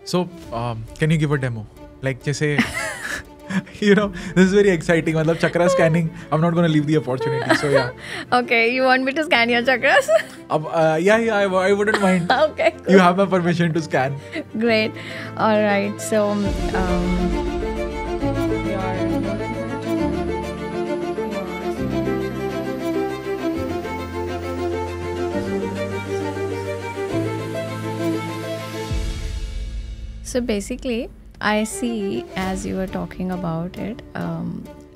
So, can you give a demo? Like, जैसे, you know, this is very exciting. मतलब chakra scanning. I'm not going to leave the opportunity. So yeah. Okay, you want me to scan your chakras? Yeah, I wouldn't mind. Okay, cool. You have my permission to scan. Great. All right. So, so basically, I see, as you were talking about it,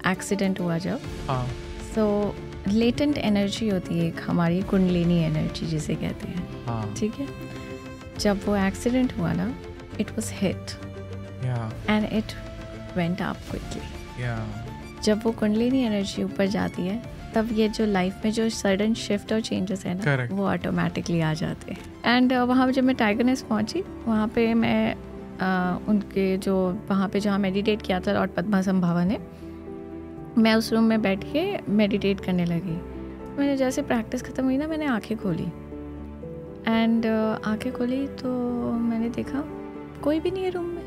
accident हुआ जब, हाँ. so latent energy होती है एक हमारी kundalini energy जिसे कहते हैं. हाँ. ठीक है. जब वो एक्सीडेंट हुआ ना, it was hit Yeah. and it went up quickly. Yeah. जब वो कुंडलिनी एनर्जी ऊपर जाती है तब ये जो लाइफ में जो सडन शिफ्ट और चेंजेस है ना, Correct. वो ऑटोमेटिकली आ जाते हैं. एंड वहाँ जब मैं टाइगर नेस्ट पहुँची, वहाँ पे मैं उनके जो वहाँ पे जहाँ मेडिटेट किया था लॉर्ड पद्मासंभवा ने, मैं उस रूम में बैठ के मेडिटेट करने लगी. मैंने जैसे प्रैक्टिस ख़त्म हुई ना, मैंने आंखें खोली एंड आंखें खोली तो मैंने देखा कोई भी नहीं है रूम में.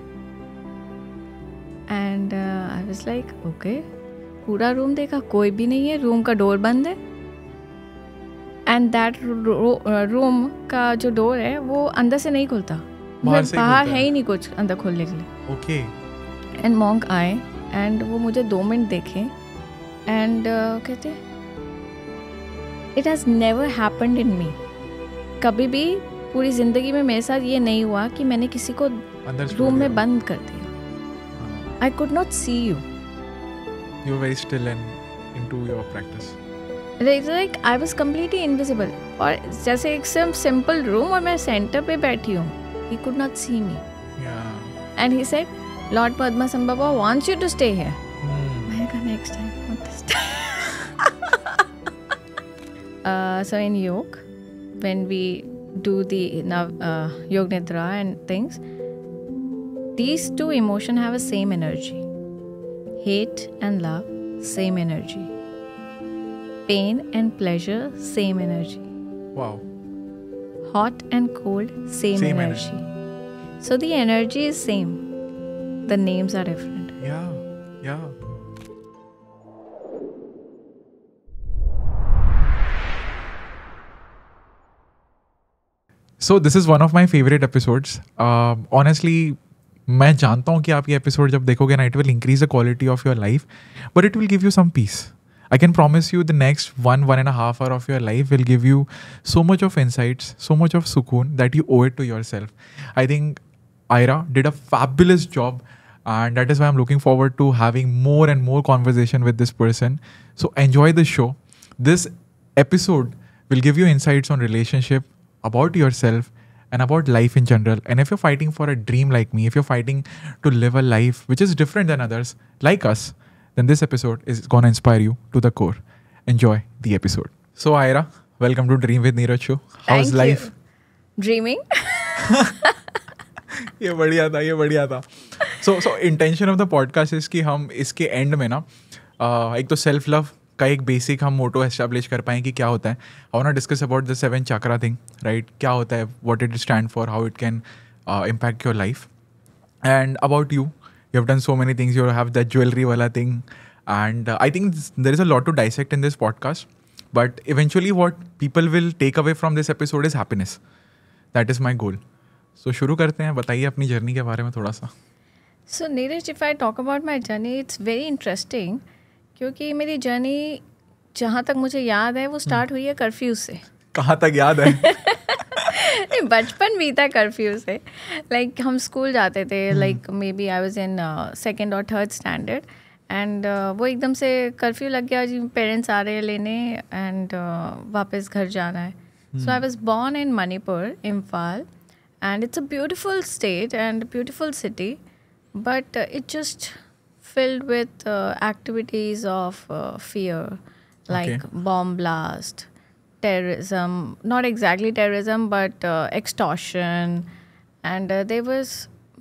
And I was like okay, पूरा रूम देखा, कोई भी नहीं है, रूम का डोर बंद है. एंड दैट रूम का जो डोर है वो अंदर से नहीं खुलता, बाहर है ही नहीं कुछ अंदर खोलने के लिए. ओके. एंड मॉन्क आए एंड वो मुझे 2 मिनट देखे एंड कहते it has never happened in me. कभी भी पूरी ज़िंदगी में मेरे साथ ये नहीं हुआ कि मैंने किसी को रूम में बंद कर दिया. I could not see you. You were very still and into your practice. Like I was completely invisible. और जैसे एक सिंपल रूम और मैं सेंटर पे बैठी हूँ. He could not see me. Yeah. And he said, Lord Padmasambhava wants you to stay here. मैंने कहा next time, not this time. So in yoga, when we do the Yoga Nidra and things, these two emotions have the same energy. Hate and love, same energy. Pain and pleasure, same energy. Wow. Hot and cold, same energy. So the energy is same. The names are different. Yeah. So this is one of my favorite episodes. Honestly, मैं जानता हूँ कि आप ये episode जब देखोगे ना, it will increase the quality of your life, but it will give you some peace. I can promise you the next 1.5 hour of your life will give you so much of insights, so much of sukoon that you owe it to yourself. I think Ira did a fabulous job, and that is why I'm looking forward to having more and more conversation with this person. So enjoy the show. This episode will give you insights on relationship, about yourself, and about life in general. And if you're fighting for a dream like me, if you're fighting to live a life which is different than others like us, then this episode is going to inspire you to the core. Enjoy the episode. So Ira, welcome to Dream with Neeraj show. How's life? Dreaming. ये बढ़िया था. So intention of the podcast is कि हम इसके end में ना एक तो self love का एक बेसिक हम मोटो एस्टैब्लिश कर पाएँ कि क्या होता है. I want to discuss about the 7 chakra thing, right. क्या होता है, what it stand for, how it can impact your life, and about you have done so many things. You have that jewellery वाला thing, and I think there is a lot to dissect in this podcast, but eventually what people will take away from this episode is happiness. That is my goal. सो शुरू करते हैं. बताइए अपनी journey के बारे में थोड़ा सा. So Neeraj, if I talk about my journey, it's very interesting, क्योंकि मेरी जर्नी जहाँ तक मुझे याद है वो स्टार्ट हुई है कर्फ्यू से. कहाँ तक याद है? बचपन भी था कर्फ्यू से. लाइक हम स्कूल जाते थे, like maybe I was in 2nd or 3rd standard, and वो एकदम से कर्फ्यू लग गया जी, पेरेंट्स आ रहे हैं लेने एंड वापस घर जाना है. So I was born in Manipur, Imphal, and it's a beautiful state and beautiful city, but it just filled with activities of fear, like bomb blast, terrorism, not exactly terrorism, but extortion, and there was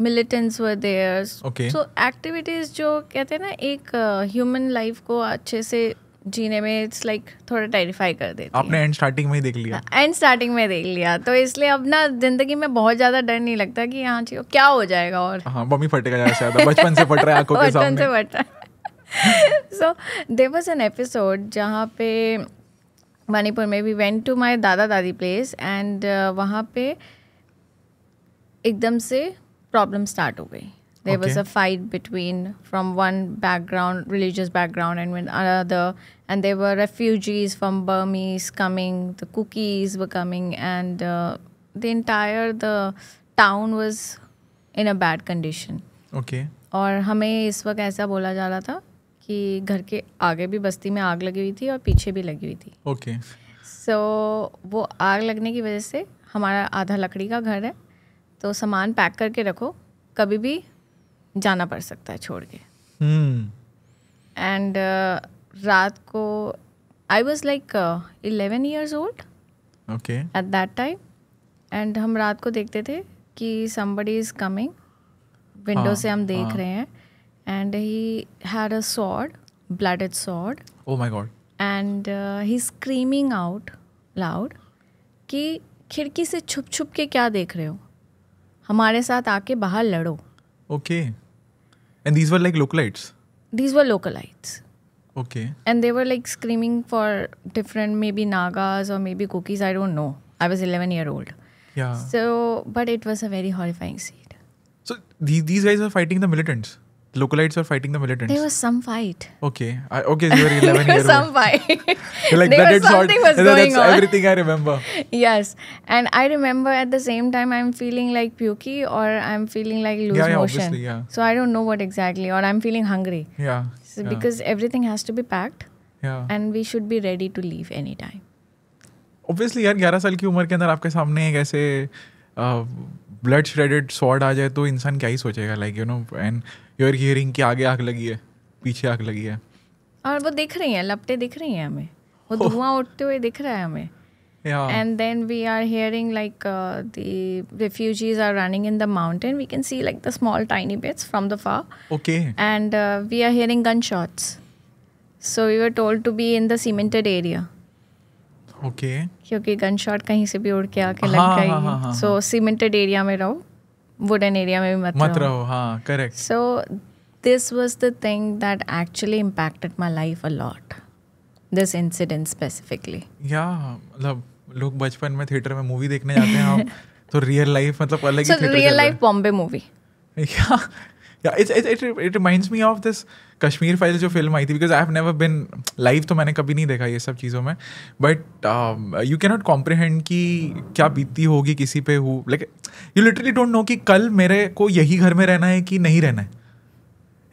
militants were there. Okay. So activities जो कहते हैं ना एक human life को अच्छे से जीने में इट्स लाइक थोड़ा टेरिफाई कर देती आपने एंड स्टार्टिंग में ही देख लिया? एंड स्टार्टिंग में देख लिया, तो इसलिए अब ना जिंदगी में बहुत ज़्यादा डर नहीं लगता कि हाँ जी क्या हो जाएगा। और हाँ, बमी फटेगा ज़्यादा, बचपन से फट रहा है आंखों के बचपन सामने। से फट रहा है। So there was an episode जहाँ पे मणिपुर में वी वेंट टू माय दादा दादी प्लेस एंड वहाँ पे एकदम से प्रॉब्लम स्टार्ट हो गई. There was Okay. a fight between from one background, religious background, and with another, and there were refugees from Burmese coming. The cookies were coming, and the town was in a bad condition. Okay. और हमें इस वक्त ऐसा बोला जा रहा था कि घर के आगे भी बस्ती में आग लगी हुई थी और पीछे भी लगी हुई थी. Okay. सो वो आग लगने की वजह से हमारा आधा लकड़ी का घर है, तो सामान पैक करके रखो, कभी भी जाना पड़ सकता है छोड़ के. एंड रात को I was like 11 years old Okay. At that time, and हम रात को देखते थे कि somebody is coming, विंडो से हम देख रहे हैं, and he had a sword, blooded sword, Oh my God. And he screaming out loud कि खिड़की से छुप छुप के क्या देख रहे हो, हमारे साथ आके बाहर लड़ो. Okay. And these were like localites? These were localites. Okay. And they were like screaming for different, maybe Nagas or maybe cookies, I don't know. I was 11-year-old. Yeah. So, but it was a very horrifying scene. So these guys were fighting the militants? The localites were fighting the militants? There was some fight. Okay. Okay, you were 11 years old. Some fight. You're like, There that was is something was that's going on. everything I remember. Yes. And I remember at the same time I'm feeling like pukey or I'm feeling like loose Yeah, motion. obviously, yeah. So I don't know what exactly, or I'm feeling hungry. Yeah. So yeah. because everything has to be packed Yeah. and we should be ready to leave anytime. Obviously यार 11 साल की उम्र के अंदर आपके सामने एक ऐसे ब्लड श्रेडेड स्वॉर्ड आ जाए तो इंसान क्या ही सोचेगा, like you know, and you are hearing कि आगे आग लगी है, पीछे आग लगी है. और वो दिख रही हैं, लपटें दिख रही हैं हमें, वो धुआं उठते हुए दिख रहा है हमें. Yeah. And then we are hearing like the refugees are running in the mountain. We can see like the small tiny bits from the far. Okay. And we are hearing gunshots. So we were told to be in the cemented area. Okay. क्योंकि gunshot कहीं से भी उड़ के आके लग हाँ, गई. हाँ, हाँ, हाँ, सो सीमेंटेड एरिया में रहो, वुडन एरिया में भी मत रहो. हाँ, correct. So this was the thing that actually impacted my life a lot. This incident specifically. Yeah, मतलब लोग बचपन में थिएटर में मूवी देखने जाते हैं हम तो रियल लाइफ मतलब अलग ही So theatre real life Bombay movie. it reminds me of this Kashmir files जो फिल्म आई थी, because I have never been live, तो मैंने कभी नहीं देखा ये सब चीज़ों में, but you can not comprehend कि क्या बीती होगी किसी पे, who like you literally don't know कि कल मेरे को यही घर में रहना है कि नहीं रहना है.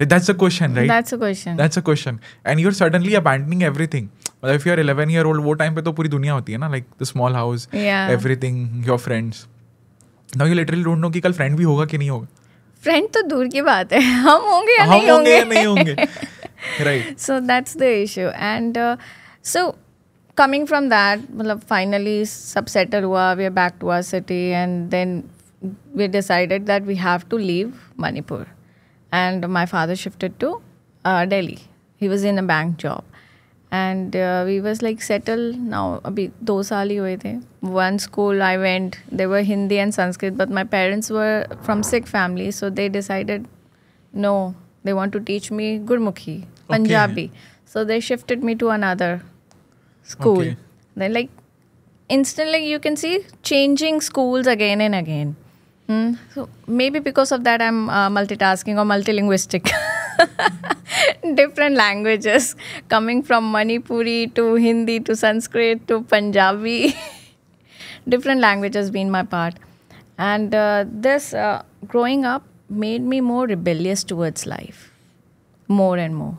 That's a question, right? That's a question. That's a question. And you're suddenly abandoning everything. Well, if you're 11-year-old, वो time पे तो पूरी दुनिया होती है ना, like the small house, Yeah. everything, your friends. Now you literally don't know कि कल friend भी होगा कि नहीं होगा. फ्रेंड तो दूर की बात है, हम होंगे या हम नहीं होंगे या होंगे. नहीं होंगे. Right. So that's the issue. And so coming from that, मतलब finally सब settle हुआ, we are back to our city, and then we decided that we have to leave Manipur. And my father shifted to Delhi. He was in a bank job. And we was like settled now. अभी 2 साल ही हुए थे. One school I went, they were Hindi and Sanskrit, but my parents were from Sikh family, so they decided, no, they want to teach me Gurmukhi, Punjabi. So they shifted me to another school. Okay. Then like instantly you can see changing schools again and again. So maybe because of that I'm multitasking or multilinguistic. Different languages coming from Manipuri to Hindi to Sanskrit to Punjabi. Different languages been my part. And this growing up made me more rebellious towards life. More and more.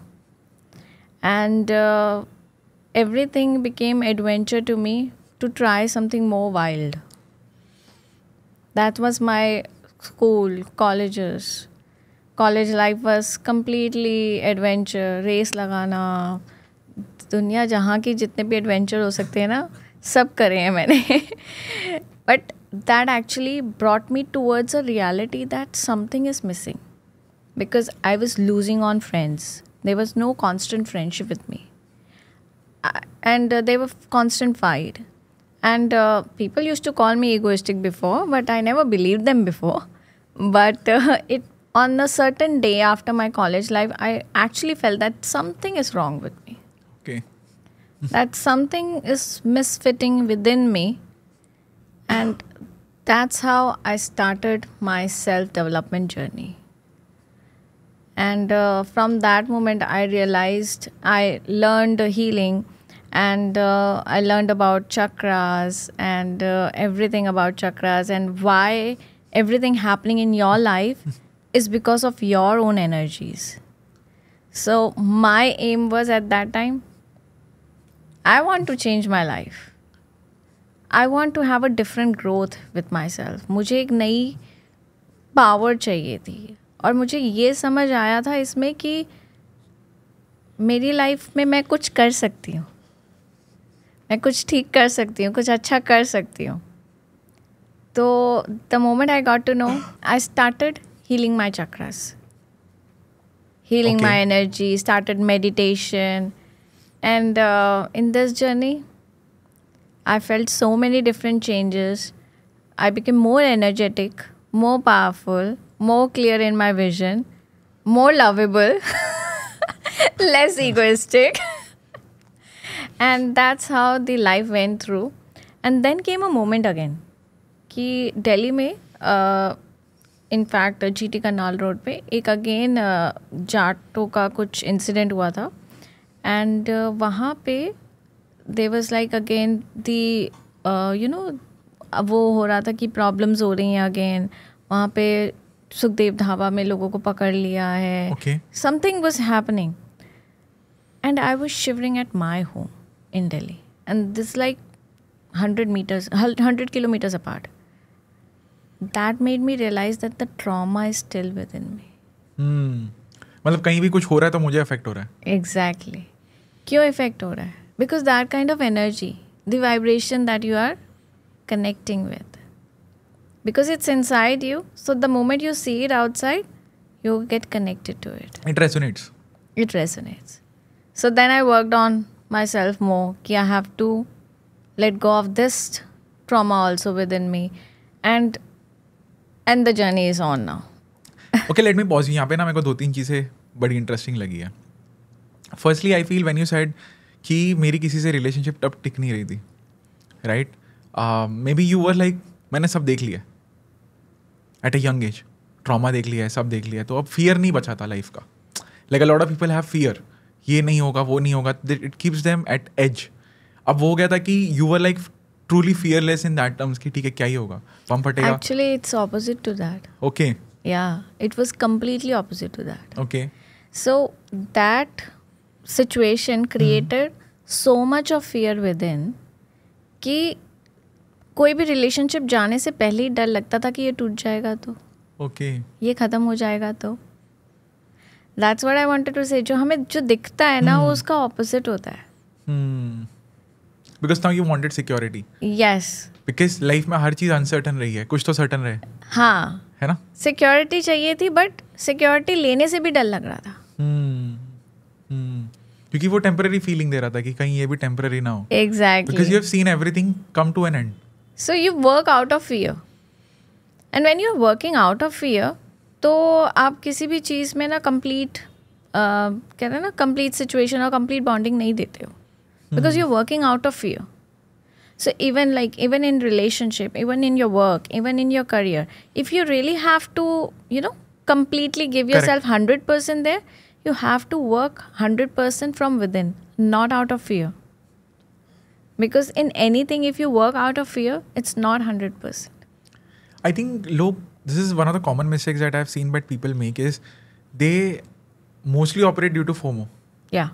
And everything became adventure to me to try something more wild. That was my school, colleges. College life was completely adventure, race लगाना, दुनिया जहाँ की जितने भी adventure हो सकते हैं ना, सब करे हैं मैंने. But that actually brought me towards a reality that something is missing. Because I was losing on friends. There was no constant friendship with me. and they were constant fight. And people used to call me egoistic before, but I never believed them before. But it on a certain day after my college life, I actually felt that something is wrong with me. Okay. That something is misfitting within me. And that's how I started my self-development journey. And from that moment, I realized I learned healing, and I learned about chakras and everything about chakras, and why everything happening in your life is because of your own energies. So my aim was at that time, I want to change my life. I want to have a different growth with myself. मुझे एक नई power चाहिए थी, और मुझे ये समझ आया था इसमें कि मेरी लाइफ में मैं कुछ कर सकती हूँ, मैं कुछ ठीक कर सकती हूँ, कुछ अच्छा कर सकती हूँ. तो the moment I got to know, I started healing my chakras, healing Okay. my energy, started meditation. And in this journey, I felt so many different changes. I became more energetic, more powerful, more clear in my vision, more lovable, less egoistic. And that's how the life went through. And then came a moment again कि दिल्ली में in fact GT canal road पे एक again जाटों का कुछ incident हुआ था. And वहाँ पे they was like again the you know, वो हो रहा था कि प्रॉब्लम्स हो रही हैं अगेन. वहाँ पे सुखदेव ढाबा में लोगों को पकड़ लिया है. Okay. Something was happening and I was shivering at my home in Delhi, and this like 100 kilometers apart. That made me realize that the trauma is still within me. मतलब कहीं भी कुछ हो रहा है तो मुझे अफेक्ट हो रहा है. Exactly. क्यों इफेक्ट हो रहा है? Because that kind of energy, the vibration that you are connecting with, because it's inside you, so the moment you see it outside, you get connected to it. It resonates. It resonates. So then I worked on myself more कि I have to let go of this trauma also within me, and the journey is on now. Okay, let me pause यहाँ पे ना. मेरे को 2-3 चीज़ें बड़ी interesting लगी है. Firstly I feel when you said कि मेरी किसी से रिलेशनशिप तब टिक नहीं रही थी, right? May be you were like मैंने सब देख लिया at a young age, trauma देख लिया है, सब देख लिया, तो अब फियर नहीं बचा था लाइफ का. Like a lot of people have fear, ये नहीं होगा, वो नहीं होगा, it keeps them at edge. अब वो हो गया था कि you were like truly fearless in that terms कि ठीक है क्या ही होगा, बम फटेगा. Actually, it's opposite to that. Okay. Yeah, it was completely opposite to that. Okay. So that situation created so much of fear within कि कोई भी रिलेशनशिप जाने से पहले ही डर लगता था कि ये टूट जाएगा तो, ओके. ये ख़त्म हो जाएगा तो. That's what I wanted to say. जो हमें जो दिखता है ना, वो उसका ऑपोजिट होता है. Because now you wanted security. Yes. Because life में हर चीज़ अनसर्टन रही है, कुछ तो सर्टन रहे, हाँ, है ना? सिक्योरिटी चाहिए थी, बट सिक्योरिटी लेने से भी डर लग रहा था. क्योंकि वो टेम्पररी फीलिंग दे रहा था कि कहीं ये भी टेम्पररी ना हो. Exactly. Because you have seen everything come to an end. So you work out of fear. And when you're working out of fear, तो आप किसी भी चीज़ में ना complete कहते हैं ना complete situation और complete bonding नहीं देते हो. Because you're working out of fear. So even in relationship, even in your work, even in your career, if you really have to, completely give yourself 100% there, you have to work 100% from within, not out of fear. Because in anything, if you work out of fear, it's not 100%. I think this is one of the common mistakes that I've seen that people make is they mostly operate due to FOMO. Yeah.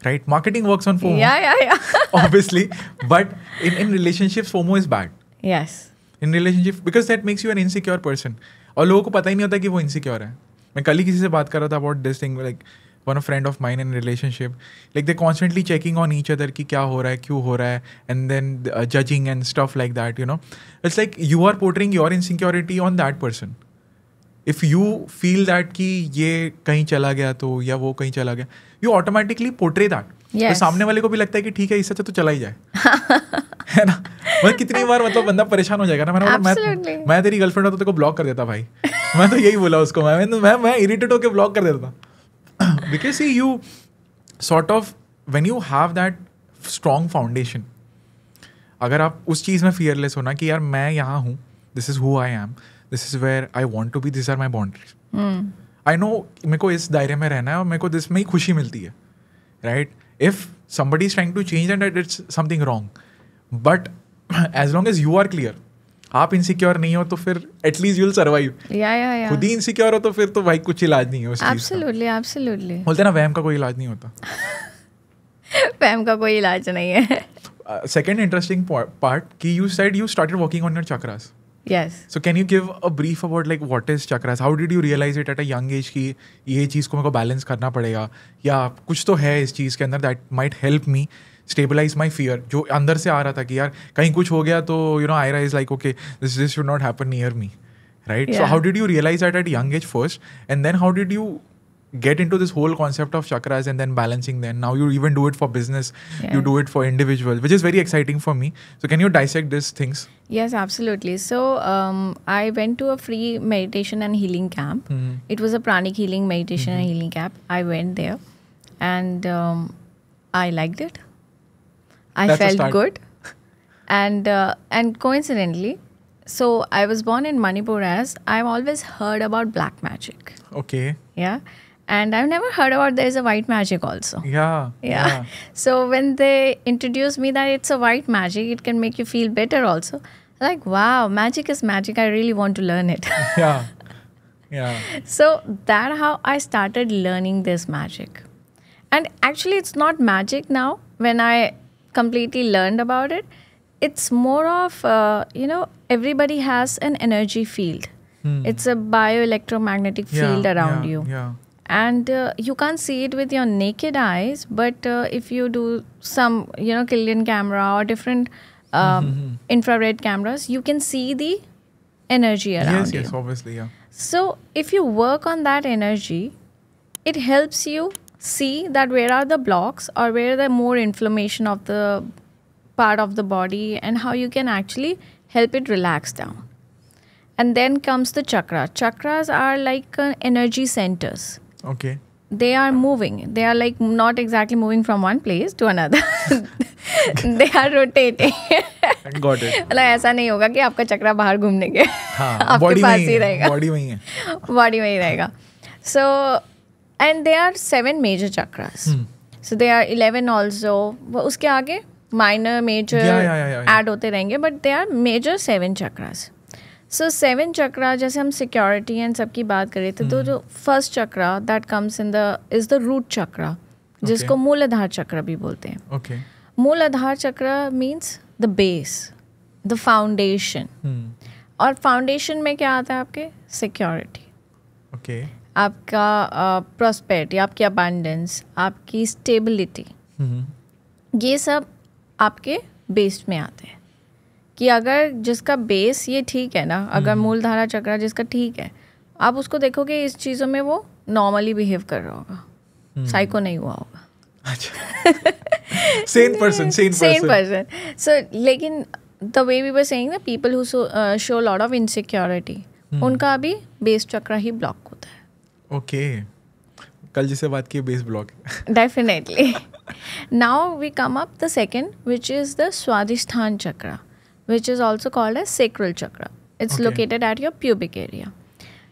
Right? Marketing works on FOMO. Yeah. Obviously. But in relationships, FOMO is bad. Yes. In relationship, because that makes you an insecure person. और लोगों को पता ही नहीं होता कि वो insecure है. मैं कल ही किसी से बात कर रहा था about this thing, like one friend of mine in relationship, like they're constantly checking on each other कि क्या हो रहा है, क्यों हो रहा है, and then judging and stuff like that, It's like you are portraying your insecurity on that person. If you feel that कि ये कहीं चला गया तो या वो कहीं चला गया, you automatically portray that. तो सामने वाले को भी लगता है कि ठीक है इससे अच्छा तो चला ही जाए है ना. मतलब कितनी बार मतलब बंदा परेशान हो जाएगा ना. मैंने बोला मैं तेरी गर्लफ्रेंड हो तो तेरे को ब्लॉक कर देता भाई. मैं तो यही बोला उसको. मैं इरिटेट होकर ब्लॉक कर देता. Because see you sort of when you have that strong foundation, अगर आप उस चीज़ में फियरलेस हो ना कि यार मैं यहाँ हूँ, this is who I am, this is where I want to be, this are my boundaries. I know मेरे को इस दायरे में रहना है और मेरे को दिस में ही खुशी मिलती है, right. If somebody is trying to change and it's something wrong, but as long as you are clear, आप इनसिक्योर नहीं हो तो फिर एटलीस्ट यूल सर्वाइव. खुद ही इनसिक्योर हो तो फिर तो भाई कुछ इलाज नहीं है उस चीज का. एब्सोल्युटली बोलते ना वहम का कोई इलाज नहीं होता. वहम का कोई इलाज नहीं है. सेकंड इंटरेस्टिंग पार्ट कि you said you started working on your chakras. Yes. So can you give a brief about like what is chakras? How did you realize it at a young age कि ये चीज़ को मेरे को balance करना पड़ेगा या कुछ तो है इस चीज़ के अंदर that might help me stabilize my fear, जो अंदर से आ रहा था कि यार कहीं कुछ हो गया तो you know Ira is like okay this should not happen near me, right? Yeah. So how did you realize that at a young age first, and then how did you get into this whole concept of chakras and then balancing them? Now you even do it for business, you do it for individuals, which is very exciting for me. So can you dissect these things? Yes, absolutely. So I went to a free meditation and healing camp. It was a pranic healing meditation and healing camp. I went there and I liked it. I felt good. And coincidentally, so I was born in Manipur, as I've always heard about black magic. Okay. Yeah. And I've never heard about there's a white magic also. Yeah. So when they introduced me that it's a white magic, it can make you feel better also. Like, wow, magic is magic. I really want to learn it. Yeah. So that how I started learning this magic. And actually it's not magic now. When I completely learned about it, it's more of, everybody has an energy field. It's a bioelectromagnetic field around you. Yeah. And you can't see it with your naked eyes, but if you do some, Killian camera or different infrared cameras, you can see the energy around you. Yes, obviously, yeah. So if you work on that energy, it helps you see that where are the blocks or where the more inflammation of the part of the body and how you can actually help it relax down. And then comes the chakra. Chakras are like energy centers. Okay. They are moving. They are like not exactly moving from one place to another. They are rotating. Got it. मतलब ऐसा नहीं होगा कि आपका चक्रा बाहर घूमने के आपके पास ही रहेगा. बॉडी में ही है. बॉडी में ही रहेगा. So and there are 7 major chakras. So there are 11 also. उसके आगे minor, major add होते रहेंगे, but they are major 7 chakras. So 7 chakra, जैसे हम security and सबकी बात कर रहे थे, तो जो first chakra that comes in is the root chakra, जिसको मूलाधार चक्र भी बोलते हैं. Okay. मूलाधार चक्र means the base, the foundation. और foundation में क्या आता है आपके? Security. Okay. आपका prosperity, आपकी abundance, आपकी stability. ये सब आपके base में आते हैं. कि अगर जिसका बेस ये ठीक है ना, अगर मूलधारा चक्र जिसका ठीक है, आप उसको देखोगे इस चीज़ों में वो नॉर्मली बिहेव कर रहा होगा, साइको नहीं हुआ होगा. Sane person. So लेकिन the way we were saying, the people who show a lot of insecurity, उनका अभी बेस चक्र ही ब्लॉक होता है. Okay. कल जिसे बात की base block. Definitely. Now we come up the second, which is the Swadhisthana chakra, which is also called as sacral chakra. It's located at your pubic area.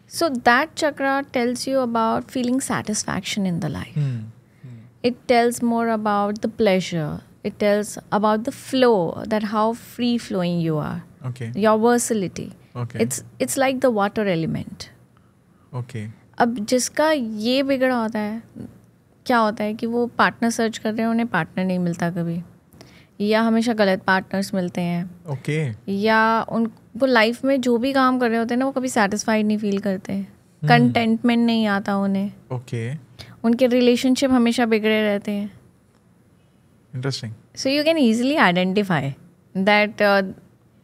So that chakra tells you about feeling satisfaction in the life. It tells more about the pleasure. It tells about the flow, that how free flowing you are. Okay. Your versatility. Okay. It's like the water element. Okay. अब जिसका ये बिगड़ा होता है, क्या होता है कि वो पार्टनर सर्च कर रहे हैं, उन्हें पार्टनर नहीं मिलता कभी, या हमेशा गलत पार्टनर्स मिलते हैं. Okay. या उनको लाइफ में जो भी काम कर रहे होते हैं ना, वो कभी सेटिस्फाइड नहीं फील करते, कंटेंटमेंट नहीं आता उन्हें. Okay. उनके रिलेशनशिप हमेशा बिगड़े रहते हैं. Interesting. So you can easily identify that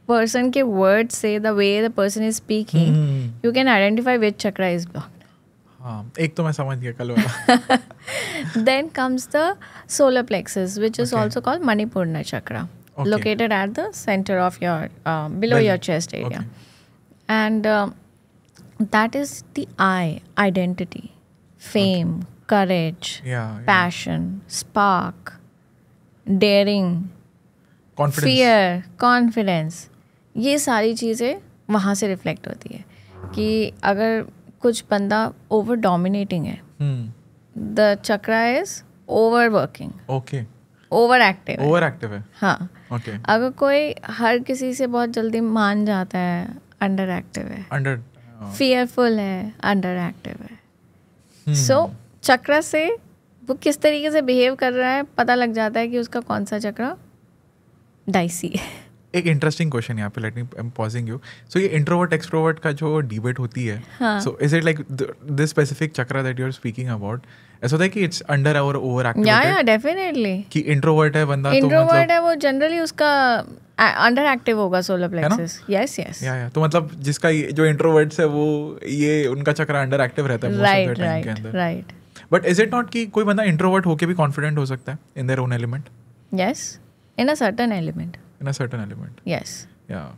person के words से, the way the person is speaking, you can identify which chakra is blocked. हाँ, एक तो मैं समझ गया कल वाला. Then comes the solar plexus, which is Okay. also called Manipurna chakra, Okay. located at the center of your below Belly. your chest area. Okay. And that is the I, identity, fame, courage, Yeah. passion, spark, daring, Confidence. fear, confidence. ये सारी चीज़ें वहाँ से reflect होती है कि अगर कुछ बंदा ओवर डोमिनेटिंग है, Hmm. The chakra is over working, Okay. Over active. Overactive है. हाँ. Okay. अगर कोई हर किसी से बहुत जल्दी मान जाता है, अंडर एक्टिव है. Under. फियरफुल है, अंडर एक्टिव है. Hmm. सो चक्र से वो किस तरीके से बिहेव कर रहा है पता लग जाता है कि उसका कौन सा चक्र डाइसी है. एक इंटरेस्टिंग क्वेश्चन यहाँ पे, let me, I am pausing you. So ये इंट्रोवर्ट एक्सट्रोवर्ट का जो डिबेट होती है, so is it like this specific chakra that you are speaking about, ऐसा होता है कि इट्स अंडर और ओवर या एक्टिवेटेड, डेफिनेटली. कि इंट्रोवर्ट है बंदा तो इंट्रोवर्ट मतलब है वो जनरली उसका अंडर एक्टिव होगा सोलर प्लेक्सस. Yes yes. या तो मतलब जिसका जो इंट्रोवर्ट्स है वो ये उनका चक्र अंडर एक्टिव रहता है मोस्ट ऑफ द टाइम के अंदर. Right. But is it not कि कोई बंदा इंट्रोवर्ट होके भी कॉन्फिडेंट हो सकता है in their own element, yes, in a certain element. In a certain element. Yes. या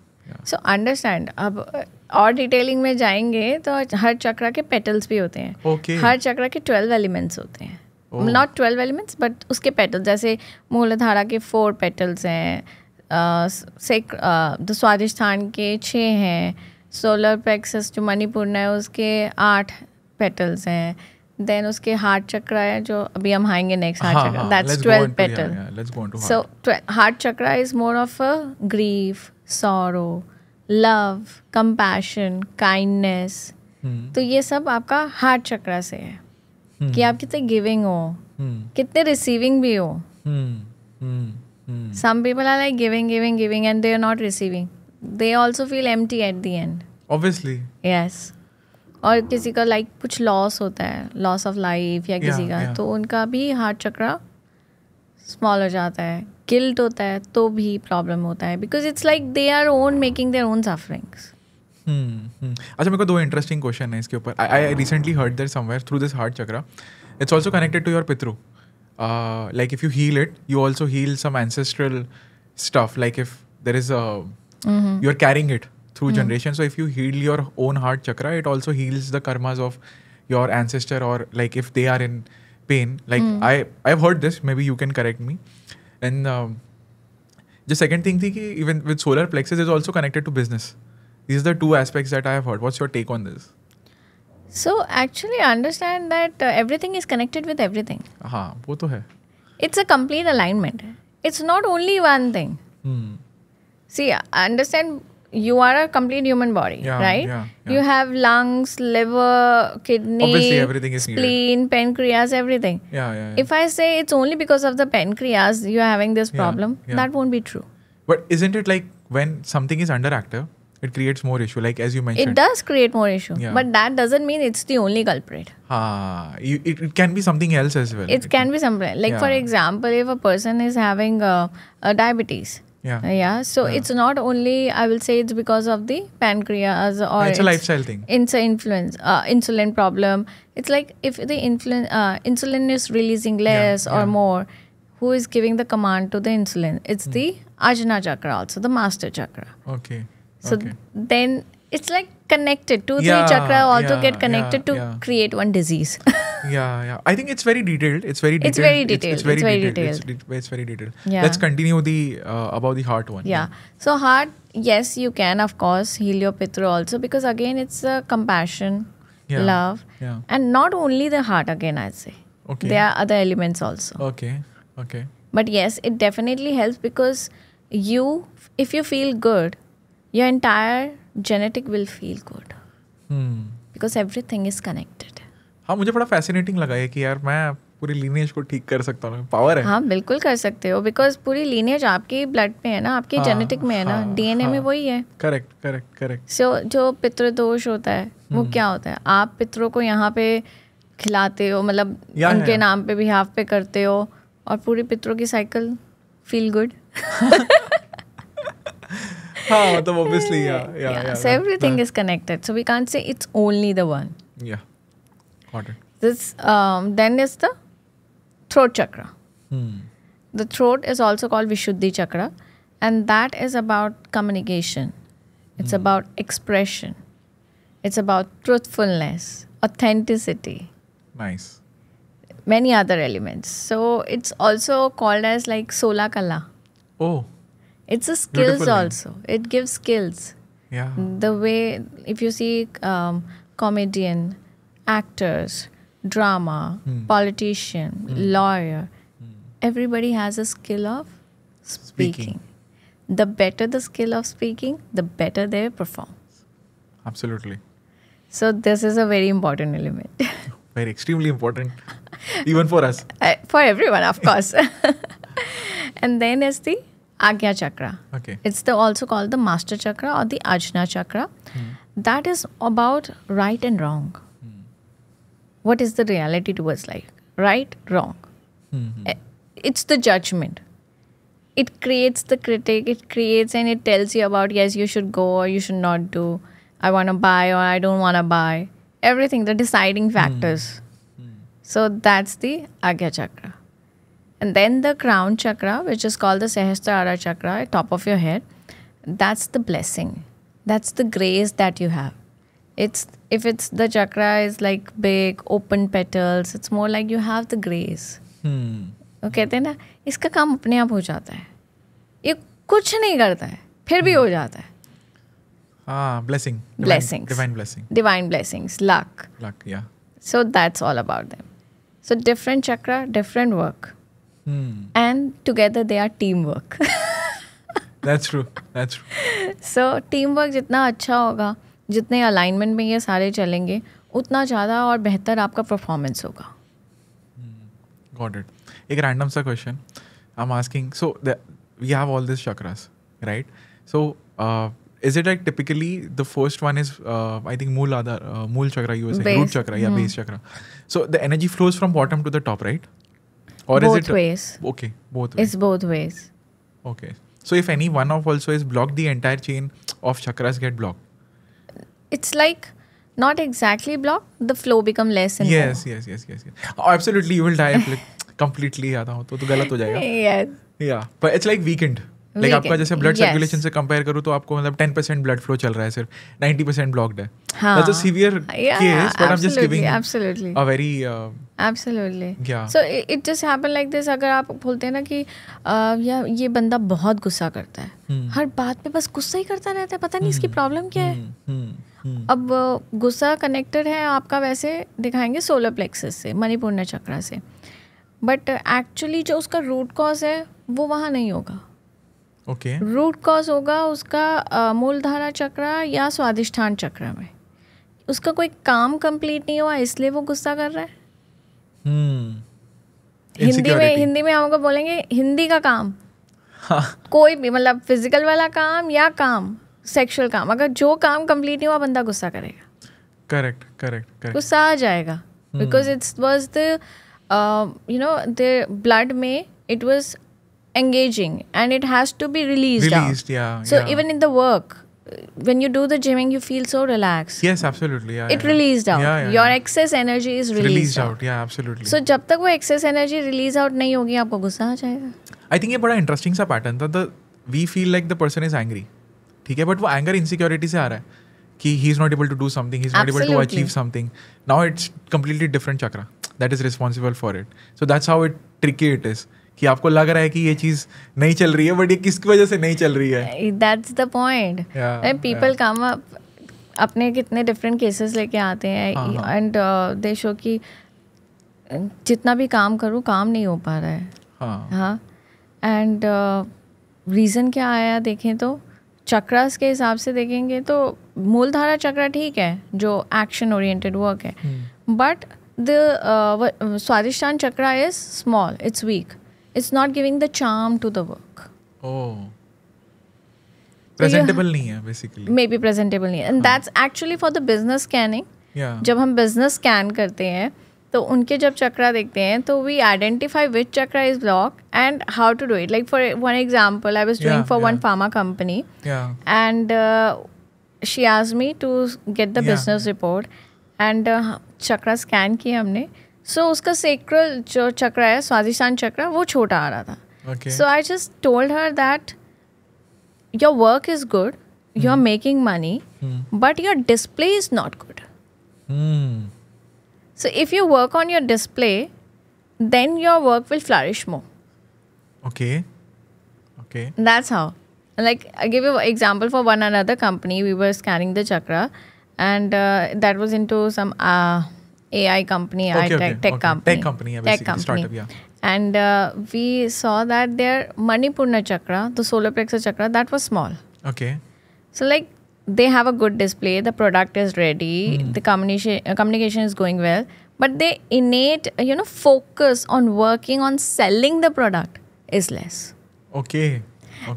सो अंडरस्टैंड. अब और डिटेलिंग में जाएंगे तो हर चक्र के पेटल्स भी होते हैं. ओके. हर चक्र के 12 एलिमेंट्स होते हैं. नॉट 12 एलिमेंट्स बट उसके पेटल्स, जैसे मूलाधारा के 4 पेटल्स हैं, स्वादिष्ठान के 6 हैं, सोलर प्लेक्सस जो मणिपुर है उसके 8 पेटल्स हैं. देन उसके हार्ट चक्र है जो अभी हम आएंगे नेक्स्ट. हार्ट चक्र that's 12 petal. So heart chakra is more of a grief, sorrow, love, compassion, kindness. तो ये सब आपका हार्ट चक्रा से है कि आप कितने गिविंग हो, कितने रिसीविंग भी हो. Some people are like giving and they are not receiving. They also feel empty at the end. Obviously. Yes. और किसी का लाइक कुछ लॉस होता है, लॉस ऑफ लाइफ या किसी का, तो उनका भी हार्ट चक्रा स्मॉल हो जाता है. गिल्ट होता है तो भी प्रॉब्लम होता है because it's like they are own making their own sufferings. अच्छा, मेरे को 2 इंटरेस्टिंग क्वेश्चन है इसके ऊपर. I recently heard that somewhere through this heart chakra it's also connected to your पितृ. Like if you heal it, you also heal some ancestral stuff. Like if there is you are carrying it through generations. So if you heal your own heart chakra, it also heals the karmas of your ancestor, or like if they are in pain. Like I've heard this. Maybe you can correct me. And the second thing thi ki even with solar plexus is also connected to business. These are the 2 aspects that I have heard. What's your take on this? So actually understand that everything is connected with everything. हाँ, वो तो है. It's a complete alignment. It's not only one thing. See, understand you are a complete human body, right? You have lungs, liver, kidney, obviously everything is spleen, pancreas, everything. Yeah. If I say it's only because of the pancreas you are having this problem, that won't be true. But isn't it like when something is underactive, it creates more issue, like as you mentioned? It does create more issue, but that doesn't mean it's the only culprit. It can be something else as well. It can be something like, for example, if a person is having diabetes, so it's not only, I will say, it's because of the pancreas, or it's a lifestyle thing. It's an insulin problem. It's like if the insulin is releasing less or more, who is giving the command to the insulin? It's the Ajna chakra, also the master chakra. Okay. So then it's like connected. 2-3 chakra also get connected to create one disease. Yeah. I think it's very detailed. It's very detailed. It's very detailed. It's very detailed. Let's continue about the heart one. Yeah. So heart, yes, you can of course heal your pitra also, because again it's compassion, love, and not only the heart again, I'd say. Okay. There are other elements also. Okay. But yes, it definitely helps because if you feel good, your entire genetic will feel good. Because everything is connected. हाँ, मुझे बड़ा fascinating लगा है कि यार मैं पूरी lineage को ठीक कर सकता हूँ. पावर है. हाँ, बिल्कुल कर सकते हो, because पूरी lineage आपकी blood में है ना, आपकी genetic में है ना, DNA में वही है. Correct. So जो पितृ दोष होता है वो क्या होता है? आप पितरों को यहाँ पे खिलाते हो, मतलब उनके नाम पे बिहाफ पे करते हो, और पूरी पितरों की साइकिल feel good. मतलब obviously, yeah. So everything is connected. So we can't say it's only the one. Yeah. Got it. This then is the throat chakra. The throat is also called Vishuddhi chakra, and that is about communication. It's about expression. It's about truthfulness, authenticity, Nice. many other elements. So it's also called as like Sola Kala. Oh, It's a skills Beautiful name. also. It gives skills. yeah. The way, if you see comedian, actors, drama, politician, lawyer, everybody has a skill of speaking. The better the skill of speaking, the better they perform. Absolutely. So this is a very important element. Very extremely important. Even for us. For everyone, of course. And then is the Agya chakra. Okay. It's also called the master chakra or the Ajna chakra. That is about right and wrong. What is the reality towards life? Right, wrong. It's the judgment. It creates the critic. It creates and it tells you about, yes, you should go or you should not do. I want to buy or I don't want to buy. Everything, the deciding factors. So that's the Agya chakra. And then the crown chakra, which is called the Sahasrara chakra, top of your head, that's the blessing. That's the grace that you have. If it's the chakra is like big, open petals, it's more like you have the grace. वो कहते हैं ना, इसका काम अपने आप हो जाता है. ये कुछ नहीं करता है, फिर भी हो जाता है. Blessing. Blessings. Divine blessing. Divine blessings, luck. Luck, yeah. So that's all about them. So different chakra, different work. And together they are teamwork. That's true. That's true. So teamwork जितना अच्छा होगा, जितने अलाइनमेंट में ये सारे चलेंगे, उतना ज़्यादा और बेहतर आपका परफॉर्मेंस होगा. Got it. एक random सा question. I'm asking, so we have all these chakras, right? So is it like typically the first one is I think Mool chakra you were saying, root Base. chakra, yeah, base chakra. So the energy flows from bottom to the top, right? Or Both is it ways. Okay, both ways. It's both ways. Okay. So if any one of also is blocked, the entire chain of chakras get blocked. It's like not exactly blocked, the flow become less and Yes. Oh, absolutely, you will die if like completely आता हो तो गलत हो जाएगा. more. Yes. Yeah, but it's like weekend. Like Weekend. आपका जैसे blood Yes. circulation से compare करूँ तो आपको मतलब 10% blood flow चल रहा है सिर्फ 90% blocked है. हाँ. That's a severe Yeah, case, but I'm just giving absolutely. a very Absolutely. Yeah. So it just happen like this. अगर आप बोलते हैं ना कि या ये बंदा बहुत गुस्सा करता है, हर बात पे बस गुस्सा ही करता रहता है, पता नहीं इसकी प्रॉब्लम क्या है. अब गुस्सा कनेक्टेड है आपका वैसे दिखाएंगे सोलर प्लेक्सस से, मणिपुर चक्रा से, बट एक्चुअली जो उसका रूट कॉज है वो वहाँ नहीं होगा. okay. रूट कॉज होगा उसका मूलधारा चक्र या स्वादिष्ठान चक्र में. उसका कोई काम कंप्लीट नहीं हुआ इसलिए वो गुस्सा कर रहा है. हिंदी में हमको बोलेंगे हिंदी का काम. कोई भी मतलब फिजिकल वाला काम या काम सेक्सुअल काम, अगर जो काम कंप्लीट नहीं हुआ बंदा गुस्सा करेगा. करेक्ट. गुस्सा आ जाएगा because it's was the the blood में it was engaging and it has to be released out. So even in the work, when you do the gymming, you feel so relaxed. Yes, absolutely. It released out. Your excess energy is released out. Yeah, absolutely. So जब तक वो excess energy release out नहीं होगी आपको गुस्सा आ जाएगा. I think ये बड़ा interesting सा pattern था. We feel like the person is angry. ठीक है, but वो anger insecurity से आ रहा है कि he is not able to do something, he is not able to achieve something. Now it's completely different chakra that is responsible for it. So that's how tricky it is. कि आपको लग रहा है कि ये चीज नहीं चल रही है, बट ये किसकी वजह से नहीं चल रही है. That's the point. People come up अपने कितने डिफरेंट केसेस लेके आते हैं एंड दे शो कि जितना भी काम करूँ काम नहीं हो पा रहा है. हाँ. एंड रीज़न क्या आया देखें तो चक्रास के हिसाब से देखेंगे तो मूलधारा चक्र ठीक है जो एक्शन ओरिएंटेड वर्क है, but the Swadhisthana chakra is small, it's weak. It's not giving the charm to the work. Oh. Presentable नहीं है basically. Maybe presentable नहीं है. And that's actually for the business scanning. Yeah. जब हम business scan करते हैं तो उनके जब चक्रा देखते हैं तो we identify which chakra is blocked and how to do it. Like for one example, I was doing for one pharma company. Yeah. And she asked me to get the business report. And chakra scan किया हमने. सो उसका sacral जो चक्रा है, स्वादिष्टान चक्रा, वो छोटा आ रहा था. Okay. So I just told her that your work is good, you're making money, but your display is not good. So if you work on your display, then your work will flourish more. Okay. That's how. Like, I give you an example for one another company. We were scanning the chakra, and that was into some AI company, tech company. Tech company, yeah, basically. Startup, yeah. And we saw that their Manipurna chakra, the solar plexus chakra, that was small. Okay. So like they have a good display, the product is ready, the communication is going well, but they innate, focus on working on selling the product is less. Okay.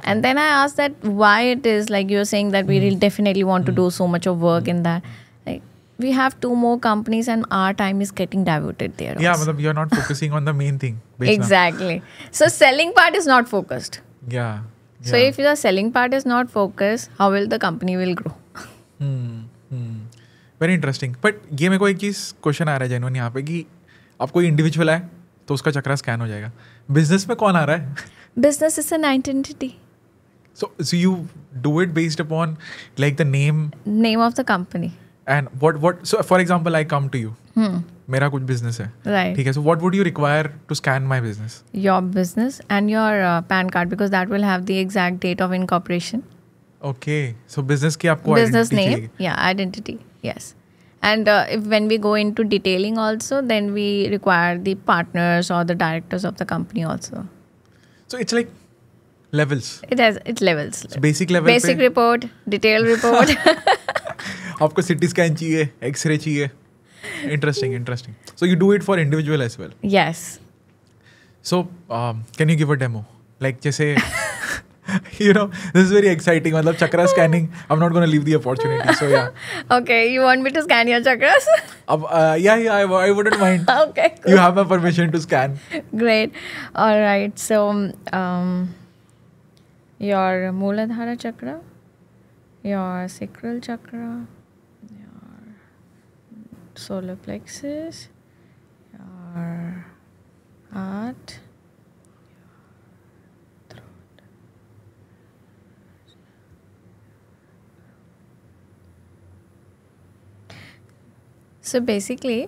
And then I asked that why it is, like you're saying that we really definitely want to do so much of work in that. Like, we have 2 more companies and our time is getting diverted there. Yeah, also. you're not focusing on the main thing. Exactly. So selling part is not focused. Yeah. So if the selling part is not focused, how will the company will grow? Very interesting. But ये मेरे को एक चीज़ question आ रहा है genuine यहाँ पे कि आप कोई इंडिविजुअल है तो उसका चक्रा स्कैन हो जाएगा. बिजनेस में कौन आ रहा है? Business is an identity. So you do it based upon like the name of the company. And what so for example I come to you. मेरा कुछ business है. Right. ठीक है. So what would you require to scan my business? Your business and your PAN card, because that will have the exact date of incorporation. Okay. So business की आपको business identity name. चाहिए. Yeah, identity. Yes. And if when we go into detailing also, then we require the partners or the directors of the company also. So it's like levels. It's levels. So basic level Basic report, detail report. आपको CT scan चाहिए, X-ray चाहिए. Interesting. So you do it for individual as well. Yes. So can you give a demo? Like जैसे this is very exciting. मतलब chakra scanning. I'm not going to leave the opportunity. So yeah. Okay, you want me to scan your chakras? Yeah, I wouldn't mind. Okay, cool. You have my permission to scan. Great. All right. So your Mooladhara chakra, your sacral chakra, your solar plexus, your heart, so basically,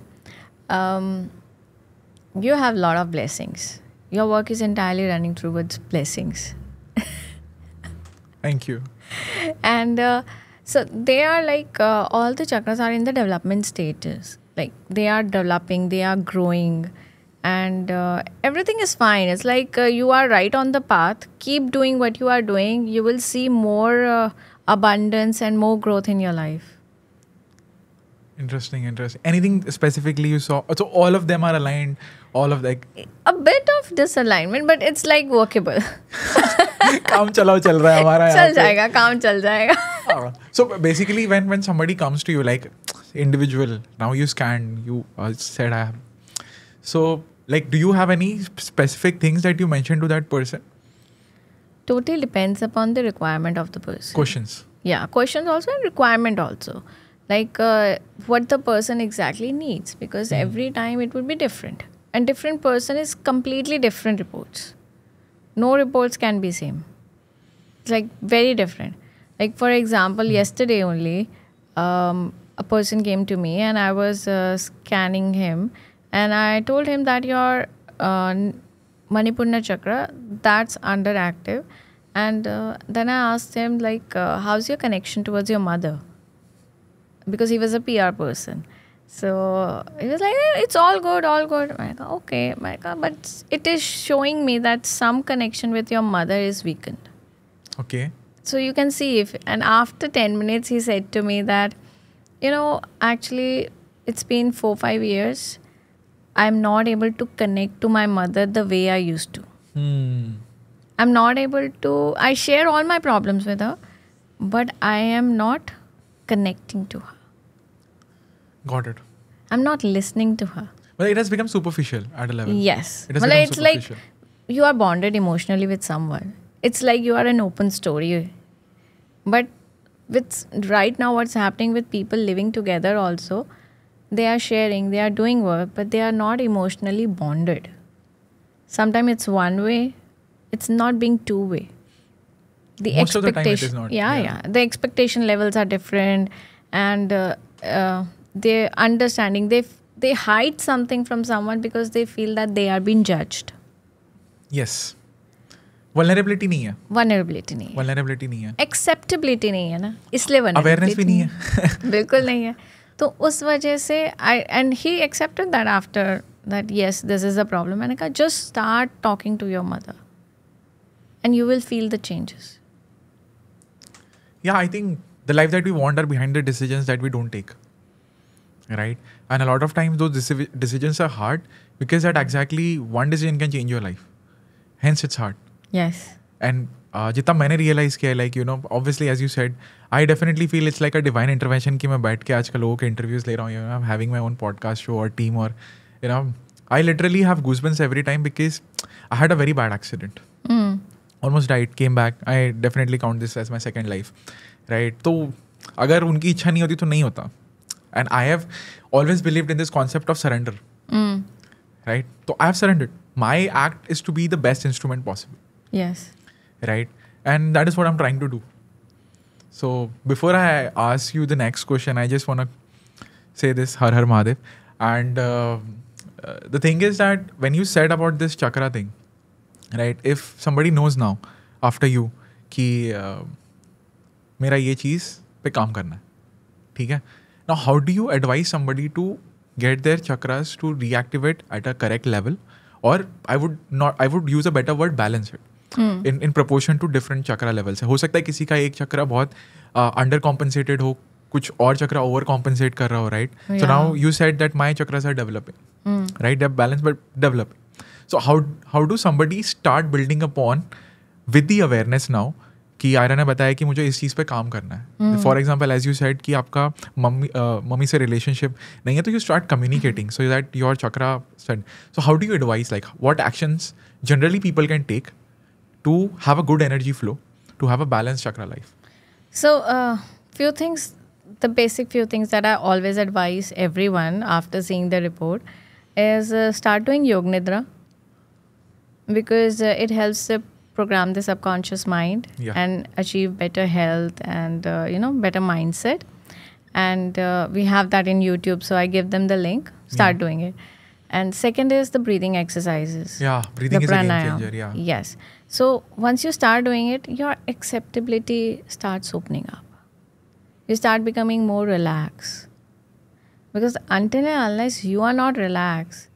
you have a lot of blessings. Your work is entirely running towards blessings. Thank you. And so they are like all the chakras are in the development stages. Like they are developing, they are growing, and everything is fine. It's like you are right on the path. Keep doing what you are doing. You will see more abundance and more growth in your life. Interesting. Anything specifically you saw? So all of them are aligned. All of like a bit of disalignment, but it's like workable. काम चल रहा है हमारा यहाँ पे. चल जाएगा, काम चल जाएगा. So basically, when somebody comes to you like individual, now you scan, you said I have. So like, do you have any specific things that you mentioned to that person? Totally depends upon the requirement of the person. Questions. Yeah, questions also and requirement also. Like what the person exactly needs, because every time it would be different. And different person is completely different reports. No reports can be same. It's like very different. Like for example, yesterday only, a person came to me and I was scanning him, and I told him that your Manipurna chakra, that's underactive. And then I asked him like, how's your connection towards your mother? Because he was a PR person. So he was like, it's all good. I go, okay. But it is showing me that some connection with your mother is weakened. Okay. So you can see and after 10 minutes, he said to me that, actually, it's been 4-5 years. I'm not able to connect to my mother the way I used to. I'm not able to, I share all my problems with her, but I am not connecting to her. Got it. I'm not listening to her. Well, it has become superficial at a level. Yes. It has become it's superficial. like you are bonded emotionally with someone. It's like you are an open story. But with right now what's happening with people living together also, they are sharing, they are doing work, but they are not emotionally bonded. Sometimes it's one way, it's not being two way. The Most of the time it is expectation, not, yeah, yeah. the expectation levels are different, and their understanding, they hide something from someone because they feel that they are being judged. Yes. Vulnerability नहीं है. Vulnerability नहीं है, Vulnerability नहीं है. acceptability नहीं है ना, इसलिए Awareness vulnerability भी नहीं है. बिल्कुल नहीं है. तो उस वजह से and he accepted that after that, yes, this is a problem. मैंने कहा just start talking to your mother and you will feel the changes. Yeah, I think the life that we want are behind the decisions that we don't take. Right? And a lot of times those decisions are hard because that exactly one decision can change your life. Hence it's hard. Yes. And जितना मैंने realize किया, like you know, obviously as you said, I definitely feel it's like a divine intervention कि मैं बैठ के आजकल लोगों के इंटरव्यूज ले रहा हूँ, I am having my own podcast show और टीम, और you know I literally have goosebumps every time because I had a very bad accident, almost died, came back. I definitely count this as my second life, right? तो अगर उनकी इच्छा नहीं होती तो नहीं होता. And I have always believed in this concept of surrender, right? तो I have surrendered. My act is to be the best instrument possible. Yes. Right? And that is what I'm trying to do. So before I ask you the next question, I just want to say this, Har Har Mahadev. And the thing is that when you said about this chakra thing, right? If somebody knows now after you कि मेरा ये चीज़ पे काम करना है, ठीक है? Now how do you advise somebody to get their chakras to reactivate at a correct level? Or I would use a better word, balance it. In proportion to different chakra levels. हो सकता है किसी का एक चक्रा बहुत under compensated हो, कुछ और चक्रा ओवर कॉम्पनसेट कर रहा हो, right? So now you said that my chakras are developing, right? They are balance but developing. So how do somebody start building upon with the awareness now कि आयरा ने बताया कि मुझे इस चीज़ पे काम करना है. For example as you said कि आपका मम्मी से रिलेशनशिप नहीं है, तो you start communicating so that your chakra set. So how do you advise, like what actions generally people can take to have a good energy flow, to have a balanced chakra life? So, few things, the basic few things that I always advise everyone after seeing the report is start doing Yog Nidra, because it helps program the subconscious mind and achieve better health and, better mindset. And we have that in YouTube, so I give them the link, start doing it. And second is the breathing exercises. Yeah, breathing is a game changer, yeah. Yes. So once you start doing it, your acceptability starts opening up. You start becoming more relaxed. Because until and unless you are not relaxed,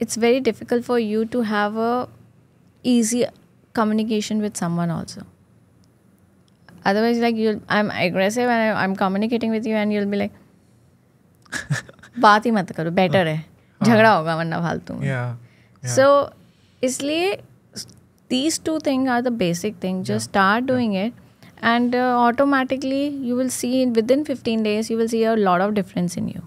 it's very difficult for you to have a easy communication with someone also. Otherwise, like I'm aggressive and I'm communicating with you and you'll be like, बात ही मत करो, better है, झगड़ा होगा वरना फालतू में. So इसलिए these two things are the basic things. Just start doing it and automatically you will see within 15 days you will see a lot of difference in you.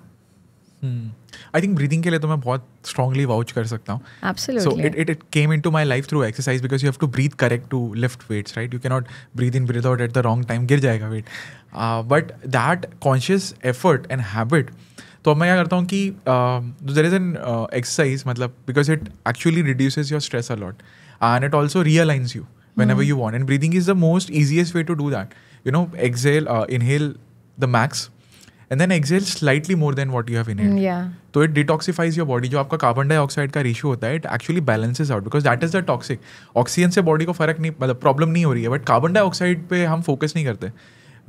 I think breathing के लिए तो मैं बहुत strongly vouch कर सकता हूँ. Absolutely. So it came into my life through exercise because you have to breathe correct to lift weights, right? You cannot breathe in, breathe out at the wrong time, गिर जाएगा weight. But that conscious effort and habit, तो अब मैं क्या करता हूँ कि there is an exercise, मतलब because it actually reduces your stress a lot. And it also realigns you whenever you want. And breathing is the most easiest way to do that. You know, exhale, inhale the max, and then exhale slightly more than what you have inhaled. Yeah. So it detoxifies your body. जो आपका carbon dioxide का ratio होता है, it actually balances out because that is the toxic. Oxygen से body को फर्क नहीं, मतलब प्रॉब्लम नहीं हो रही है, बट कार्बन डाइऑक्साइड पे हम फोकस नहीं करते.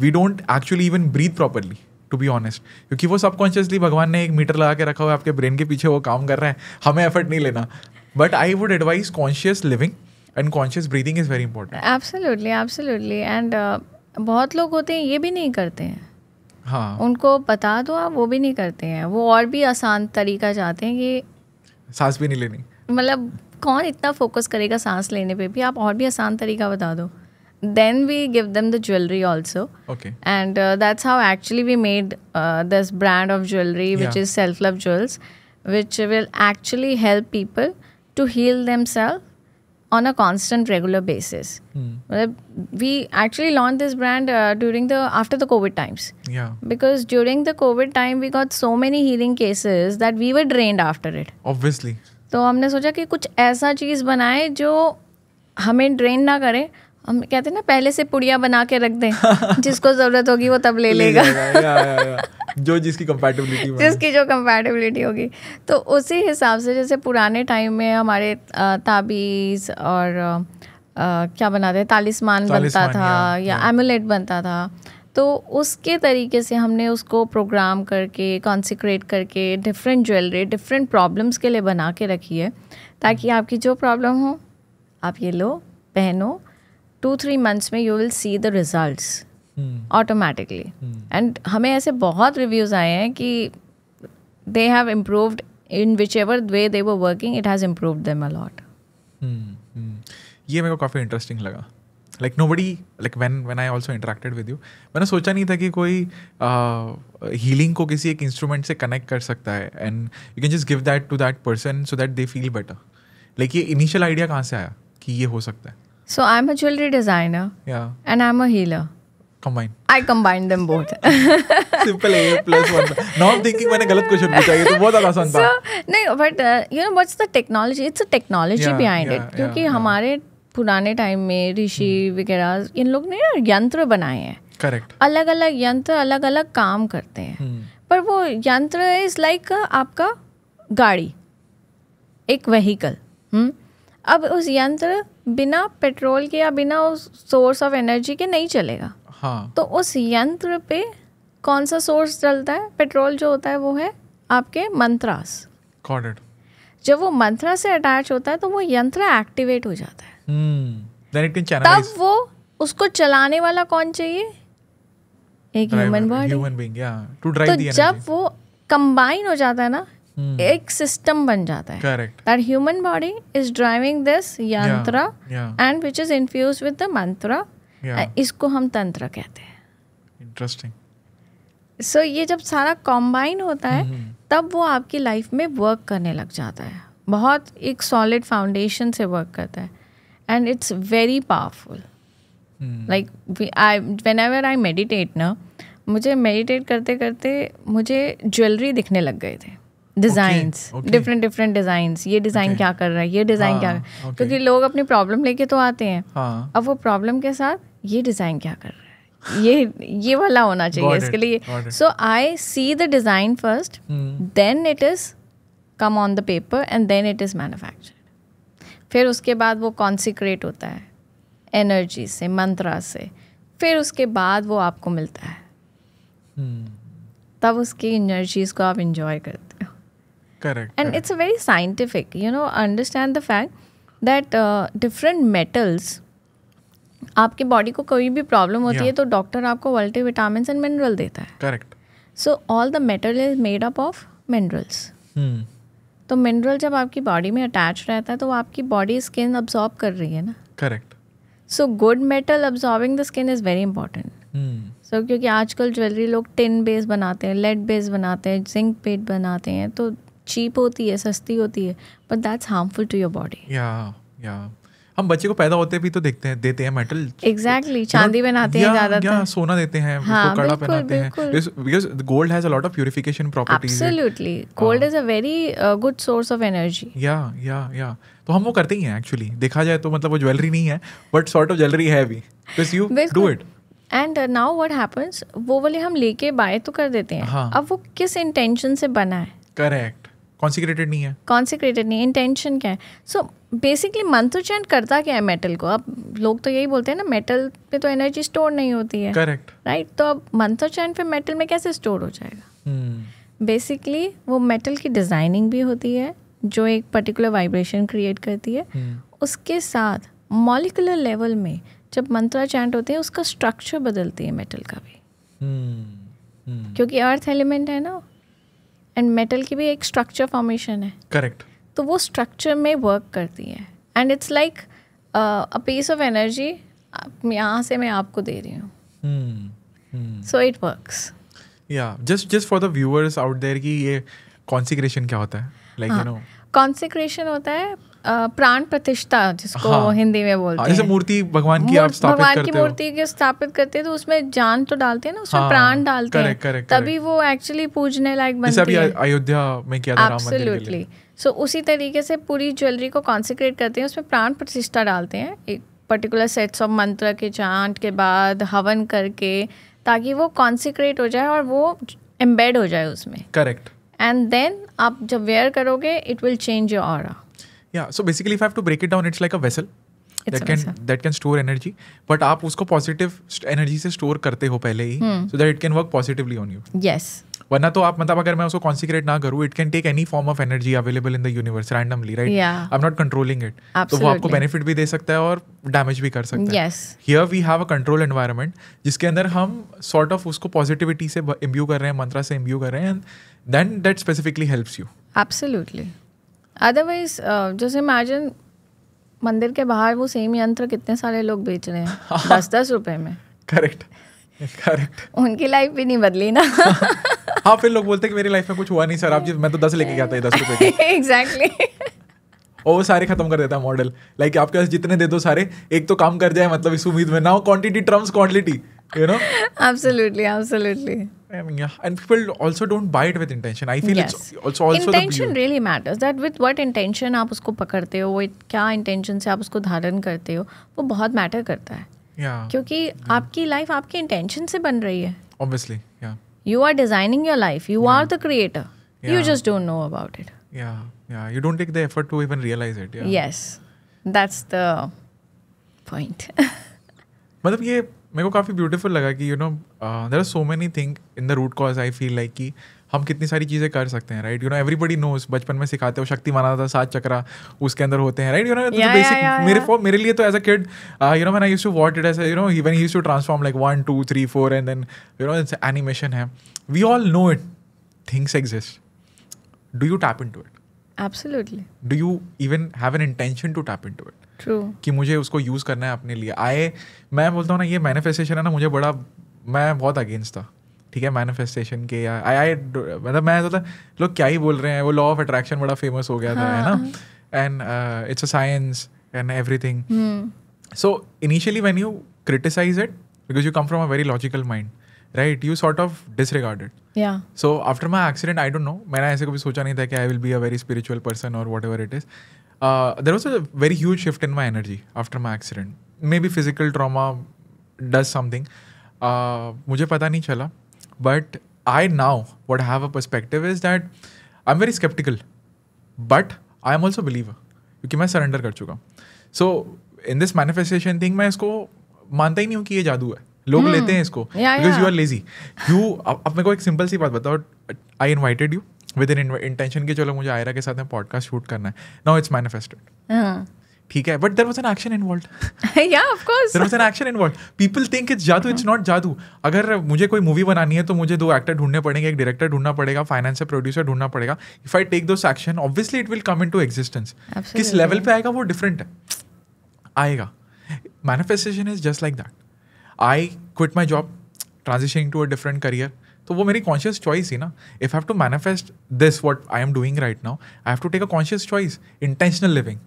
We don't actually even breathe properly, to be honest. क्योंकि वो सबकॉन्शियसली भगवान ने एक मीटर लगा के रखा हुआ है आपके ब्रेन के पीछे, वो काम कर रहा है, हमें एफर्ट नहीं लेना. But I would advise conscious living and conscious breathing is very important. Absolutely, absolutely. And बहुत लोग होते हैं ये भी नहीं करते हैं. हाँ. उनको बता दो आप, वो भी नहीं करते हैं. वो और भी आसान तरीका चाहते हैं कि सांस भी नहीं लेनी. मतलब कौन इतना फोकस करेगा सांस लेने पे भी, आप और भी आसान तरीका बता दो. Then we give them the jewelry also. Okay. And that's how actually we made this brand of jewelry, which is Self Love Jewels, which will actually help people to heal themselves on a constant regular basis. We actually launched this brand after the COVID times. Yeah. Because during the COVID time we got so many healing cases that we were drained after it. Obviously. तो हमने सोचा कि कुछ ऐसा चीज़ बनाए जो हमें drain ना करे. हम कहते हैं ना पहले से पुड़िया बना के रख दें जिसको ज़रूरत होगी वो तब ले लेगा. जो जिसकी कंपैटिबिलिटी जिसकी जो कंपैटिबिलिटी होगी. तो उसी हिसाब से जैसे पुराने टाइम में हमारे ताबीज़ और क्या बनाते हैं तालिस्मान बनता था या एमुलेट बनता था. तो उसके तरीके से हमने उसको प्रोग्राम करके कॉन्सिक्रेट करके डिफरेंट ज्वेलरी डिफरेंट प्रॉब्लम्स के लिए बना के रखी है ताकि आपकी जो प्रॉब्लम हो आप ये लो पहनो 2-3 months में you will see the results automatically. And हमें ऐसे बहुत रिव्यूज़ आए हैं कि they have improved in which ever way they were working it has improved them a lot. ये मेरे को काफ़ी इंटरेस्टिंग लगा. Like nobody like when I also interacted with you मैंने सोचा नहीं था कि कोई हीलिंग को किसी एक इंस्ट्रूमेंट से कनेक्ट कर सकता है and you can just give that to that person so that they feel better. Like ये इनिशियल आइडिया कहाँ से आया कि ये हो सकता है? So I'm a jewelry designer. Yeah. And I'm a healer. Combine. I combine them both. Simple A+1. Now I'm thinking मैंने गलत क्वेश्चन पूछा ये तो बहुत आसान था. नहीं but you know what's the technology? It's a technology behind it. क्योंकि हमारे पुराने टाइम में ऋषि वगैरह इन लोग ने यंत्र बनाए हैं. Correct. अलग अलग यंत्र अलग अलग काम करते हैं. पर वो यंत्र इज लाइक आपका गाड़ी एक व्हीकल. अब उस यंत्र बिना पेट्रोल के या बिना उस सोर्स ऑफ एनर्जी के नहीं चलेगा. हाँ. तो उस यंत्र पे कौन सा सोर्स चलता है? पेट्रोल जो होता है वो है आपके मंत्रास. Got it. जब वो मंत्रा से अटैच होता है तो वो यंत्र एक्टिवेट हो जाता है. Then it can channelize. तब वो उसको चलाने वाला कौन चाहिए? एक human body. Human being, yeah. To drive the energy. तो जब वो कंबाइन हो जाता है ना एक सिस्टम बन जाता है. Correct. That human body is driving this yantra and which is infused with the mantra. इसको हम तंत्र कहते हैं. Interesting. So ये जब सारा कॉम्बाइन होता है तब वो आपकी लाइफ में वर्क करने लग जाता है. बहुत एक सॉलिड फाउंडेशन से वर्क करता है and it's very powerful. Like whenever I meditate ना मुझे मेडिटेट करते करते मुझे ज्वेलरी दिखने लग गए थे. Designs different designs. ये डिज़ाइन क्या कर रहा है ये डिज़ाइन क्या कर रहा है. क्योंकि लोग अपनी प्रॉब्लम लेके तो आते हैं. अब वो प्रॉब्लम के साथ ये डिज़ाइन क्या कर रहा है ये वाला होना चाहिए इसके लिए. So I see the design first then it is come on the paper and then it is manufactured. फिर उसके बाद वो कॉन्सिक्रेट होता है एनर्जी से मंत्रा से. फिर उसके बाद वो आपको मिलता है. तब उसकी एनर्जीज को आप इंजॉय करते हो. Correct. And it's a very scientific, understand the fact that different metals आपकी बॉडी को कोई भी प्रॉब्लम होती है तो डॉक्टर आपको मल्टीविटामिन्स एंड मिनरल देता है. Correct. So all the metal is made up of minerals. तो मिनरल जब आपकी बॉडी में अटैच रहता है तो वो आपकी बॉडी स्किन अब्जॉर्ब कर रही है ना. Correct. So good metal absorbing the skin is very important. So क्योंकि आजकल ज्वेलरी लोग टिन बेस बनाते हैं, लेड बेस बनाते हैं, जिंक बेस बनाते हैं तो चीप होती है, सस्ती होती है, but that's harmful to your body. या हम बच्चे को पैदा होते भी तो देते हैं मेटल. एग्जैक्टली. चांदी बनाते हैं ज़्यादातर. या सोना देते हैं, उसको कड़ा पहनाते हैं because gold has a lot of purification properties. Absolutely. Gold is a very good source of energy. या तो हम वो करते ही हैं एक्चुअली. देखा जाए तो मतलब वो ज्वेलरी नहीं है बट सॉर्ट ऑफ ज्वेलरी है भी because you do it. And now what happens वो वाले हम लेके बाय तो कर देते हैं. अब वो किस इंटेंशन से बना है? करेक्ट. कॉन्सिक्रेटेड नहीं है. कॉन्सिक्रेटेड नहीं. इंटेंशन क्या है? सो बेसिकली मंत्र चैंट करता क्या है मेटल को? अब लोग तो यही बोलते हैं ना मेटल पे तो एनर्जी स्टोर नहीं होती है. करेक्ट. राइट. तो अब मंत्र चैंट पे मेटल में कैसे स्टोर हो जाएगा? बेसिकली वो मेटल की डिज़ाइनिंग भी होती है जो एक पर्टिकुलर वाइब्रेशन क्रिएट करती है. उसके साथ मॉलिकुलर लेवल में जब मंत्र चैंट होते हैं उसका स्ट्रक्चर बदलती है मेटल का भी. क्योंकि अर्थ एलिमेंट है ना एंड मेटल की भी एक स्ट्रक्चर फॉर्मेशन है. करेक्ट. तो वो स्ट्रक्चर में वर्क करती है and it's like a piece of energy यहाँ से मैं आपको दे रही हूँ. So it works. या just for the viewers out there कि ये कॉन्सिक्रेशन क्या होता है? लाइक यू नो कॉन्सिक्रेशन होता है प्राण प्रतिष्ठा जिसको हाँ, हिंदी में बोलते जैसे हैं, मूर्ति भगवान की आप स्थापित भगवान करते की हो, मूर्ति के स्थापित करते हैं तो उसमें जान तो डालते हैं ना, उसमें हाँ, प्राण डालते हैं, correct, तभी वो एक्चुअली पूजने लायक जैसे बनती अभी है। अयोध्या में किया था राम मंदिर के लिए। एब्सोल्युटली। सो उसी तरीके से पूरी ज्वेलरी को कॉन्सेक्रेट करते हैं, उसमें प्राण प्रतिष्ठा डालते हैं, एक पर्टिकुलर सेट्स ऑफ मंत्र के चांट के बाद हवन करके, ताकि वो कॉन्सेक्रेट हो जाए और वो एम्बेड हो जाए उसमें। करेक्ट। एंड देन आप जब वेयर करोगे it will change your aura. Yeah, so basically if I have to break it down, it's like a vessel It's that can store energy, but आप उसको positive energy से store करते हो पहले ही, so that it can work positively on you. Yes. वरना तो आप मतलब अगर मैं उसको consecrate ना करूँ, it can take any form of energy available in the universe randomly, right? Yeah. I'm not controlling it. तो वो आपको benefit भी दे सकता है और damage भी कर सकता है. Yes. Here we have a control environment जिसके अंदर हम sort of उसको positivity से imbue कर रहे हैं, मंत्रा से imbue कर रहे हैं, and then that specifically helps you. Absolutely. Otherwise जैसे इमेजिन मंदिर के बाहर वो सेम यंत्र कितने सारे लोग बेच रहे हैं 10-10 रुपए में। करेक्ट। उनकी लाइफ भी नहीं बदली ना। हाँ, फिर लोग बोलते हैं कि मेरी लाइफ में कुछ हुआ नहीं सर, आप जी मैं तो 10 लेके गया था, 10 रुपए के। एग्जैक्टली। और वो सारे खत्म कर देता है मॉडल, लाइक आपके पास जितने दे दो सारे, एक तो काम कर जाए, मतलब इस उम्मीद में। Now quantity Trump's quality, you know? Absolutely. I mean, yeah, and people also don't buy it with intention. I feel Yes. it's also intention the really matters. That with what intention आप उसको पकड़ते हो, वो क्या intention से आप उसको धारण करते हो, वो बहुत मैटर करता है। Yeah. क्योंकि आपकी लाइफ आपके इंटेंशन से बन रही है। Obviously, yeah. You are designing your life. You are the creator. You Yeah. just don't know about it. Yeah. You don't take the effort to even realize it. Yeah. Yes, that's the point. मतलब ये मेरे को काफ़ी beautiful लगा कि there are so many thing in the root cause. I feel like कि हम कितनी सारी चीज़ें कर सकते हैं, राइट? एवरीबडी नोज, बचपन में सिखाते हो, शक्ति माना था 7 चक्रा उसके अंदर होते हैं, राइट? बेसिक मेरे लिए तो as a kid when I used to watch it as when he used to transform like 1 2 3 4 and then it's animation है, we all know it, things exist. Do you tap into it? Absolutely. Do you even have an intention to tap into it? True. कि मुझे उसको use करना है अपने लिए. मैं बोलता हूँ ना, ये मैनिफेस्टेशन है ना, मुझे मैं बहुत अगेंस्ट था, ठीक है, मैनिफेस्टेशन के. या मतलब मैं सोचता लोग क्या ही बोल रहे हैं, वो लॉ ऑफ अट्रैक्शन बड़ा फेमस हो गया था, है ना, and it's a science and everything. So initially when you criticize it, because you come from a very logical mind, right, you sort of disregard it. Yeah. So after my accident, I don't know, मैंने ऐसे कभी सोचा नहीं था कि I will be a very spiritual person or whatever it is. There was a very huge shift in my energy after my accident. Maybe physical trauma does something. मुझे पता नहीं चला. But I now, what I have a perspective is that I'm very skeptical. But I am also a believer. क्योंकि मैं surrender कर चुका. So in this manifestation thing, मैं इसको मानता ही नहीं हूँ कि ये जादू है. लोग लेते हैं इसको बिकॉज यू आर लेजी. अब मेरे को एक सिंपल सी बात बताओ. I invited you with in intention कि चलो मुझे आयरा के साथ में पॉडकास्ट शूट करना है. नाउ इट्स मैनिफेस्टेड, ठीक है, but there was an action involved. Yeah, of course. There was an action involved. People think it's जादू, इट्स नॉट जादू. अगर मुझे कोई मूवी बनानी है तो मुझे 2 एक्टर ढूंढने पड़ेंगे, एक डायरेक्टर ढूंढना पड़ेगा, फाइनेंस से प्रोड्यूसर ढूंढना पड़ेगा. If I take those action, obviously it will come into existence. किस लेवल पे आएगा वो डिफरेंट है, आएगा. Manifestation is just like that. I quit my job, transitioning to a different career. तो वो मेरी कॉन्शियस चॉइस ही ना. If have to manifest this what I am doing right now, I have to take a conscious choice, intentional living,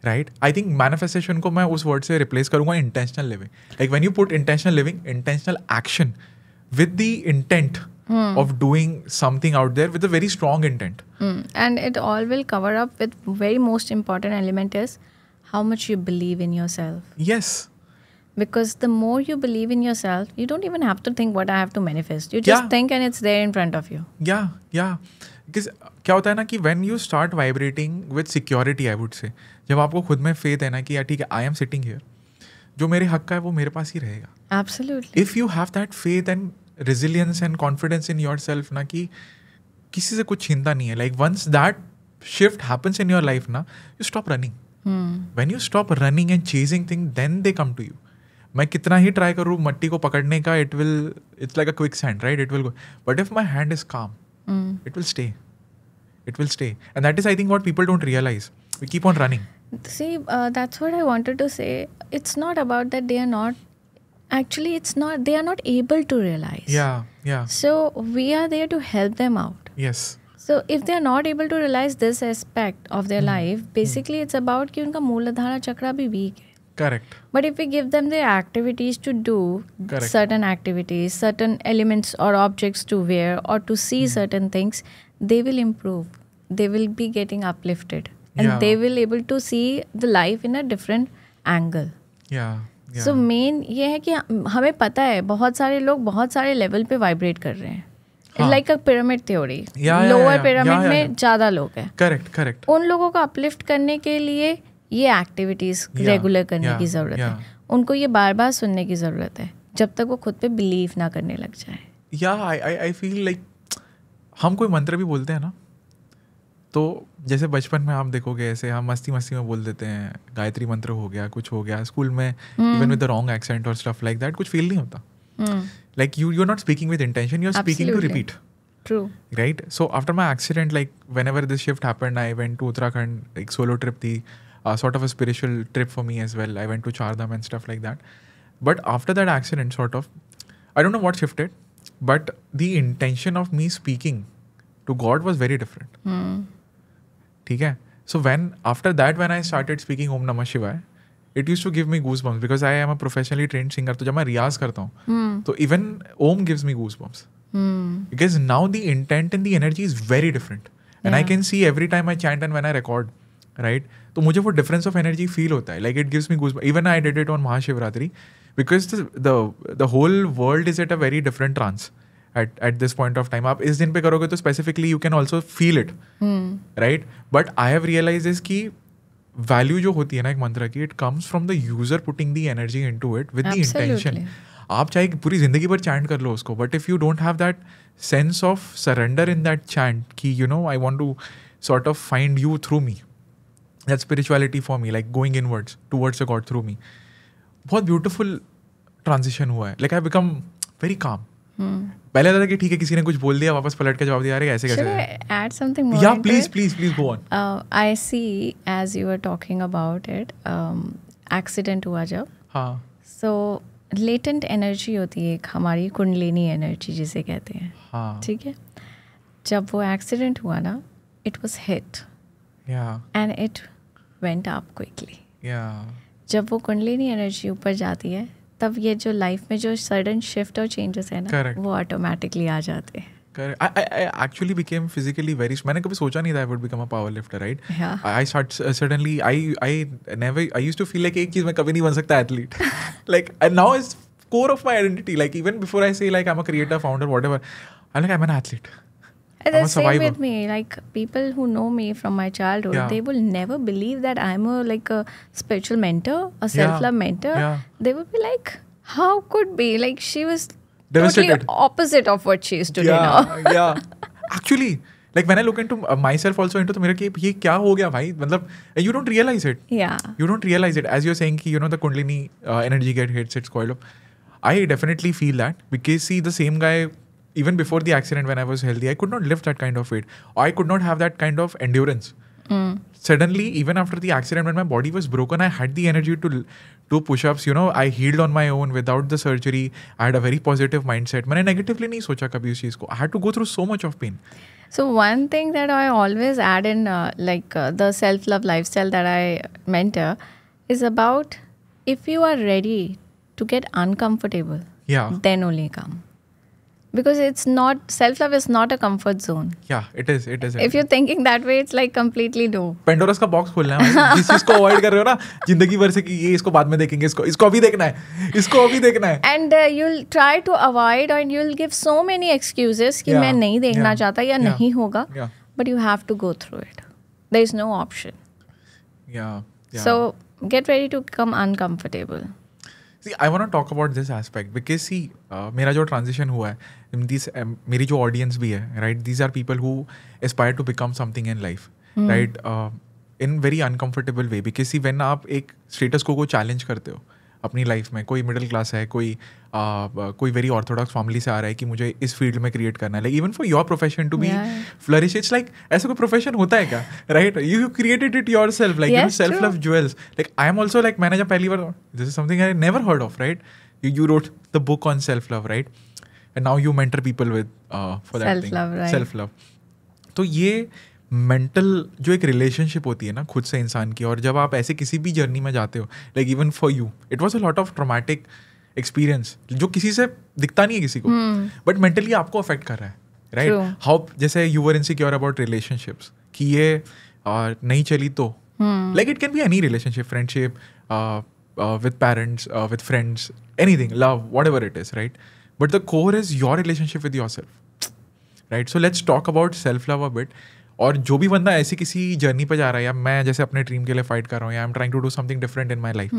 right? I think manifestation को मैं उस word से replace करूंगा, intentional living. Like when you put intentional living, intentional action with the intent of doing something out there with a very strong intent. And it all will cover up with very most important element is how much you believe in yourself. Yes. Because the more you believe in yourself, you don't even have to think what I have to manifest. You just think and it's there in front of you. Yeah. Because क्या होता है ना कि when you start vibrating with security, I would say, जब आपको खुद में faith है ना कि यार ठीक है, I am sitting here, जो मेरे हक का है वो मेरे पास ही रहेगा. Absolutely. If you have that faith and resilience and confidence in yourself ना, कि किसी से कुछ चिंता नहीं है, like once that shift happens in your life ना, you stop running. When you stop running and chasing things, then they come to you. मैं कितना ही ट्राई करूँ मट्टी को पकड़ने का, it's like a quicksand, right? It will go. But if my hand is calm, it will stay. And that is, I think, what people don't realize. We keep on running. See, that's what I wanted to say. It's not about that they are not. Actually, it's not. They are not able to realize. Yeah. So we are there to help them out. Yes. So if they are not able to realize this aspect of their life, basically it's about कि उनका मूलाधारा चक्र भी weak है. Correct. But if we give them the activities to do Correct. certain activities, certain elements or objects to wear or to see certain things, they will improve. They will be getting uplifted. And Yeah. they will able to see the life in a different angle. Yeah. Yeah. So main ये है कि हमें पता है बहुत सारे लोग बहुत सारे लेवल पे वाइब्रेट कर रहे हैं. It's हाँ. like a pyramid theory. Yeah, lower yeah. Pyramid Yeah, yeah, में yeah. ज़्यादा लोग हैं. Correct. उन लोगों को अपलिफ्ट करने के लिए ये एक्टिविटीज़ रेगुलर करने की ज़रूरत है. उनको ये बार बार सुनने की ज़रूरत है जब तक वो खुद पे बिलीव ना करने लग जाए. Yeah, I feel like हम कोई मंत्र भी बोलते हैं ना, तो जैसे बचपन में आप देखोगे ऐसे हम मस्ती में बोल देते हैं, गायत्री मंत्र हो गया, कुछ हो गया स्कूल में, even with the wrong accent और स्टफ लाइक दैट, कुछ फील नहीं होता. Like you're not speaking with intention, you're speaking to Absolutely. repeat. True. Right? So after my accident, like whenever this shift happened, I went to Uttarakhand, like solo trip थी, sort of a spiritual trip for me as well. I went to Chardham and stuff like that. But after that accident, sort of, I don't know what shifted, but the intention of me speaking to God was very different. ठीक है? So after that, when I started speaking Om Namah Shivaya, it used to give me goosebumps because I am a professionally trained singer. तो जब मैं रियाज करता हूँ, तो even Om gives me goosebumps. Because now the intent and the energy is very different. And I can see every time I chant and when I record, right? तो मुझे वो difference of energy feel होता है. Like it gives me goosebumps. Even I did it on Mahashivratri because the whole world is at a very different trance at this point of time. आप इस दिन पे करोगे तो specifically you can also feel it, right? But I have realized is कि value जो होती है ना एक मंत्र की, it comes from the user putting the energy into it with the intention. आप चाहे पूरी जिंदगी भर चैंट कर लो उसको, but if you don't have that sense of surrender in that chant कि you know I want to sort of find you through me, that spirituality for me, like going inwards towards a god through मी. बहुत beautiful transition हुआ है. Like I become very calm. पहले था कि ठीक है किसी ने कुछ बोल दिया, वापस पलट के जवाब दिया, अरे ऐसे कैसे. Should I add something more? Yeah, into please it? go on. I see, as you were talking about it, accident हुआ जब, हाँ. so latent energy होती है एक हमारी कुंडलिनी एनर्जी जिसे कहते हैं. हाँ. ठीक है. जब वो एक्सीडेंट हुआ ना, it was hit Yeah. and it went up quickly. Yeah. जब वो कुंडलिनी एनर्जी ऊपर जाती है तब ये जो लाइफ में जो सडन शिफ्ट और चेंजेस है ना, Correct. वो ऑटोमेटिकली आ जाते हैं. Correct. I actually became physically very. मैंने कभी सोचा नहीं था I would become a power lifter, right? Yeah. I start suddenly. I used to feel like एक चीज मैं कभी नहीं बन सकता athlete. Like and now it's core of my identity. Like even before I say like I'm a creator, founder, whatever, I'm an athlete. And I'm a the same survivor. with me. Like people who know me from my childhood, Yeah. they will never believe that I'm a spiritual mentor, a self-love mentor. Yeah. They will be like, how could be? Like she was Devastated. totally opposite of what she is today now. Yeah. Actually, like when I look into myself also into तो मेरा कि ये क्या हो गया भाई, मतलब you don't realize it. Yeah. You don't realize it. As you're saying कि you know the Kundalini energy get hits, it's coiled up. I definitely feel that because see the same guy even before the accident when I was healthy, I could not lift that kind of weight. I could not have that kind of endurance. Suddenly, even after the accident when my body was broken, I had the energy to do push-ups. You know, I healed on my own without the surgery. I had a very positive mindset. मैंने negatively नहीं सोचा कभी उस चीज़ को. I had to go through so much of pain. So one thing that I always add in the self-love lifestyle that I mentor is about if you are ready to get uncomfortable, Yeah. then only come. Because it's not, self-love is not a comfort zone. Yeah, it is. If you're thinking that way, it's like completely no. पेंडोरस का box खोलना है भाई. जिस चीज को avoid कर रहे हो ना जिंदगी भर से कि ये इसको बाद में देखेंगे, इसको अभी देखना है, इसको अभी देखना है. And you'll try to avoid and you'll give so many excuses कि Yeah, मैं नहीं देखना yeah, चाहता या yeah, नहीं होगा. Yeah. But you have to go through it. There is no option. Yeah. So get ready to become uncomfortable. See, I want to talk about this aspect because see, मेरा जो transition हुआ है, मेरी जो audience भी है, right? These are people who aspire to become something in life, right? In very uncomfortable way because see, when आप एक status को challenge करते हो अपनी लाइफ में, कोई मिडिल क्लास है, कोई वेरी ऑर्थोडॉक्स फैमिली से आ रहा है कि मुझे इस फील्ड में क्रिएट करना है, like even for your profession to be flourish, it's like ऐसा कोई प्रोफेशन होता है क्या, right? You created it yourself, like you self love jewels. Like I am also like मैंने जब पहली बार, this is something I never heard of, right? You wrote the book on self love, right? And now you mentor people with for that self love, thing, right? self love. तो ये mental जो एक relationship होती है ना खुद से इंसान की, और जब आप ऐसे किसी भी जर्नी में जाते हो, like even for you it was a lot of traumatic experience जो किसी से दिखता नहीं है किसी को, बट मेंटली आपको अफेक्ट कर रहा है, राइट? हाउ जैसे you were insecure about relationships कि ये नहीं चली तो, like it can be any relationship, friendship, with parents, with friends, anything, love, whatever it is, right? But the core is your relationship with yourself, right? So let's talk about self-love a bit. और जो भी बंदा ऐसी किसी journey पे जा रहा है, या मैं जैसे अपने ड्रीम के लिए फाइट कर रहा हूँ, या I am trying to do something different in my life,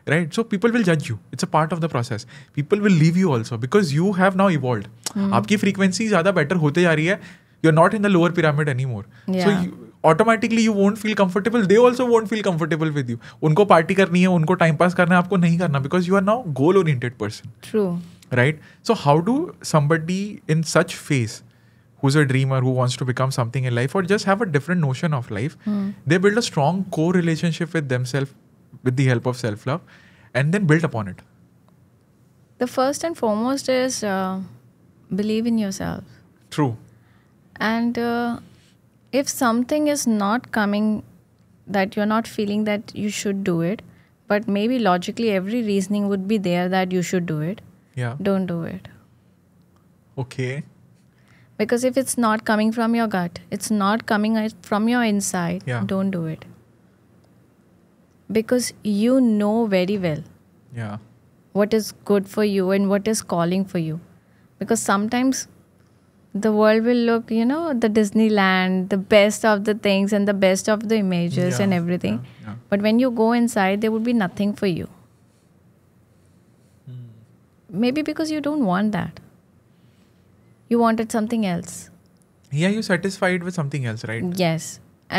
right? So people will जज you, it's a part of the process. People will leave you also because you have now evolved. आपकी frequency ज़्यादा better होते जा रही है. You are not in the lower pyramid any more. So automatically you won't feel comfortable, they also won't feel comfortable with you. उनको party करनी है, उनको टाइम पास करना है, आपको नहीं करना, because you are now goal oriented person. True. Right? So how do somebody in such phase, who's a dreamer, who wants to become something in life or just have a different notion of life, they build a strong core relationship with themselves with the help of self-love and then build upon it? The first and foremost is believe in yourself. True. And if something is not coming, that you're not feeling that you should do it, but maybe logically every reasoning would be there that you should do it, Yeah. don't do it. Okay. Because if it's not coming from your gut, it's not coming from your inside, Yeah. don't do it. Because you know very well Yeah. what is good for you and what is calling for you. Because sometimes the world will look, you know, the Disneyland, the best of the things and the best of the images Yeah, and everything. yeah. But when you go inside, there would be nothing for you. Maybe because you don't want that. You wanted something else. Yeah, you're satisfied with something else, right? Yes.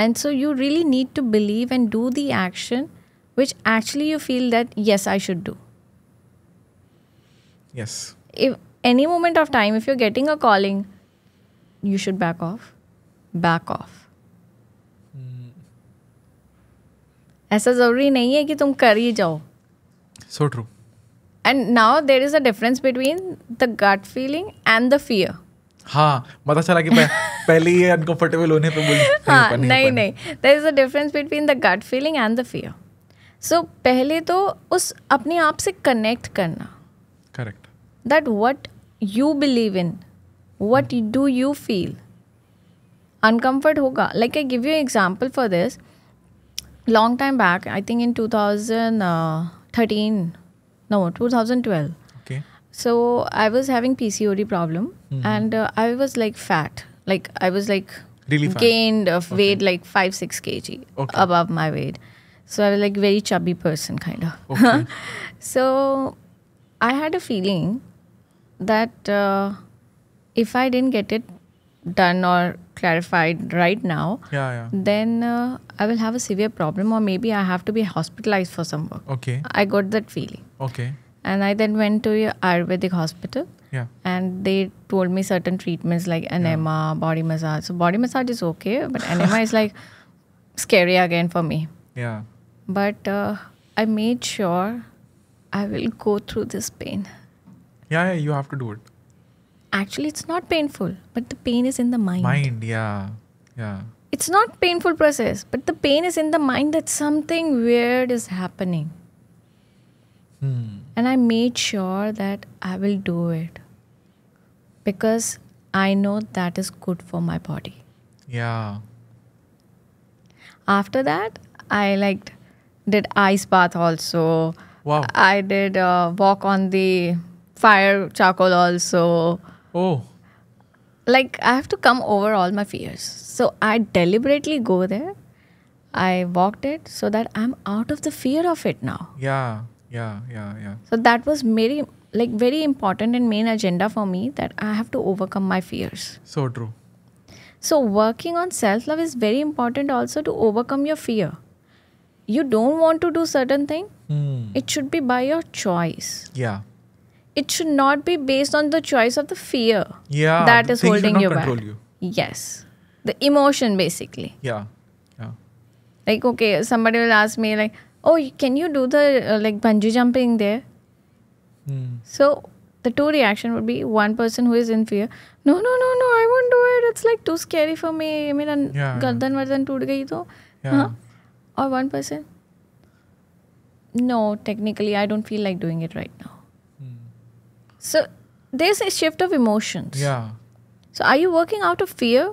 And so you really need to believe and do the action which actually you feel that, yes, I should do. Yes. If any moment of time, if you're getting a calling, you should back off. Back off. ऐसा ज़रूरी नहीं है कि तुम कर ही जाओ. So true. And now there is a difference between the gut feeling and the fear. हाँ, पता चला कि पहले ही अनकंफर्टेबल होने पे बोली हाँ, नहीं. There is a difference between the gut feeling and the fear. So पहले तो उस अपने आप से connect करना. Correct. That what you believe in, what do you feel? Uncomfort होगा. Like I give you an example for this. Long time back, I think in 2012. Okay. So I was having PCOD problem and I was like fat. Like I was like Really fat? gained of weight like 5-6 kg Okay. above my weight. So I was like very chubby person kind of. Okay. So I had a feeling that if I didn't get it done or clarified right now, Yeah. then I will have a severe problem or maybe I have to be hospitalized for some work. Okay. I got that feeling. Okay. And I then went to a Ayurvedic hospital Yeah. and they told me certain treatments like enema, body massage. So body massage is okay, but enema is like scary again for me. Yeah. But I made sure I will go through this pain. Yeah, you have to do it. Actually, it's not painful, but the pain is in the mind. Mind, yeah. Yeah. It's not painful process, but the pain is in the mind that something weird is happening. And I made sure that I will do it because I know that is good for my body. Yeah. After that, I did ice bath also. Wow. I did walk on the fire charcoal also. Oh. Like I have to come over all my fears. So I deliberately go there. I walked it so that I'm out of the fear of it now. Yeah. So that was very important and main agenda for me, that I have to overcome my fears. So true. So working on self-love is very important also to overcome your fear. You don't want to do certain thing. It should be by your choice. Yeah. It should not be based on the choice of the fear Yeah. that is things should holding not you control back. you. Yes. The emotion basically. Yeah. Like, okay, somebody will ask me like, oh, can you do the bungee jumping there? So the two reaction would be one person who is in fear, no, I won't do it, it's like too scary for me, मेरा गर्दन वर्दन टूट गई तो हाँ. Or one person, no, technically I don't feel like doing it right now. So there's a shift of emotions. Yeah. So are you working out of fear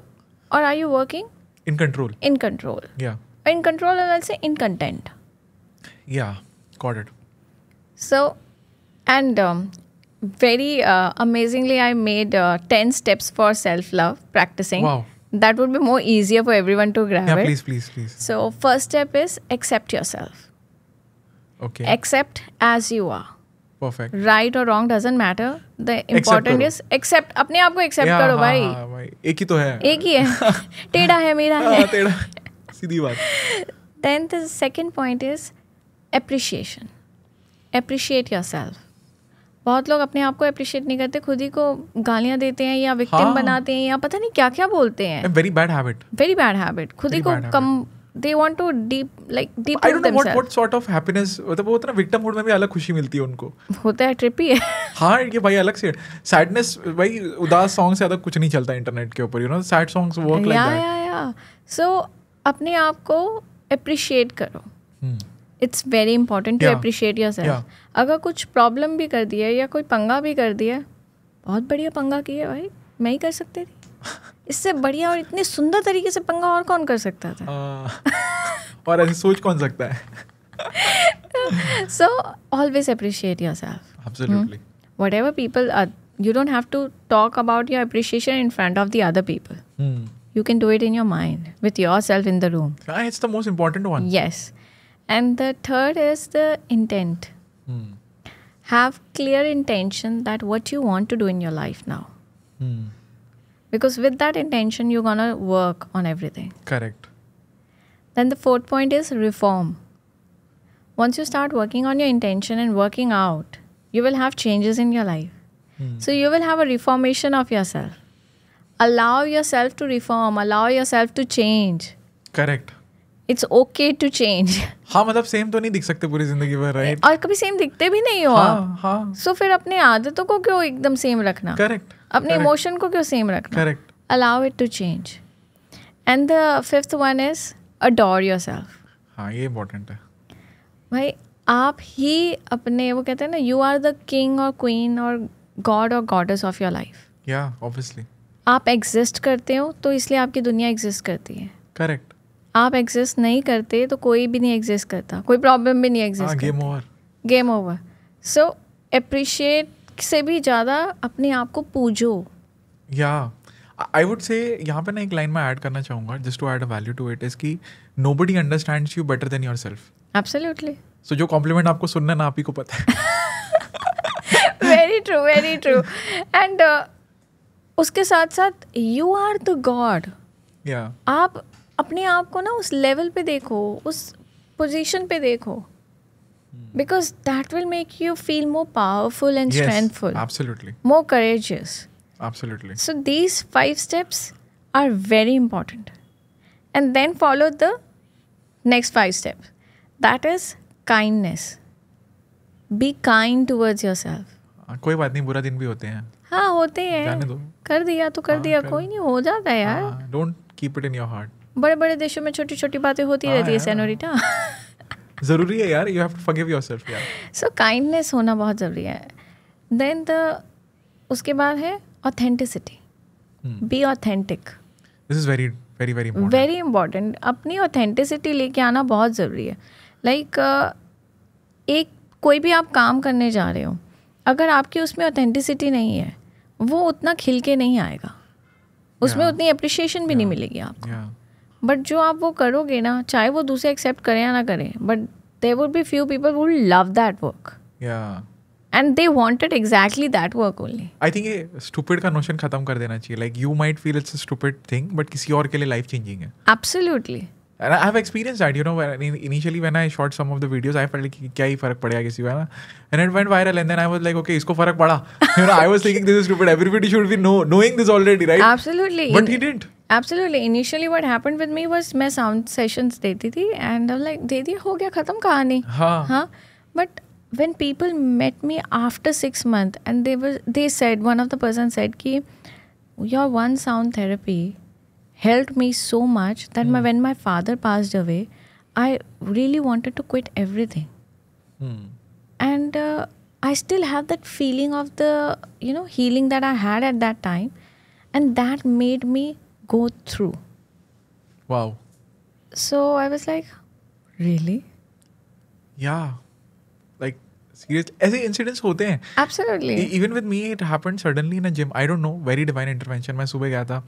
or are you working in control? In control. Yeah. In control, and I'll say in content. Yeah, got it. So, and very amazingly, I made 10 steps for self-love practicing. Wow. That would be more easier for everyone to grab it. Yeah, please. So, first step is accept yourself. Okay. Accept as you are. Perfect. Right or wrong doesn't matter. The important is accept. अपने आप को accept करो भाई. हाँ, भाई. एक ही तो है. एक ही है. टेढ़ा है मेरा है. टेढ़ा. सीधी बात. Then the second point is appreciation. Appreciate yourself. बहुत लोग अपने आप को appreciate नहीं करते, खुद ही को गालियाँ देते हैं या victim बनाते हैं या पता नहीं क्या क्या बोलते हैं. Very bad habit. Very bad habit. खुद ही को कम, they want to deep I don't know what sort of happiness, मतलब वो होता है ना, victim mood में भी अलग खुशी मिलती है उनको. होता है, trippy है. हाँ, ये भाई अलग से sadness, भाई उदास song से ज़्यादा कुछ नहीं चलता इंटरनेट के ऊपर, you know, sad songs work like that. Yeah. So अपने आप को appreciate करो. It's very important to appreciate yourself. Yeah. अगर कुछ प्रॉब्लम भी कर दिया या कोई पंगा भी कर दिया, बहुत बढ़िया पंगा किया भाई, मैं ही कर सकती थी. इससे बढ़िया और इतने सुंदर तरीके से पंगा और कौन कर सकता था. और ऐसे सोच कौन सकता है. So always appreciate yourself. Absolutely. Whatever people are, you don't have to talk about your appreciation in front of the other people. You can do it in your mind with yourself in the room. It's the most important one. Yes. And the third is the intent. Have clear intention that what you want to do in your life now. Because with that intention, you're going to work on everything. Correct. Then the fourth point is reform. Once you start working on your intention and working out, you will have changes in your life. So you will have a reformation of yourself. Allow yourself to reform. Allow yourself to change. Correct. It's okay to change. हाँ, मतलब same तो नहीं दिख सकते पूरी जिंदगी भर, right? और कभी सेम दिखते भी नहीं हो आप. हाँ. So फिर अपने आदतों को क्यों एकदम सेम रखना? Correct. अपने इमोशन को क्यों सेम रखना? Correct. Allow it to change. And the fifth one is adore yourself. हाँ, ये important है. भाई आप ही अपने, वो कहते हैं ना, you are the king or queen or god or goddess of your life. Yeah, obviously. आप exist करते हो तो इसलिए आपकी दुनिया exist करती है. Correct. आप exist नहीं करते तो कोई भी नहीं exist करता, कोई problem भी नहीं exist करता. Game over. Game over. So appreciate से भी ज़्यादा अपने आप को पूजो. Yeah. I would say यहाँ पे ना एक लाइन मैं ऐड करना चाहूँगा, just to add a value to it, is कि nobody understands you better than yourself. Absolutely. So जो compliment आपको सुनना ना आप ही को पता है. Very true, very true. And उसके साथ साथ you are the God. Yeah. आप अपने आप को ना उस लेवल पे देखो, उस पोजीशन पे देखो. Because that will make you feel more powerful and strengthful. Absolutely. More courageous. Absolutely. So these 5 steps are very important. And then follow the next 5 steps. That is kindness. Be kind towards yourself. कोई बात नहीं, बुरा दिन भी होते हैं. हाँ, होते हैं. जाने दो. कर दिया तो कर दिया, कोई नहीं, हो जाता है यार. Don't keep it in your heart. बड़े बड़े देशों में छोटी छोटी बातें होती रहती है सेनोरिटा. ज़रूरी है यार, you have to forgive yourself यार. So kindness होना बहुत ज़रूरी है. Then उसके बाद है authenticity. Be authentic. This is very, very, very important. Very important. अपनी authenticity लेके आना बहुत ज़रूरी है. Like एक कोई भी आप काम करने जा रहे हो, अगर आपकी उसमें authenticity नहीं है, वो उतना खिल के नहीं आएगा. उसमें उतनी appreciation भी नहीं मिलेगी आपको. बट जो आप वो करोगे ना, चाहे वो दूसरे एक्सेप्ट करें या ना करें, but there would be few people who love that work. And they wanted exactly that work only. I think ये स्टूपिड का नोशन खत्म कर देना चाहिए. Like you might feel it's a stupid thing, but किसी और के लिए लाइफ चेंजिंग है. Absolutely. And I have experienced that, you know, initially when I shot some of the videos, I felt like क्या ही फर्क पड़ेगा किसी को, है ना? And it went viral and then I was like, okay, इसको फर्क पड़ा. You know, I was thinking this is stupid. Everybody should be knowing this already, right? Absolutely. But he didn't. Absolutely. Initially what happened with me was मैं sound sessions देती थी and I was like, दे दिया, हो गया, खत्म कहानी. हाँ. But when people met me after 6 months and they said, one of the person said ki your one sound therapy helped me so much that when my father passed away, I really wanted to quit everything. And I still have that feeling of the healing that I had at that time, and that made me go through. Wow. So I was like, really? Yeah. Like, seriously, ऐसे incidents होते हैं. Absolutely. Even with me, it happened suddenly in a gym. I don't know, very divine intervention. मैं सुबह गया था.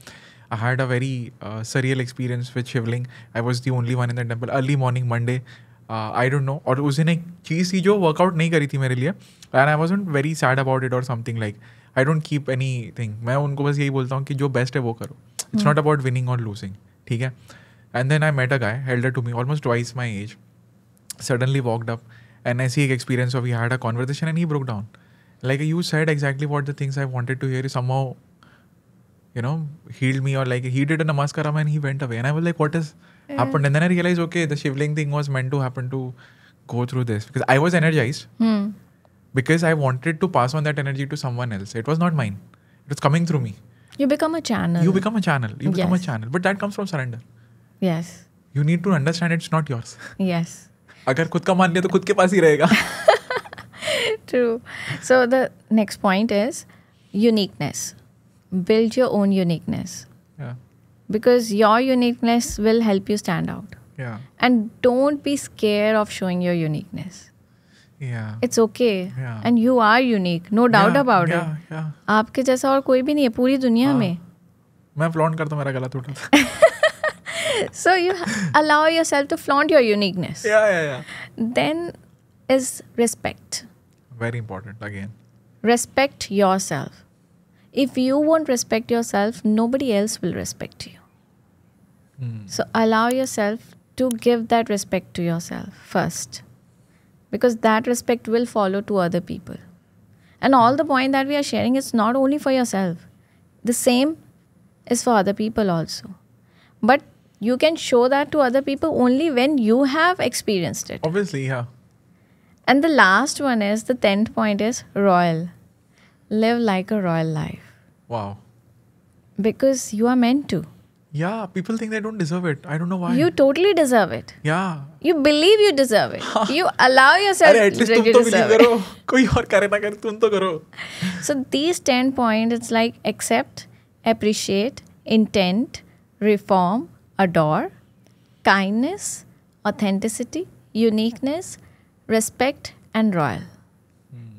I had a very surreal experience with Shivling. I was the only one in the temple. Early morning, Monday. I don't know. और उस दिन एक चीज़ थी जो वर्कआउट नहीं करी थी मेरे लिए. And I wasn't very sad about it or something like. I don't keep anything. मैं उनको बस यही बोलता हूँ कि जो बेस्ट है वो करो. It's not about winning or losing. ठीक है? And then I met a guy, elder to me, almost twice my age. Suddenly walked up. And I see an experience of we had a conversation and he broke down. Like you said exactly what the things I wanted to hear. He somehow, healed me, or like he did a namaskaram and he went away. And I was like, what has happened? And then I realized, okay, the Shivling thing was meant to happen to go through this. Because I was energized. Because I wanted to pass on that energy to someone else. It was not mine. It was coming through me. You become a channel. You become a channel. But that comes from surrender. Yes. You need to understand it's not yours. Yes. अगर खुद का मान लिया तो खुद के पास ही रहेगा. True. So the next point is uniqueness. Build your own uniqueness. Yeah. Because your uniqueness will help you stand out. Yeah. And don't be scared of showing your uniqueness. Yeah. It's okay. Yeah. And you are unique. No doubt about it. Yeah. आपके जैसा और कोई भी नहीं है पूरी दुनिया में. मैं flaunt करता हूँ मेरा गला टूटा था. So you allow yourself to flaunt your uniqueness. Yeah. Then is respect. Very important again. Respect yourself. If you won't respect yourself, nobody else will respect you. So allow yourself to give that respect to yourself first. Because that respect will follow to other people. And all the point that we are sharing is not only for yourself. The same is for other people also. But you can show that to other people only when you have experienced it. Obviously, yeah. And the last one is, the 10th point is royal. Live like a royal life. Wow. Because you are meant to. Yeah, people think they don't deserve it. I don't know why. You totally deserve it. Yeah. You believe you deserve it. You allow yourself at least to deserve it. करो. कोई और करे ना करे, तुम तो करो. So these 10 points, it's like accept, appreciate, intent, reform, adore, kindness, authenticity, uniqueness, respect, and royal.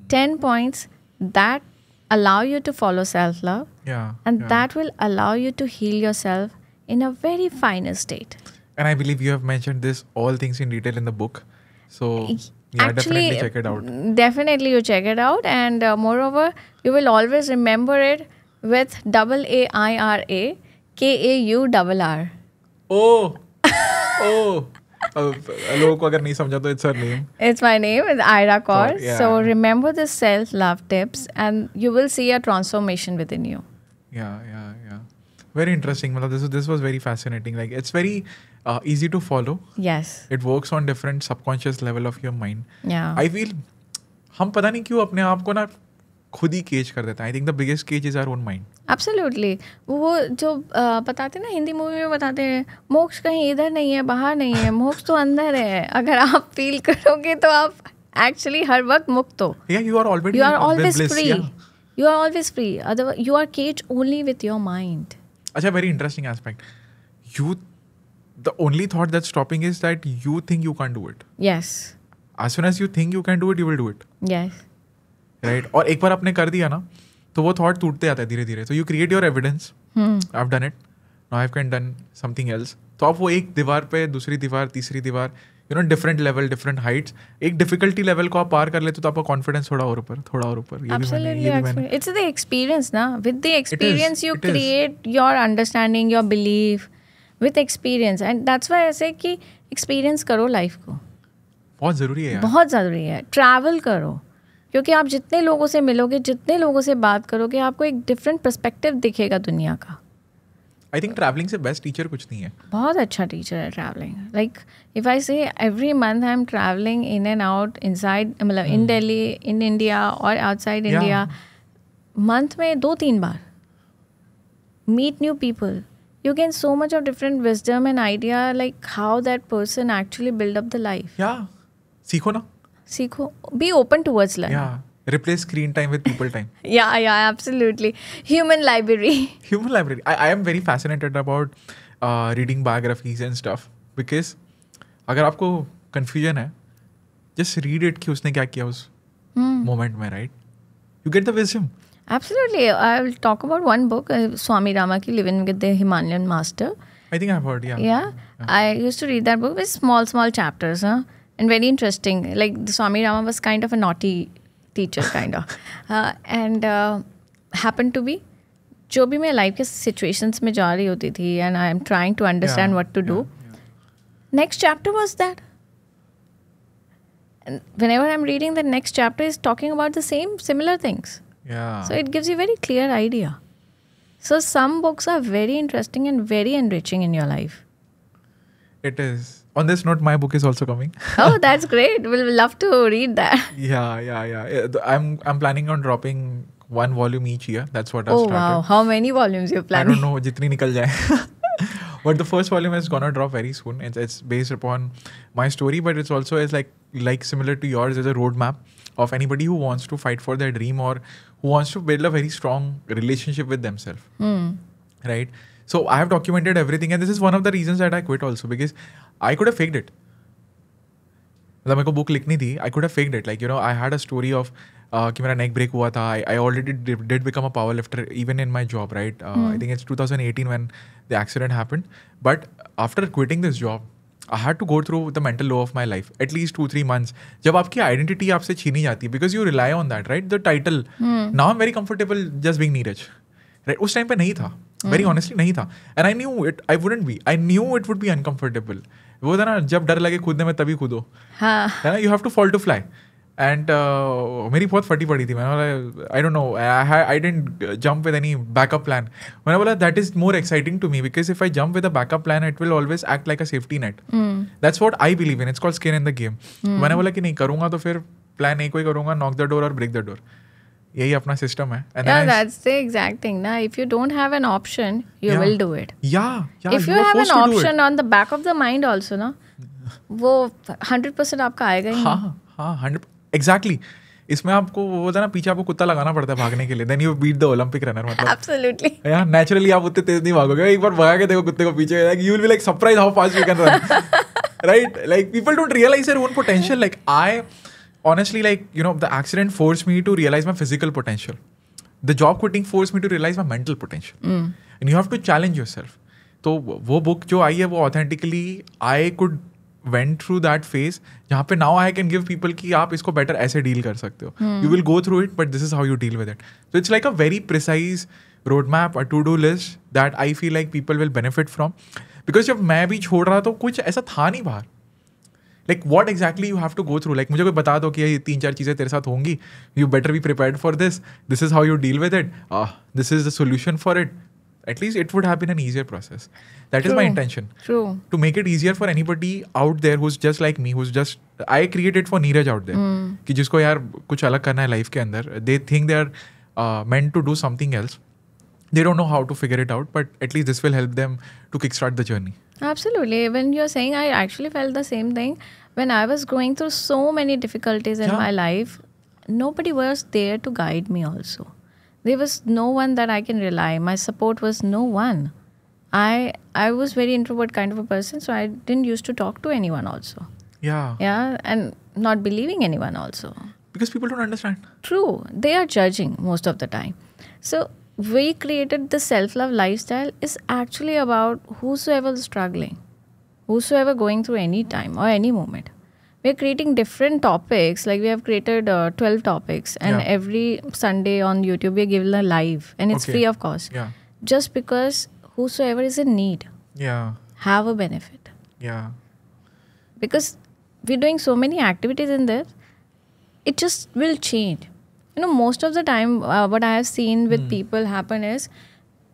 10 points that allow you to follow self-love. Yeah. And that will allow you to heal yourself in a very finer state. And I believe you have mentioned this all things in detail in the book. So yeah, actually, definitely check it out. Definitely you check it out. And moreover, you will always remember it with AAIRA KAURR. Oh. लोगों को अगर नहीं समझा तो it's her name. It's my name. It's Ira Kaur. Yeah. So remember the self-love tips and you will see a transformation within you. Yeah. Very interesting. This was very fascinating. Like it's very easy to follow. Yes. It works on different subconscious level of your mind. Yeah. I feel हम पता नहीं क्यों अपने आप को ना खुद ही cage कर देता है. I think the biggest cage is our own mind. Absolutely. वो जो बताते ना हिंदी मूवी में बताते हैं मोक्ष कहीं इधर नहीं है बाहर नहीं है मोक्ष तो अंदर है. अगर आप फील करोगे तो आप एक्चुअली हर वक्त मुक्त हो. Yeah, you are already You are always bliss, free. yeah. You are always free. Otherwise, you are caged only with your mind. अच्छा, very interesting aspect. The only thought that's stopping is that you think you can't do it. Yes. As soon as you think you can do it, you will do it. Yes. Right? और एक बार आपने कर दिया ना तो वो thought टूटते आता है धीरे धीरे. So you create your evidence. I've done it. Now I can done something else. तो आप वो एक दीवार पे दूसरी दीवार तीसरी दीवार डिफरेंट लेवल डिफरेंट हाइट्स एक डिफिकल्टी लेवल को आप पार कर लेते तो आपका कॉन्फिडेंस थोड़ा और ऊपर थोड़ा और ऊपर. Absolutely. It's the experience ना. With the experience you create your understanding, your belief with experience. And that's why I say कि experience करो लाइफ को. बहुत ज़रूरी है यार. बहुत ज़रूरी है. ट्रैवल करो क्योंकि आप जितने लोगों से मिलोगे जितने लोगों से बात करोगे आपको एक डिफरेंट पर्सपेक्टिव दिखेगा दुनिया का. I think traveling से best teacher कुछ नहीं है. बहुत अच्छा टीचर है travelling. Like if I say every month I am travelling in and out inside, मतलब इन दिल्ली, इन इंडिया और आउटसाइड इंडिया, मंथ में 2-3 बार. Meet new people, you gain so much of different wisdom and idea, like how that person actually build up the life. Yeah, सीखो ना. सीखो, be open towards learning. Yeah, replace screen time with people time. Yeah, absolutely. Human library. Human library. I am very fascinated about reading biographies and stuff because अगर आपको confusion है, just read it कि उसने क्या किया उस moment में, right? You get the wisdom. Absolutely. I will talk about one book, Swami Rama ki Living with the Himalayan Master. I think I've heard, Yeah. I used to read that book with small chapters, and very interesting. Like the Swami Rama was kind of a naughty teacher, kind of. And happened to be, जो भी मैं life के situations में जा रही होती थी, and I am trying to understand what to do. Next chapter was that. And whenever I'm reading, the next chapter is talking about the similar things. Yeah. So it gives you very clear idea. So some books are very interesting and very enriching in your life. It is. On this note, my book is also coming. Oh, that's great. We'll love to read that. Yeah. I'm planning on dropping 1 volume each year. That's what I've started. Oh wow. How many volumes you're planning? I don't know, jitni nikal jaye. But the first volume is gonna drop very soon. It's based upon my story, but it's also is like similar to yours as a roadmap of anybody who wants to fight for their dream or who wants to build a very strong relationship with themselves. Right? So I have documented everything, and this is one of the reasons that I quit also, because I could have faked it. मतलब मेरे को book लिखनी थी, I could have faked it. Like, you know, I had a story of कि मेरा neck break हुआ था. I already did become a power lifter even in my job, right? I think it's 2018 when the accident happened. But after quitting this job, I had to go through the mental low of my life, at least 2-3 months. जब आपकी identity आपसे छीनी जाती है, because you rely on that, right? The title. Now I'm very comfortable just being Neeraj. Right? उस time पे नहीं था. Very honestly नहीं था. And I knew it. I wouldn't be. I knew it would be uncomfortable. वो था ना, जब डर लगे कूदने में तभी कूदो. हाँ. है ना? You have to fall to fly. And मेरी बहुत फटी पड़ी थी. मैंने बोला, I don't know. I didn't jump with any backup plan. मैंने बोला, that is more exciting to me because if I jump with a backup plan, it will always act like a safety net. That's what I believe in. It's called skin in the game. मैंने बोला कि नहीं करूँगा तो फिर plan A को ही करूँगा, knock the door और break the door. यही अपना सिस्टम है. Yeah, that's the exact thing. Now, if you don't have an option, you will do it. Yeah. If you have an option on the back of the mind also, ना, वो 100% आपका आएगा ही. हाँ, 100%. Exactly. इसमें आपको वो होता है ना, पीछे आपको कुत्ता लगाना पड़ता है भागने के लिए. Then you beat the Olympic runner. मतलब. Absolutely. Yeah, naturally आप उतने तेज नहीं भागोगे. एक बार भगा के देखो कुत्ते को पीछे, like you will be like surprised how fast you can run. Right? Like people don't realize their own potential. Like I honestly, like, you know, the accident forced me to realize my physical potential. The job quitting forced me to realize my mental potential. And you have to challenge yourself. तो वो book जो आई है वो authentically I could went through that phase जहाँ पे now I can give people कि आप इसको better ऐसे deal कर सकते हो. You will go through it, but this is how you deal with it. So it's like a very precise roadmap, a to-do list that I feel like people will benefit from. Because जब मैं भी छोड़ रहा तो कुछ ऐसा था नहीं बाहर. Like what exactly you have to go through. Like मुझे कोई बता दो कि ये 3-4 चीज़ें तेरे साथ होंगी. You better be prepared for this. This is how you deal with it. This is the solution for it. At least it would have been an easier process. That is my intention. True. To make it easier for anybody out there who's just like me, who's just... I created for Neeraj out there. कि जिसको यार कुछ अलग करना है life के अंदर. They think they are meant to do something else. They don't know how to figure it out, but at least this will help them to kickstart the journey. Absolutely. When you're saying, I actually felt the same thing. When I was going through so many difficulties in my life, nobody was there to guide me also. There was no one that I can rely. My support was no one. I was very introvert kind of a person, so I didn't used to talk to anyone also. Yeah. Yeah, and not believing anyone also. Because people don't understand. True. They are judging most of the time. So we created the self-love lifestyle is actually about whosoever is struggling, whosoever going through any time or any moment. We are creating different topics. Like we have created 12 topics, and every Sunday on YouTube we are giving a live, and it's free of cost. Yeah. Just because whosoever is in need, have a benefit. Yeah. Because we're doing so many activities in this, it just will change. You know, most of the time, what I have seen with people happen is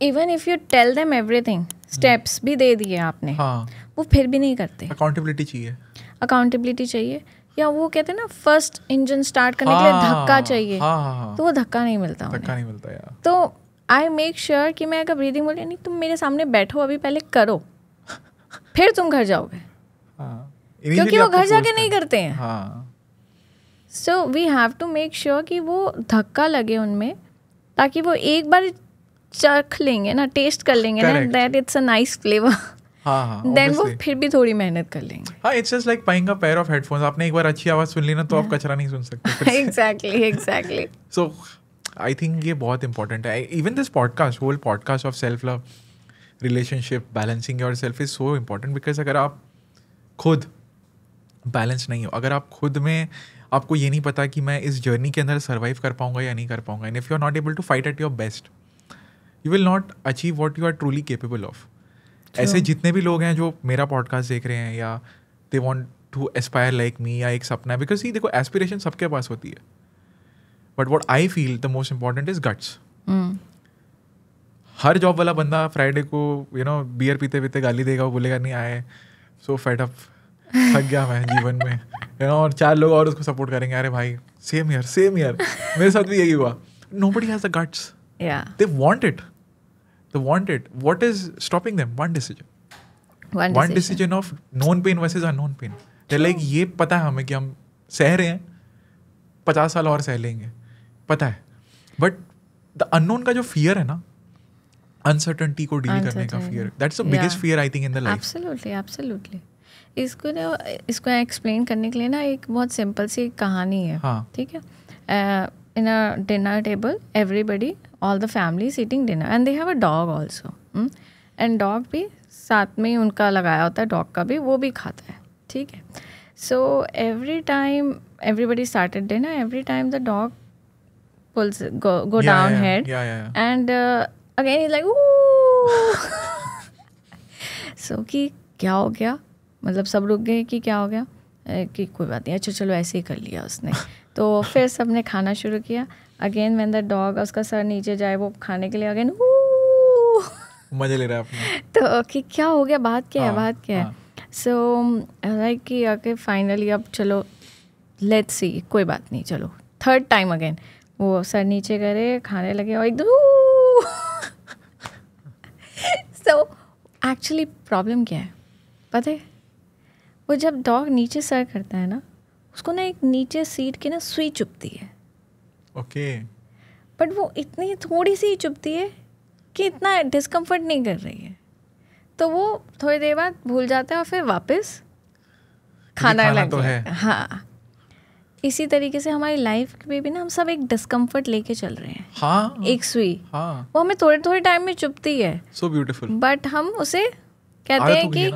even if you tell them everything, steps भी दे दिए आपने, हाँ, वो फिर भी नहीं करते. अकाउंटेबिलिटी चाहिए. अकाउंटेबिलिटी चाहिए, या वो कहते हैं ना फर्स्ट इंजन स्टार्ट करने के लिए धक्का चाहिए. हाँ, तो वो धक्का नहीं मिलता उन्हें. धक्का नहीं मिलता यार. तो आई मेक श्योर कि मैं अगर ब्रीदिंग बोली, नहीं तुम मेरे सामने बैठो अभी, पहले करो, फिर तुम घर जाओगे. हाँ, क्योंकि वो घर जाके नहीं करते हैं. हाँ, so we have to make sure कि वो धक्का लगे उनमें, ताकि वो एक बार चख लेंगे ना, टेस्ट कर लेंगे ना, that it's a nice flavour. हाँ, देन वो फिर भी थोड़ी मेहनत कर लेंगे. हाँ, it's just like buying a pair of headphones. आपने एक बार अच्छी आवाज सुन ली ना, तो आप कचरा नहीं सुन सकते. एग्जैक्टली. सो आई थिंक ये बहुत इंपॉर्टेंट है. Even this podcast, whole podcast of self love, relationship, balancing yourself is so important. Because अगर आप खुद बैलेंस नहीं हो, अगर आप खुद में आपको ये नहीं पता कि मैं इस जर्नी के अंदर सर्वाइव कर पाऊंगा या नहीं कर पाऊंगा, and if you are not able to fight at your best, you will not achieve what you are truly capable of. ऐसे जितने भी लोग हैं जो मेरा पॉडकास्ट देख रहे हैं, या they want to aspire like me, या एक सपना है, बिकॉज ही देखो एस्पिरेशन सबके पास होती है, but what I feel the most important is guts. Her job वाला बंदा फ्राइडे को बियर पीते पीते गाली देगा, वो बोलेगा नहीं आए सो फेड अप, थक गया मैं जीवन में, और 4 लोग और उसको सपोर्ट करेंगे, अरे भाई सेम ईयर मेरे साथ भी यही हुआ. Nobody has the guts. They want it. What is stopping them? One decision of known pain versus unknown pain. They're like, ये पता है हमें कि हम सह रहे हैं, 50 साल और सह लेंगे, पता है. बट द अननोन का जो फियर है ना, अनसर्टनिटी को डील करने का fear, that's the biggest fear I think in the life. Absolutely. इसको एक्सप्लेन करने के लिए ना एक बहुत सिंपल सी कहानी है. ठीक है. In a dinner table, everybody, all the families eating dinner, and they have a dog also. And dog भी साथ में उनका लगाया होता है, dog का भी, वो भी खाता है. ठीक है. So every time everybody started dinner, every time the dog pulls go down head, and again he's like ooh. So कि क्या हो गया, मतलब सब रुक गए कि क्या हो गया, कि कोई बात नहीं, अच्छा चलो ऐसे ही कर लिया उसने. तो फिर सबने खाना शुरू किया. अगेन व्हेन द डॉग, उसका सर नीचे जाए वो खाने के लिए, अगेन मजे ले रहा है अपने. तो कि क्या हो गया, बात क्या है. सो लाइक कि ओके फाइनली अब चलो लेट्स सी, कोई बात नहीं, चलो थर्ड टाइम अगेन वो सर नीचे करे, खाने लगे, और एकदम सो एक्चुअली प्रॉब्लम क्या है पता है, वो जब डॉग नीचे सर करता है ना, उसको ना एक नीचे सीट की ना सुई चुभती है. ओके. बट वो इतनी थोड़ी सी चुभती है कि इतना डिस्कम्फर्ट नहीं कर रही है, तो वो थोड़ी देर बाद भूल जाता है और फिर वापस खाना लग तो है. हाँ, इसी तरीके से हमारी लाइफ में भी ना हम सब एक डिस्कम्फर्ट लेके चल रहे हैं. हाँ, एक सुई, हाँ, वो हमें थोड़े थोड़े टाइम में चुभती है. So beautiful. बट हम उसे कहते हैं कि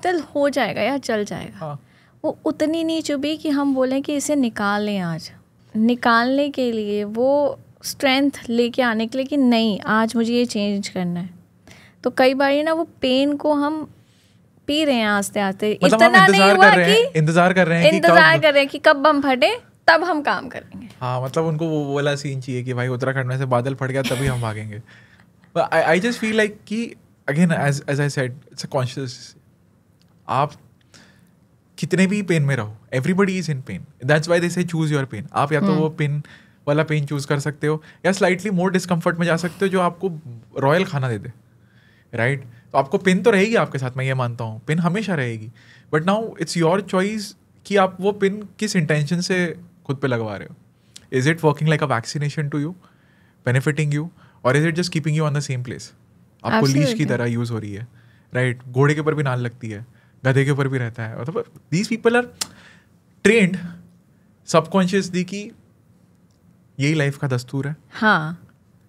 चल हो जाएगा या चल जाएगा. हाँ. वो उतनी नहीं चुभी कि हम बोलें कि इसे निकाल लें. आज निकालने के लिए, वो स्ट्रेंथ लेके आने के लिए कि नहीं आज मुझे ये चेंज करना है. तो कई बार ना वो पेन को हम पी रहे हैं आस्ते आस्ते, मतलब इतना नहीं हुआ कि इंतजार कर रहे हैं कि कब बम फटे तब हम काम करेंगे. हाँ, मतलब उनको वो वाला सीन चाहिए कि भाई उत्तराखंड में से बादल फट गया तभी हम भागेंगे. आई जस्ट फील लाइक कि again as I said, it's a conscious. आप कितने भी पेन में रहो, everybody is in pain, that's why they say choose your pen. आप या तो वो पेन वाला पेन चूज कर सकते हो, या स्लाइटली मोर डिस्कम्फर्ट में जा सकते हो जो आपको रॉयल खाना दे दे, राइट. तो आपको पेन तो रहेगी आपके साथ, मैं ये मानता हूँ, पेन हमेशा रहेगी. But now it's your choice कि आप वो पेन किस इंटेंशन से खुद पे लगवा रहे हो. Is it working like a vaccination to you, benefiting you, और is it just keeping you on the same place. आपको लीश की तरह यूज हो रही है, राइट. घोड़े के ऊपर भी नाल लगती है, गधे के ऊपर भी रहता है. मतलब these people are trained subconsciously कि यही लाइफ का दस्तूर है. हाँ,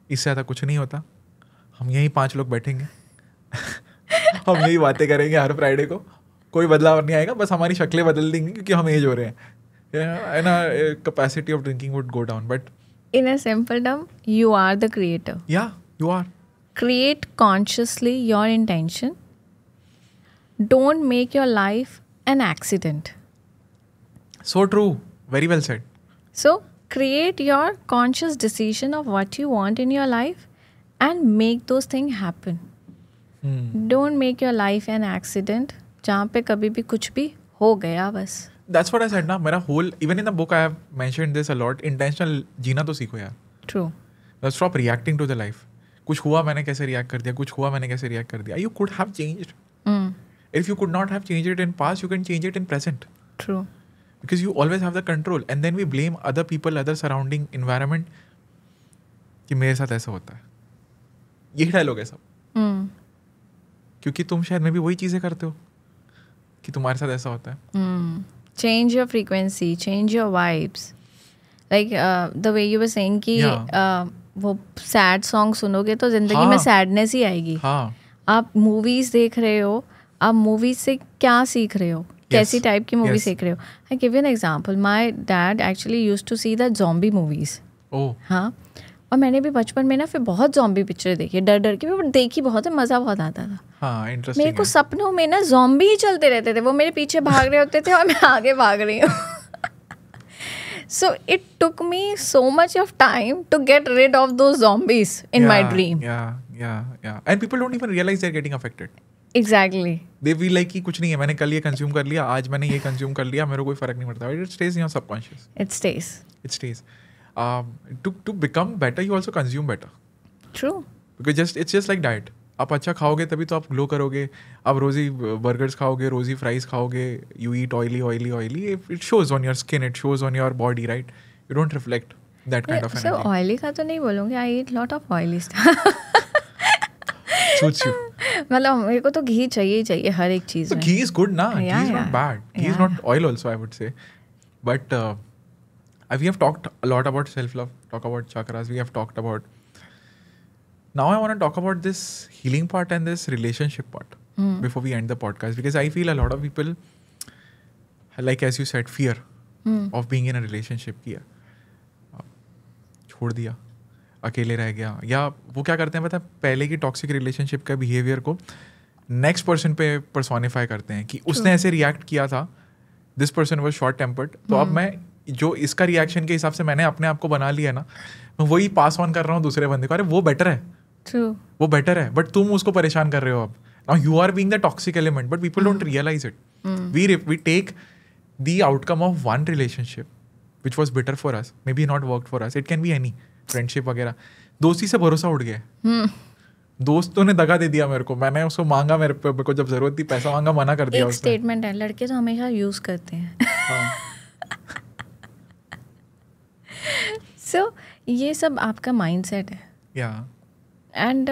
इससे ज़्यादा कुछ नहीं होता. हम यहीं 5 लोग बैठेंगे हम यही बातें करेंगे हर फ्राइडे को, कोई बदलाव नहीं आएगा, बस हमारी शक्लें बदल देंगी क्योंकि हम एज हो रहे हैं, and capacity of drinking would go down. But in a simple term, you are the creator. Yeah, you are. Create consciously your intention. Don't make your life an accident. So true. Very well said. So create your conscious decision of what you want in your life, and make those things happen. Don't make your life an accident जहाँ पे कभी भी कुछ भी हो गया बस. That's what I said ना, मेरा whole, even in the book I have mentioned this a lot, intentional जीना तो सीखो यार. True. Stop reacting to the life. कुछ हुआ मैंने कैसे react कर दिया, कुछ हुआ मैंने कैसे react कर दिया. You could have changed. If you could not have changed it in past, you can change it in present. True. Because you always have the control. And then we blame other people, other surrounding environment कि मेरे साथ ऐसा होता है. यही dialogue है सब. क्योंकि तुम शायद में भी वही चीज़ें करते हो कि तुम्हारे साथ ऐसा होता है. Change your frequency, change your vibes. Like the way you were saying कि वो सैड सॉन्ग सुनोगे तो जिंदगी में सैडनेस ही आएगी. हाँ. आप मूवीज देख रहे हो, आप मूवीज से क्या सीख रहे हो, कैसी टाइप की मूवी सीख रहे हो. I give you an example. My dad actually used to see the zombie movies. हाँ, और मैंने भी बचपन में ना फिर बहुत ज़ॉम्बी पिक्चर देखी, डर डर के, बट देखी बहुत है, मज़ा बहुत आता था. हाँ, इंटरेस्टिंग. मेरे को सपनों में ना ज़ॉम्बी ही चलते रहते थे, वो मेरे पीछे भाग रहे होते थे और मैं आगे भाग रही हूँ. So it took me so much of time to get rid of those zombies in my dream. Yeah. And people don't even realize they're getting affected. Exactly. They feel like कि कुछ नहीं है, मैंने कल ये कंज्यूम कर लिया, आज मैंने ये कंज्यूम कर लिया, मेरे को कोई फर्क नहीं पड़ता. It stays in your subconscious. It stays. It stays. To become better, you also consume better. True. Because it's just like diet. आप अच्छा खाओगे तभी तो आप ग्लो करोगे. आप रोज़ी बर्गर्स खाओगे, रोज़ी फ्राइज खाओगे, you eat oily. It shows on your skin, it shows on your body, right? You don't reflect that kind of energy. Oily का तो नहीं बोलूँगी, I eat lot of oily stuff. Suits you. मतलब मेरे को तो घी चाहिए ही चाहिए हर एक चीज़ में. Ghee is good ना. Ghee is not bad. Ghee is not oil also, I would say. But we have talked a lot about self-love, talk about chakras, we have talked about. Now I want to talk about this healing part and this relationship part before we end the podcast, because I feel a lot of people, like as you said, fear of being in a relationship. किया, छोड़ दिया, अकेले रह गया, या वो क्या करते हैं पता है, पहले की टॉक्सिक रिलेशनशिप का बिहेवियर को नेक्स्ट पर्सन पे पर्सोनिफाई करते हैं कि उसने ऐसे रिएक्ट किया था, this person was short tempered, तो अब मैं जो इसका रिएक्शन के हिसाब से मैंने अपने आप को बना लिया ना, मैं वही पास ऑन कर रहा हूँ दूसरे बंदे को. अरे वो बेटर है. True. वो बेटर है, बट तुम उसको परेशान कर रहे हो अब. Now you are being the toxic element, but people don't realise it. We take the outcome of one relationship which was better for us, maybe not work for us, it can be any friendship वगैरह. दोस्ती से भरोसा उठ गया. दोस्तों ने दगा दे दिया मेरे को, मैंने उसको मांगा, मेरे को जब जरूरत थी पैसा मांगा, मना कर दिया. एक स्टेटमेंट है, लड़के तो हमेशा यूज करते हैं. सो ये सब आपका माइंडसेट है. Yeah. And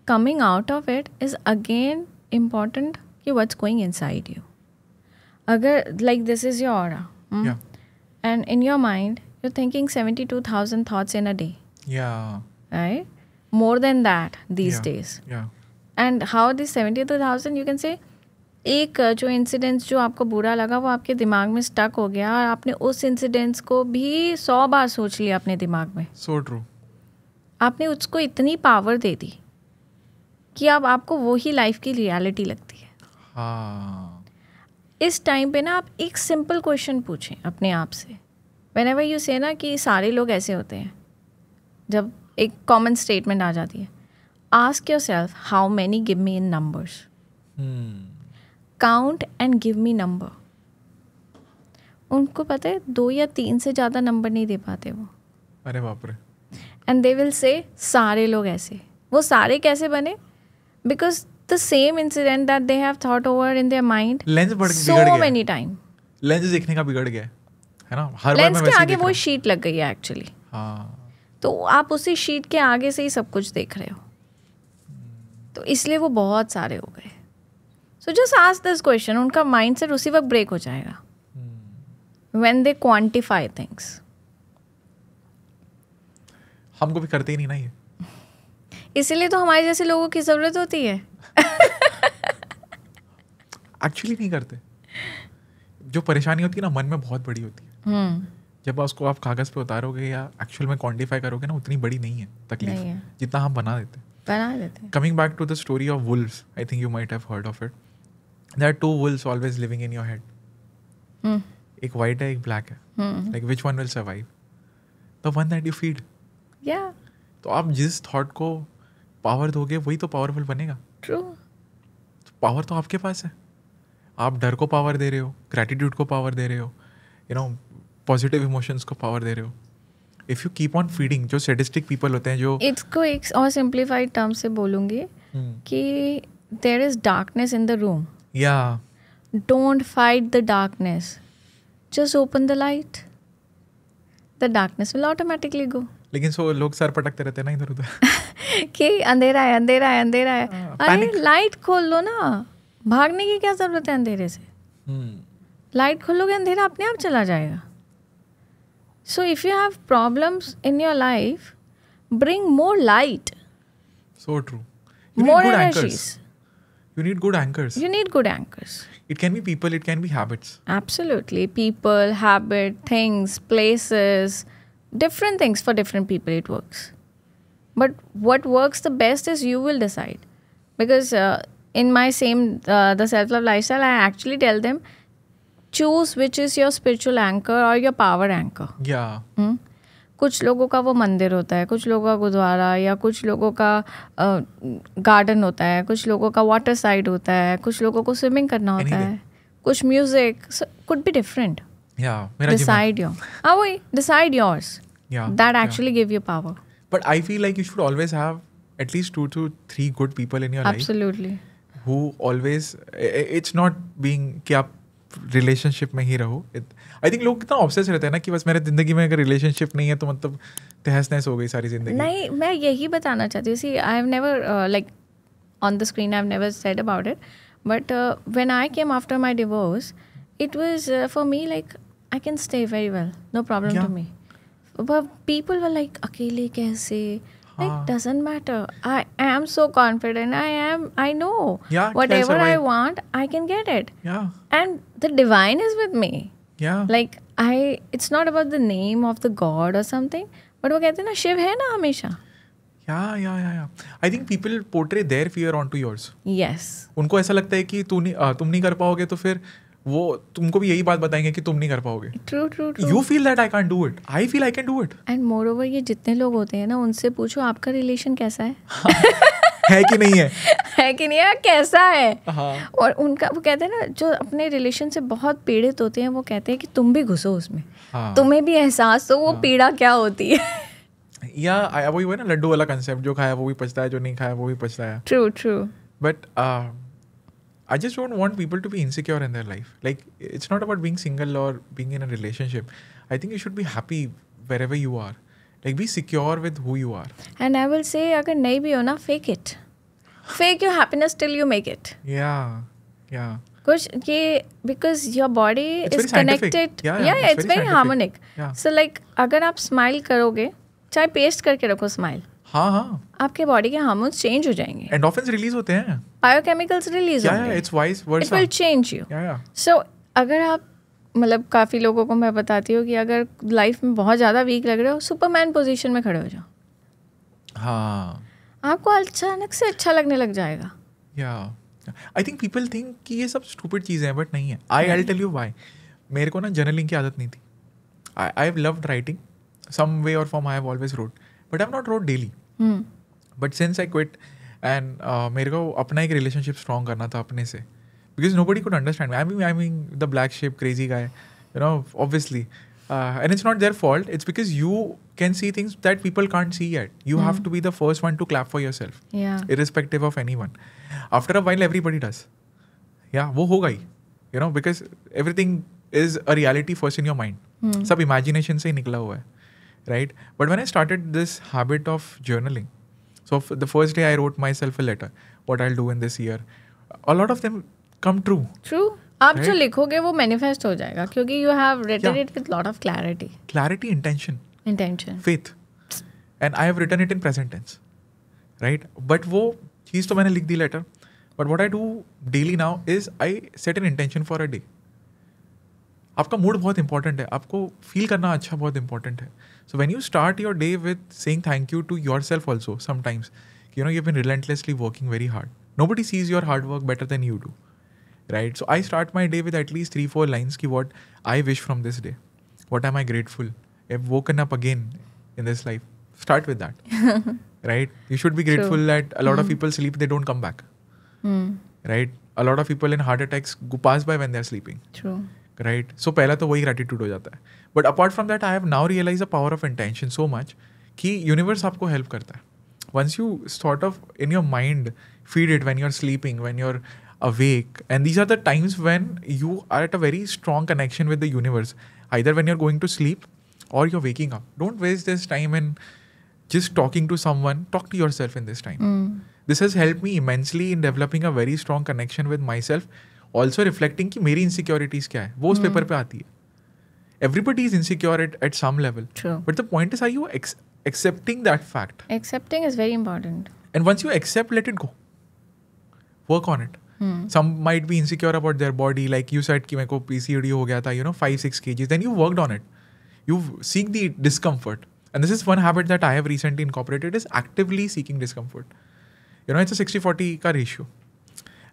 coming out of it is again important कि what's going inside you. अगर like this is your aura, Yeah. and in your mind you're thinking 72,000 thoughts in a day, Yeah. right? More than that these Yeah. days. Yeah. And how this 72,000 you can say, एक जो incidents जो आपको बुरा लगा वो आपके दिमाग में स्टक हो गया और आपने उस इंसिडेंट्स को भी 100 बार सोच लिया अपने दिमाग में. So true. आपने उसको इतनी पावर दे दी कि अब आपको वो ही लाइफ की रियलिटी लगती है. हाँ. इस टाइम पे ना आप एक सिंपल क्वेश्चन पूछें अपने आप से. व्हेनेवर यू से ना कि सारे लोग ऐसे होते हैं, जब एक कॉमन स्टेटमेंट आ जाती है, ask yourself how many, give me in numbers, count and give me number. उनको पता है 2 या 3 से ज़्यादा नंबर नहीं दे पाते वो. अरे बाप रे. एंड दे विल से सारे लोग ऐसे. वो सारे कैसे बने? Because the same incident that they have thought over in their mind lens बिगड़ सो गया. Many time. लेंस देखने का बिगड़ गया है ना, हर बार लेंस मैं के वैसे ही आगे देख वो रहा शीट लग गई है एक्चुअली. हूं. हाँ. तो आप उसी शीट के आगे से ही सब कुछ देख रहे हो, तो इसलिए वो बहुत सारे हो गए. So just ask this question. उनका माइंडसेट उसी वक्त ब्रेक हो जाएगा व्हेन दे क्वांटिफाई थिंग्स. हम कभी करते ही नहीं ना ये. इसीलिए तो हमारे जैसे लोगों की ज़रूरत होती है. एक्चुअली नहीं करते. जो परेशानी होती है ना मन में बहुत बड़ी होती है. जब उसको आप कागज पे उतारोगे या एक्चुअल में क्वांटिफाई करोगे ना, उतनी बड़ी नहीं है तकलीफ, नहीं है. जितना हम बना देते हैं. बना देते हैं. Coming back to the story of wolves, I think you might have heard of it. There are 2 wolves always living in your head. एक white है, एक black है. Like which one will survive? The one that you feed. Yeah. तो आप जिस thought को power दोगे वही तो पावरफुल बनेगा. ट्रू. पावर तो आपके पास है. आप डर को पावर दे रहे हो, ग्रैटिट्यूड को पावर दे रहे हो, यू नो पॉजिटिव इमोशंस को पावर दे रहे हो. If you keep on feeding, जो सैडिस्टिक पीपल होते हैं जो इसको एक और सिंप्लीफाइड टर्म से बोलूँगी कि there is darkness in the room. Yeah don't fight the darkness, just open the light. The darkness will automatically go. लेकिन सो लोग सर पटकते रहते हैं ना इधर उधर. कि अंधेरा है, अंधेरा है, अंधेरा है. अरे panic. लाइट खोल लो ना. भागने की क्या जरूरत है अंधेरे से? लाइट खोलोगे अंधेरा अपने आप चला जाएगा. So if you have problems in your life, bring more light, So true. You more need good energies. anchors. You need good anchors. You need good anchors. It can be people, it can be habits. Absolutely. People, habit, things, places, different things for different people it works. But what works the best is you will decide. Because in my the self-love lifestyle, I actually tell them, choose which is your spiritual anchor or your power anchor. Yeah. कुछ लोगों का वो मंदिर होता है, कुछ लोगों का गुरुद्वारा, या कुछ लोगों का गार्डन होता है, कुछ लोगों का वाटर साइड होता है, कुछ लोगों को स्विमिंग करना होता है, कुछ music, could be different. Yeah. मेरा डिसाइड योर. हाँ वही, decide yours. Yeah. That actually give you power. But I feel like you should always have at least 2 to 3 good people in your life Absolutely. who always, it's not being कि आप relationship में ही रहो. I think लोग कितना obsess रहते हैं ना कि बस मेरे जिंदगी में अगर रिलेशनशिप नहीं है तो मतलब तहस नहस हो गई सारी जिंदगी. नहीं, मैं यही बताना चाहती हूँ. See, I have never like on the screen, I have never said about it, but when I came after my divorce, it was for me like I can stay very well, no problem to me. But people were like, अकेले कैसे? Like, doesn't matter. I am so confident. I know. Yeah, whatever I survive. want, I can get it. Yeah. And the divine is with me. Yeah. Like, it's not about the name of the God or something, but वो कहते हैं ना, शिव है ना हमेशा. Yeah. I think people portray their fear onto yours. Yes. उनको ऐसा लगता है कि तुम नहीं कर पाओगे तो फिर वो तुमको भी यही बात बताएंगे कि तुम नहीं कर पाओगे. True. You feel that I can't do it. I feel I can do it. And moreover, ये जितने लोग होते हैं ना, उनसे पूछो आपका रिलेशन कैसा है. है कि नहीं है. है कि नहीं है, कैसा है. हाँ. और उनका वो कहते हैं ना, जो अपने रिलेशन से बहुत पीड़ित होते हैं, वो कहते हैं कि तुम भी घुसो उसमें. हाँ. तुम्हें भी एहसास हो वो पीड़ा क्या होती है. या वही है ना लड्डू वाला कंसेप्ट, जो खाया वो भी पछता है, जो नहीं खाया वो भी पछता है. True. But I just don't want people to be insecure in their life. Like, it's not about being single or being in a relationship. I think you should be happy wherever you are. Like, be secure with who you are. And I will say, अगर नहीं भी हो ना, fake it. Fake your happiness till you make it. Yeah. कुछ ये, because your body It's is very scientific. connected. Yeah, it's very harmonic. Yeah. So like, अगर आप smile करोगे, चाहे पेस्ट करके रखो smile, हाँ. आपके बॉडी के हार्मोन्स चेंज हो जाएंगे. Endorphins release होते हैं. बायोकेमिकल्स रिलीज होंगे. Yeah, it's vice versa. It will change you. Yeah. So अगर आप, मतलब काफ़ी लोगों को मैं बताती हूँ कि अगर लाइफ में बहुत ज़्यादा वीक लग रहे हो, सुपरमैन पोजीशन में खड़े हो जाओ. हाँ. आपको अचानक से अच्छा लगने लग जाएगा. Yeah. I think people think कि ये सब stupid चीज़ें हैं, but नहीं है. I'll tell you why. मेरे को ना जर्नलिंग की आदत नहीं थी. I've loved writing. Some way or form I have always wrote. But I've not wrote daily. But since I quit and मेरे को अपना एक relationship strong करना था अपने से. Because nobody could understand me. I mean the black sheep, crazy guy. You know, obviously. And it's not their fault. It's because you can see things that people can't see yet. You have to be the first one to clap for yourself. Yeah. Irrespective of anyone. After a while, everybody does. Yeah, वो होगा ही. You know, because everything is a reality first in your mind. सब imagination से ही निकला हुआ है. Right? But when I started this habit of journaling, so the first day I wrote myself a letter, what I'll do in this year. A lot of them come true. True. आप जो Right? लिखोगे वो manifest हो जाएगा, क्योंकि you have written it with lot of clarity, Clarity, intention, intention. faith. And I have written it in present tense. Right? But वो चीज़ तो मैंने लिख दी letter. But what I do daily now is I set an intention for a day. आपका mood बहुत important है, आपको feel करना अच्छा बहुत इंपॉर्टेंट है. So when you start your day with saying thank you to yourself also sometimes, you know you have been relentlessly working very hard. Nobody sees your hard work better than you do. Right? So I start my day with at least 3-4 lines की what I wish from this day, what am I grateful, I have woken up again in this life. Start with that. right? You should be grateful that a lot of people sleep, they don't come back, right? A lot of people in heart attacks go pass by when they're sleeping. True. Right? So पहला तो वही gratitude हो जाता है. But apart from that, I have now realized the power of intention so much कि universe आपको help करता है. Once you sort of in your mind feed it when you're sleeping, when you're awake, and these are the times when you are at a very strong connection with the universe, either when you're going to sleep or you're waking up. Don't waste this time in just talking to someone. Talk to yourself in this time. This has helped me immensely in developing a very strong connection with myself. Also reflecting कि मेरी insecurities क्या है, वो उस paper पे आती है. Everybody is insecure at some level. True. But the point is, are you accepting that fact? Accepting is very important. And once you accept, let it go. Work on it. Some might be insecure about their body, like you said कि मेरे को PCOD हो गया था, 5-6 kgs. Then you worked on it. You seek the discomfort. And this is one habit that I have recently incorporated, is actively seeking discomfort. It's a 60-40 का ratio.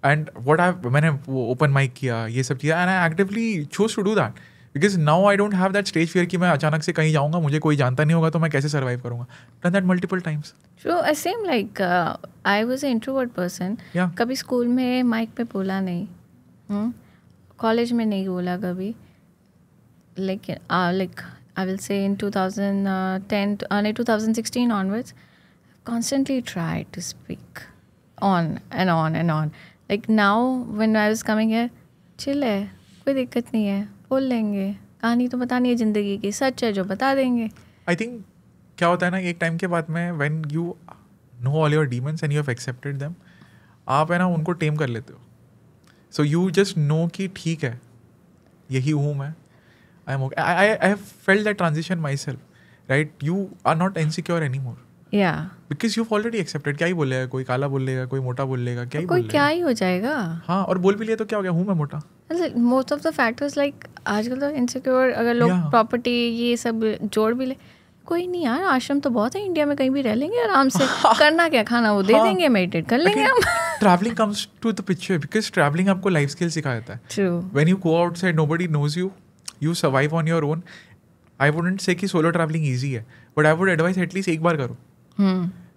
And मैंने वो open mic किया, ये सब किया, and I actively chose to do that. Because now I don't have that stage fear कि मैं अचानक से कहीं जाऊँगा, मुझे कोई जानता नहीं होगा, तो मैं कैसे survive करूँगा. Done that multiple times. True. Same like I was an introvert person. Yeah. कभी स्कूल में माइक पे बोला नहीं, कॉलेज में नहीं बोला कभी. Like I will say in 2016 onwards, constantly tried to speak on and on and on. Like now when I was coming here, chill है, कोई दिक्कत नहीं है, बोल लेंगे, कहानी तो बतानी है ज़िंदगी की, सच है जो बता देंगे. I think क्या होता है ना, एक टाइम के बाद में when you know all your demons and you have accepted them, आप है ना उनको टेम कर लेते हो. So you just know कि ठीक है, यही हूँ मैं. I am okay. I have felt that transition myself, right? You are not insecure anymore. Yeah. Because you've already accepted. क्या ही बोलेगा, कोई काला बोलेगा, कोई मोटा बोलेगा, क्या ही बोलेगा. कोई क्या ही हो जाएगा. हाँ, और बोल भी लिया तो क्या हो गया, हूँ मैं मोटा. Most of the factors like आजकल तो insecure, अगर लोग प्रॉपर्टी ये सब जोड़ भी ले, कोई नहीं यार, आश्रम तो बहुत है इंडिया में, कहीं भी रह लेंगे आराम से. करना क्या, खाना वो दे देंगे, मेडिटेट कर लेंगे हम. Traveling comes to the picture because traveling आपको life skill सिखा देता है. True. When you go outside, nobody knows you. You survive on your own. I wouldn't say कि solo traveling easy है, but I would advise at least एक बार करो.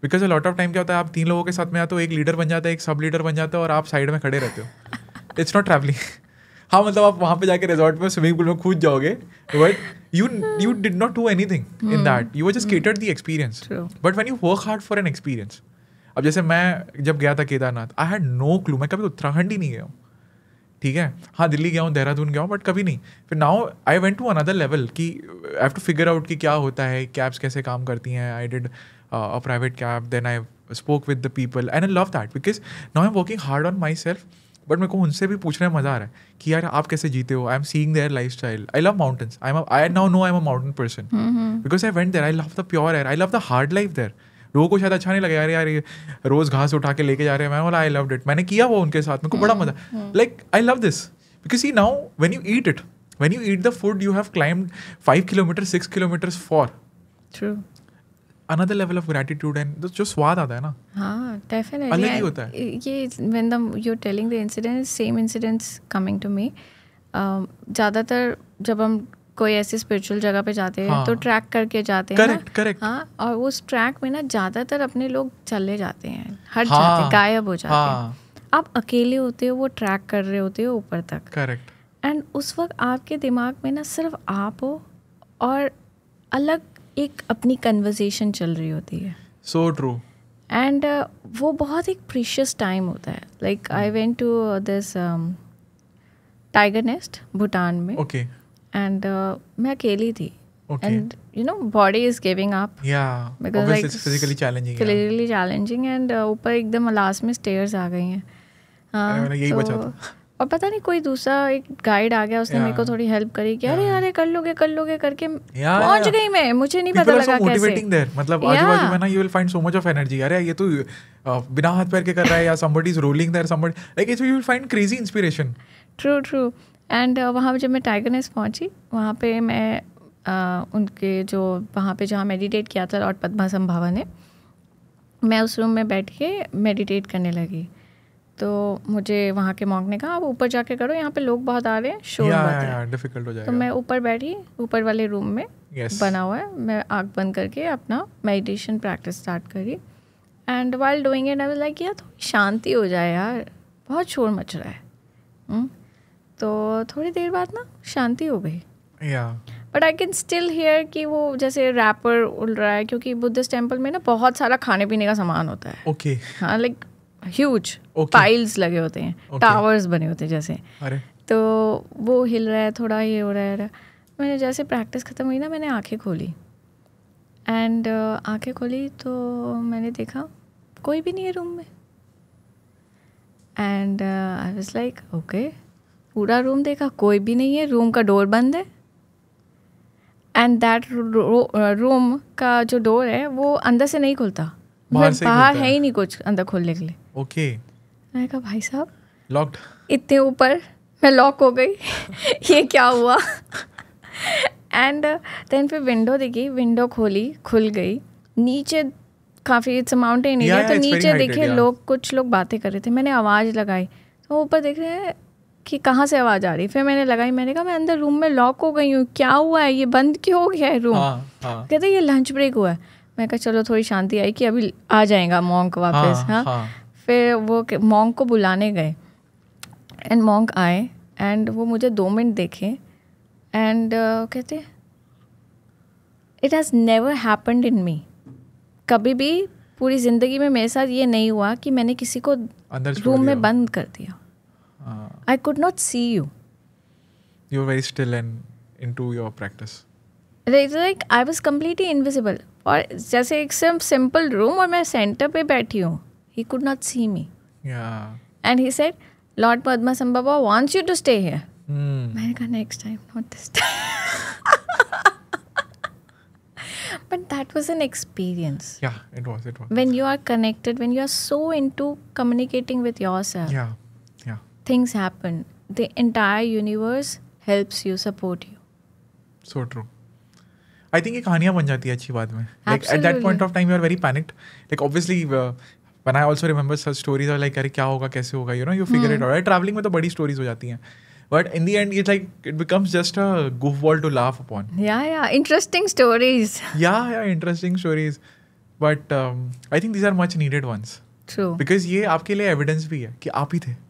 Because a lot of time क्या होता है, आप 3 लोगों के साथ में आते हो, एक लीडर बन जाता है, एक सब लीडर बन जाता है, और आप साइड में खड़े रहते हो. It's not traveling. हाँ, मतलब आप वहाँ पे जाके रिजॉर्ट में स्विमिंग पूल में कूद जाओगे, but you did not do anything in that. You were just catered the experience. True. But when you work hard for an experience, अब जैसे मैं जब गया था Kedarnath, I had no clue. मैं कभी उत्तराखंड ही नहीं गया हूँ, ठीक है. हाँ, दिल्ली गया हूँ, देहरादून गया हूँ, बट कभी नहीं. फिर now I went to another level कि I have to figure out कि क्या होता है, कैब्स कैसे काम करती हैं. I did a private cab, then I spoke with the people and I love that because now I am working hard on my self. But मेरे को उनसे भी पूछने में मज़ा आ रहा है कि यार आप कैसे जीते हो. I am seeing their lifestyle. I love mountains. I now know I am a mountain person because I went there. I love the pure air. I love the hard life there. लोगों को शायद अच्छा नहीं लगा, यार ये रोज घास उठा के लेके जा रहे हैं. मैं बोला आई लव्ड इट. मैंने किया वो उनके साथ, मेरे को बड़ा मजा. Like I love this because see now when you eat it, when you eat the food you have climbed 5 kilometre 6 kilometres for True. another level of gratitude. and जो स्वाद आता है ना, हाँ, definitely. अलग ही होता है. ये when you're telling the incident, same incidents coming to me. ज़्यादातर जब हम कोई ऐसी स्पिरिचुअल जगह पे जाते हैं तो ट्रैक करके जाते हैं. करेक्ट. हाँ, और उस ट्रैक में ना ज़्यादातर अपने लोग चले जाते हैं, हट जाते हैं, गायब हो जाते हैं. आप अकेले होते हो, वो ट्रैक कर रहे होते हो ऊपर तक. करेक्ट. एंड उस वक्त आपके दिमाग में ना सिर्फ आप हो और अलग एक अपनी कन्वर्सेशन चल रही होती है. So true. एंड वो बहुत एक प्रीशियस टाइम होता है. Like I went to this tiger nest Bhutan में. ओके. एंड मैं अकेली थी. Okay. And you know, body is giving up. Yeah. Because obviously like it's physically challenging. Physically challenging and ऊपर एकदम लास्ट में स्टेयर्स आ गई हैं. मैंने यही बचा था. और पता नहीं कोई दूसरा एक गाइड आ गया, उसने मेरे को थोड़ी हेल्प करी कि अरे कर लोगे करके पहुंच गई मैं. मुझे नहीं पता लगा कैसे. Motivating there. मतलब आजू-बाजू में ना you will find so much of energy. अरे ये तो बिना हाथ पैर के कर रहा है, या somebody is rolling there, somebody like you will find crazy inspiration. True. And वहाँ जब मैं टाइगर नेस्ट पहुँची, वहाँ पे मैं उनके जो वहाँ पे जहाँ मेडिटेट किया था लॉर्ड पद्मासंभावा ने, मैं उस रूम में बैठ के मेडिटेट करने लगी. तो मुझे वहाँ के मॉन्क ने कहा आप ऊपर जाके करो, यहाँ पे लोग बहुत आ रहे हैं, शोर बहुत है, डिफिकल्ट हो जाएगा. तो मैं ऊपर बैठी, ऊपर वाले रूम में बना हुआ है. मैं आँख बंद करके अपना मेडिटेशन प्रैक्टिस स्टार्ट करी. And while doing it I was like यार थोड़ी शांति हो जाए यार, बहुत शोर मच रहा है। तो थोड़ी देर बाद ना शांति हो गई। But I can still here कि वो जैसे रैपर उड़ रहा है, क्योंकि बुद्धिस्ट टेम्पल में ना बहुत सारा खाने पीने का सामान होता है। ओके। हाँ, लाइक ह्यूज पाइल्स लगे होते हैं, टावर्स बने होते हैं जैसे। तो वो हिल रहा है, थोड़ा ये हो रहा है। मैंने जैसे प्रैक्टिस ख़त्म हुई ना, मैंने आंखें खोली एंड आंखें खोली तो मैंने देखा कोई भी नहीं है रूम में। And I was like okay, पूरा रूम देखा, कोई भी नहीं है, रूम का डोर बंद है। एंड दैट रूम का जो डोर है वो अंदर से नहीं खुलता, बाहर है ही नहीं कुछ अंदर खोलने के लिए। ओके। मैंने कहा भाई साहब लॉक्ड, इतने ऊपर मैं लॉक हो गई ये क्या हुआ। एंड देन फिर विंडो देखी, विंडो खोली, खुल गई। नीचे काफ़ी इट्स माउंटेन एरिया, तो नीचे देखे लोग, कुछ लोग बातें कर रहे थे। मैंने आवाज़ लगाई तो ऊपर देख रहे हैं कि कहाँ से आवाज़ आ रही। फिर मैंने लगाई, मैंने कहा मैं अंदर रूम में लॉक हो गई हूँ, क्या हुआ है, ये बंद क्यों हो गया है रूम। कहते ये लंच ब्रेक हुआ है। मैं कहा चलो थोड़ी शांति आई कि अभी आ जाएगा मॉन्क वापस। हाँ। फिर वो मॉन्क को बुलाने गए एंड मॉन्क आए एंड वो मुझे 2 मिनट देखे एंड कहते it has never happened in me. कभी भी पूरी ज़िंदगी में मेरे साथ ये नहीं हुआ कि मैंने किसी को रूम में बंद कर दिया। I could not see you. You were very still and into your practice. Like I was completely invisible. और जैसे एक simple room और मैं center पे बैठी हूँ. He could not see me. Yeah. And he said, Lord Padmasambhava wants you to stay here. मैंने कहा next time, not this time. But that was an experience. Yeah, it was. When you are connected, when you are so into communicating with yourself. Yeah. Things happen. The entire universe helps you, support you. So true. I think ये कहानियाँ बन जाती है अच्छी बात में. Like at that point of time you are very panicked. Like obviously when I also remember such stories are like अरे क्या होगा, कैसे होगा, you know, you figure it out. Traveling में तो बड़ी stories हो जाती हैं. But in the end it's like it becomes just a goofball to laugh upon. Yeah. Interesting stories. Yeah, interesting stories. But I think these are much needed ones. True. Because ये आपके लिए evidence भी है कि आप ही थे.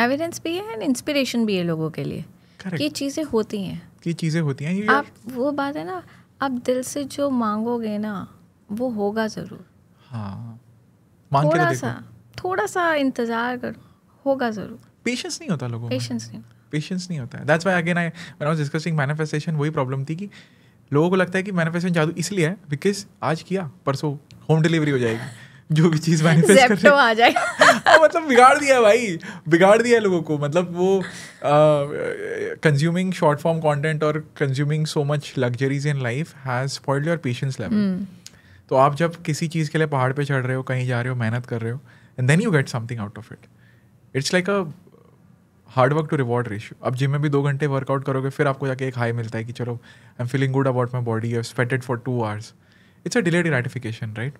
Evidence भी है एंड इंस्पिरेशन भी है लोगों के लिए कि चीज़ें होती हैं। आप वो बात है ना, आप दिल से जो मांगोगे ना वो होगा ज़रूर। हाँ, थोड़ा सा इंतज़ार करो, होगा ज़रूर। पेशेंस नहीं होता लोगों में, पेशेंस नहीं होता है। That's why again when I was discussing manifestation, वही प्रॉब्लम थी कि लोगों को लगता है कि मैनिफेस्टेशन जादू इसलिए है बिकॉज आज किया परसों होम डिलीवरी हो जाएगी, जो भी चीज़ मैनिफेस्ट कर आ जाएगा। मतलब बिगाड़ दिया भाई, बिगाड़ दिया लोगों को। मतलब वो कंज्यूमिंग शॉर्ट फॉर्म कंटेंट और consuming so much luxuries in life has spoiled your patience level. तो आप जब किसी चीज़ के लिए पहाड़ पे चढ़ रहे हो, कहीं जा रहे हो, मेहनत कर रहे हो, and then you get something out of it, it's like a hard work to reward ratio. अब जिम में भी 2 घंटे वर्कआउट करोगे, फिर आपको जाके एक हाई मिलता है कि चलो I am feeling good about my body, I have sweated for 2 hours. It's a delayed gratification, right?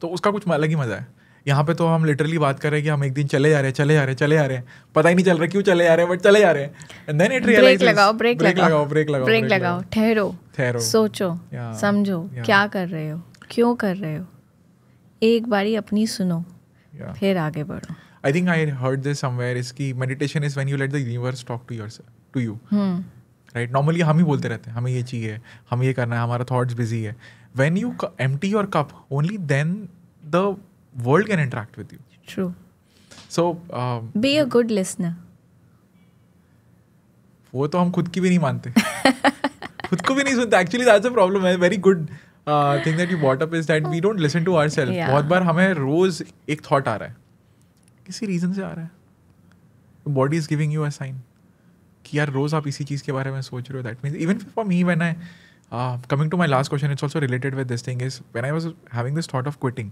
तो उसका कुछ अलग ही मजा है। यहाँ पे तो हम लिटरली बात कर रहे हैं कि हम एक दिन चले जा रहे हैं, पता ही नहीं चल रहा क्यों चले जा रहे हैं, बट चले जा रहे हैं। And then it realises break लगाओ, ठहरो, सोचो, समझो क्या कर रहे हो, क्यों कर रहे हो, एक बारी अपनी सुनो, फिर आगे बढ़ो। I think I heard this somewhere is कि meditation is when you let the universe talk to you. Right? Normally हम ही बोलते रहते हैं, हमें ये चाहिए, हम ये करना है, हमारा thoughts busy है. When you empty your cup, only then the world can interact with you. True. So be a good listener. वो तो हम खुद की भी नहीं मानते, खुद को भी नहीं सुनते. Actually that's a problem. A very good thing that you brought up is that we don't listen to ourselves. Yeah. बहुत बार हमें रोज एक thought आ रहा है, किसी रीजन से आ रहा है, body is giving you a sign कि यार रोज आप इसी चीज़ के बारे में सोच रहे हो. That means even for me when I coming to my last question, it's also related with this thing, is when I was having this thought of quitting,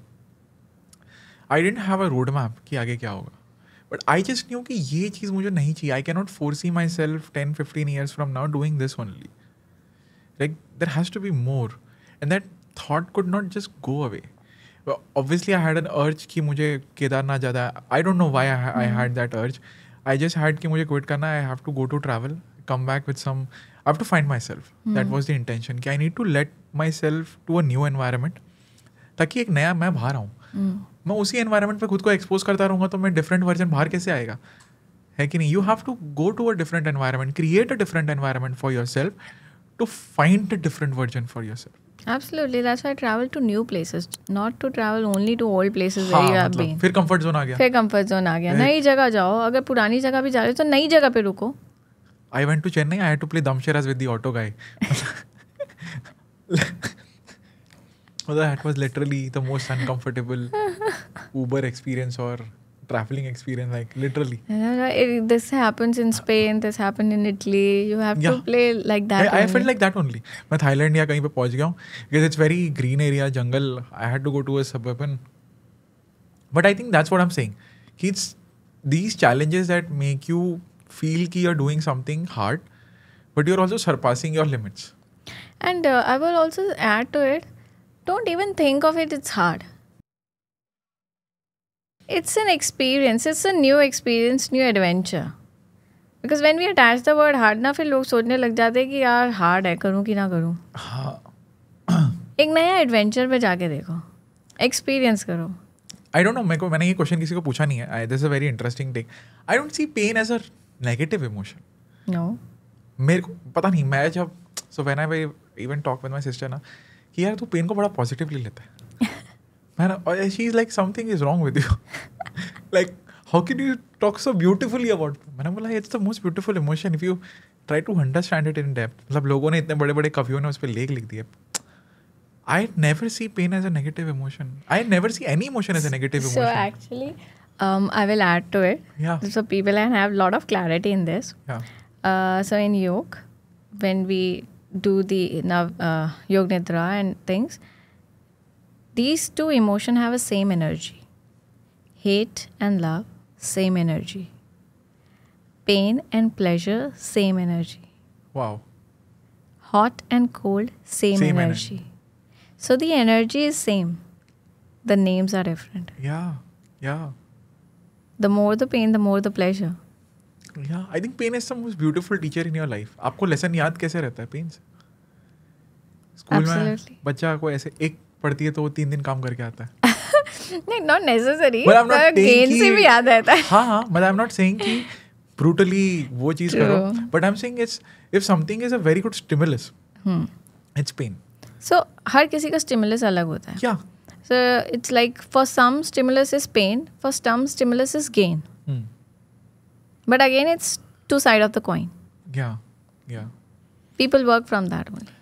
I didn't have a road map कि आगे क्या होगा, but I just new कि ये चीज़ मुझे नहीं चाहिए. I can not foresee myself 10-15 years from now doing this only. Like there has to be more, and that thought could not just go away. Obviously I had an urge कि मुझे केदारनाथ ज़्यादा, I don't know why I had that urge. I just had कि मुझे quit करना, I have to go to travel, come back with some, I have to find myself. That was the intention कि I need to let myself to a new environment. ताकि एक नया मैं बाहर आऊँ. मैं उसी एनवायरनमेंट पे खुद को एक्सपोज करता रहूँगा तो मैं डिफरेंट वर्जन बाहर कैसे आएगा, है कि नहीं. You have to go to a different environment, create a different environment for yourself to find a different version for yourself. Absolutely, that's why I travel to new places, not to travel only to old places where you have been. फिर comfort zone आ गया. फिर comfort zone आ गया. नई जगह जाओ. अगर पुरानी जगह भी जा रहे हो तो नई जगह पे रुको. I went to Chennai. I had to play Damsharas with the auto guy. That was literally the most uncomfortable Uber experience or traveling experience, like literally. This happens in Spain, this happened in Italy. You have to play like that. I felt like that only. मैं Thailand या कहीं पे पहुंच गया हूँ because it's very green area, jungle. I had to go to a suburban. But I think that's what I'm saying. It's these challenges that make you feel कि you're doing something hard, but you're also surpassing your limits. And I will also add to it, don't even think of it, it's hard. It's an experience, it's a new experience, new adventure. Because when we attach the word hard ना, फिर लोग सोचने लग जाते हैं कि यार hard है, करूँ कि ना करूँ. एक नया adventure पे जाके देखो, experience करो. I don't know, मैंने ये क्वेश्चन किसी को पूछा नहीं है. This is a very interesting take. I don't see pain as a negative emotion. No. मेरे को पता नहीं, मैं जब when I even talk with my sister ना कि यार तू पेन को बड़ा पॉजिटिवली लेता है. Man, she's like, something is wrong with you. Like, how can you talk so beautifully about it? मैंने बोला, it's the most beautiful emotion if you try to understand it in depth. मतलब लोगों ने इतने बड़े बड़े कवियों ने उस पर लेख लिख दिए. I never see pain as a negative emotion. I never see any emotion as a negative emotion. So actually, I will add to it. Yeah. So people can have a lot of clarity in this. Yeah. So in yoga, when we do the Yoga Nidra and things, these two emotions have a same energy. Hate and love, same energy. Pain and pleasure, same energy. Wow. Hot and cold, same energy. So the energy is same. The names are different. Yeah. Yeah. The more the pain, the more the pleasure. Yeah. I think pain is the most beautiful teacher in your life. आपको lesson याद कैसे रहता है pen से? School में बच्चा को ऐसे एक पढ़ती है तो वो 3 दिन काम करके आता है. नहीं, not necessary. गेन से भी याद रहता है. हाँ, मतलब I'm not saying कि brutally वो चीज़ करो, but I'm saying it's if something is a very good stimulus, it's pain. So हर किसी का stimulus अलग होता है. Yeah. So it's like for some stimulus is pain, for some stimulus is gain. But again, it's two sides of the coin. Yeah, yeah. People work from that only.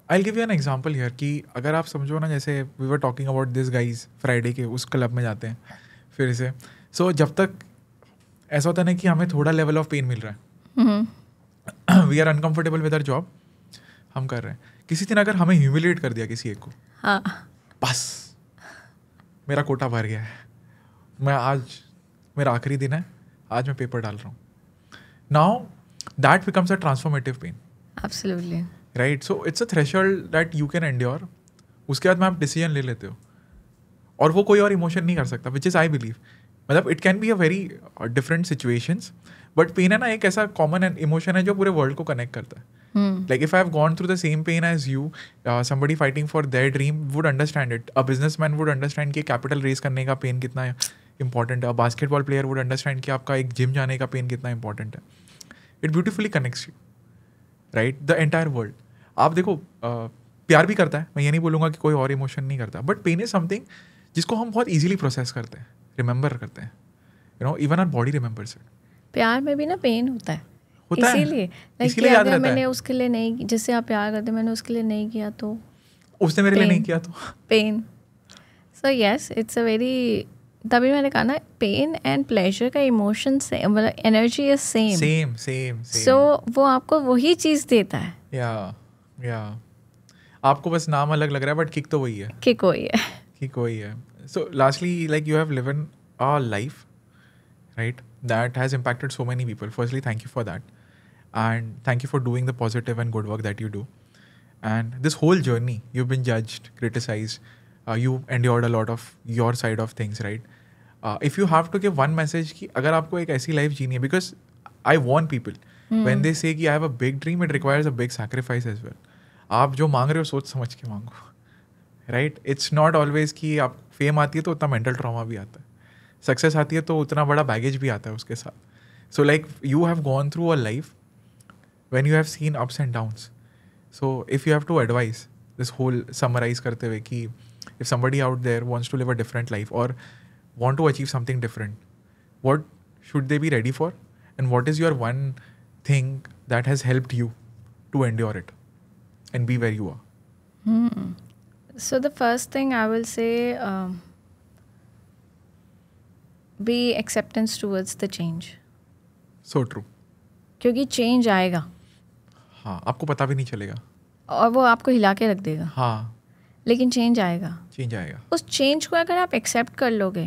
I'll give you an example here कि अगर आप समझो ना, जैसे we were talking about this guys Friday के उस club में जाते हैं फिर से. So जब तक ऐसा होता है ना कि हमें थोड़ा लेवल ऑफ पेन मिल रहा है, we are uncomfortable with our job, हम कर रहे हैं. किसी दिन अगर हमें ह्यूमिलेट कर दिया किसी एक को, हाँ, बस मेरा कोटा भर गया है, मैं आज मेरा आखिरी दिन है, आज मैं पेपर डाल रहा हूँ. Now that becomes a transformative pain. Absolutely. Right. So it's a threshold that you can endure. उसके बाद में आप डिसीजन ले लेते हो और वो कोई और इमोशन नहीं कर सकता, विच इज़ आई बिलीव. मतलब it can be a very different situations, but pain है ना एक ऐसा कॉमन इमोशन है जो पूरे वर्ल्ड को कनेक्ट करता है. Like if I have gone through the same pain as you, somebody fighting for their dream would understand it. A businessman would understand कि capital raise करने का पेन कितना important है. A basketball player would understand कि आपका एक gym जाने का पेन कितना important है. It beautifully connects you, right? The entire world. आप देखो प्यार भी करता है, मैं ये नहीं बोलूँगा कि कोई और इमोशन नहीं करता, बट पेन इज समथिंग जिसको हम बहुत ईजिली प्रोसेस करते हैं, रिमेंबर करते हैं. You know, even our body remembers it. प्यार में भी ना पेन होता है, इसीलिए अगर मैंने उसके लिए नहीं, जिससे आप प्यार करते, मैंने उसके लिए नहीं किया तो उसने मेरे लिए नहीं किया तो pain. So yes, it's a very, तभी मैंने कहा ना, पेन एंड प्लेजर का इमोशन से मतलब एनर्जी इज सेम. सो वो आपको वही चीज़ देता है. या आपको बस नाम अलग लग रहा है बट किक तो वही है. किक वही है. So lastly, like you have lived a life, right, that has impacted so many people. Firstly, thank you for that, and thank you for doing the positive and good work that you do. And this whole journey, you've been judged, criticized, you endured a lot of your side of things, right? If you have to give one message कि अगर आपको एक ऐसी life जीनी है, because I warn people when they say कि I have a big dream, it requires a big sacrifice as well. आप जो मांग रहे हो सोच समझ के मांगो, राइट. इट्स नॉट ऑलवेज कि आप फेम आती है तो उतना मेंटल ट्रॉमा भी आता है, सक्सेस आती है तो उतना बड़ा बैगेज भी आता है उसके साथ. So like you have gone through a life when you have seen ups and downs. So if you have to advise this whole summarize करते हुए कि if somebody out there wants to live a different life or want to achieve something different, what should they be ready for, and what is your one thing that has helped you to endure it and be where you are? So the first thing I will say, be acceptance towards the change. So true. क्योंकि change आएगा. हाँ, आपको पता भी नहीं चलेगा और वो आपको हिला के रख देगा. हाँ, लेकिन चेंज आएगा. चेंज आएगा. उस चेंज को अगर आप एक्सेप्ट कर लोगे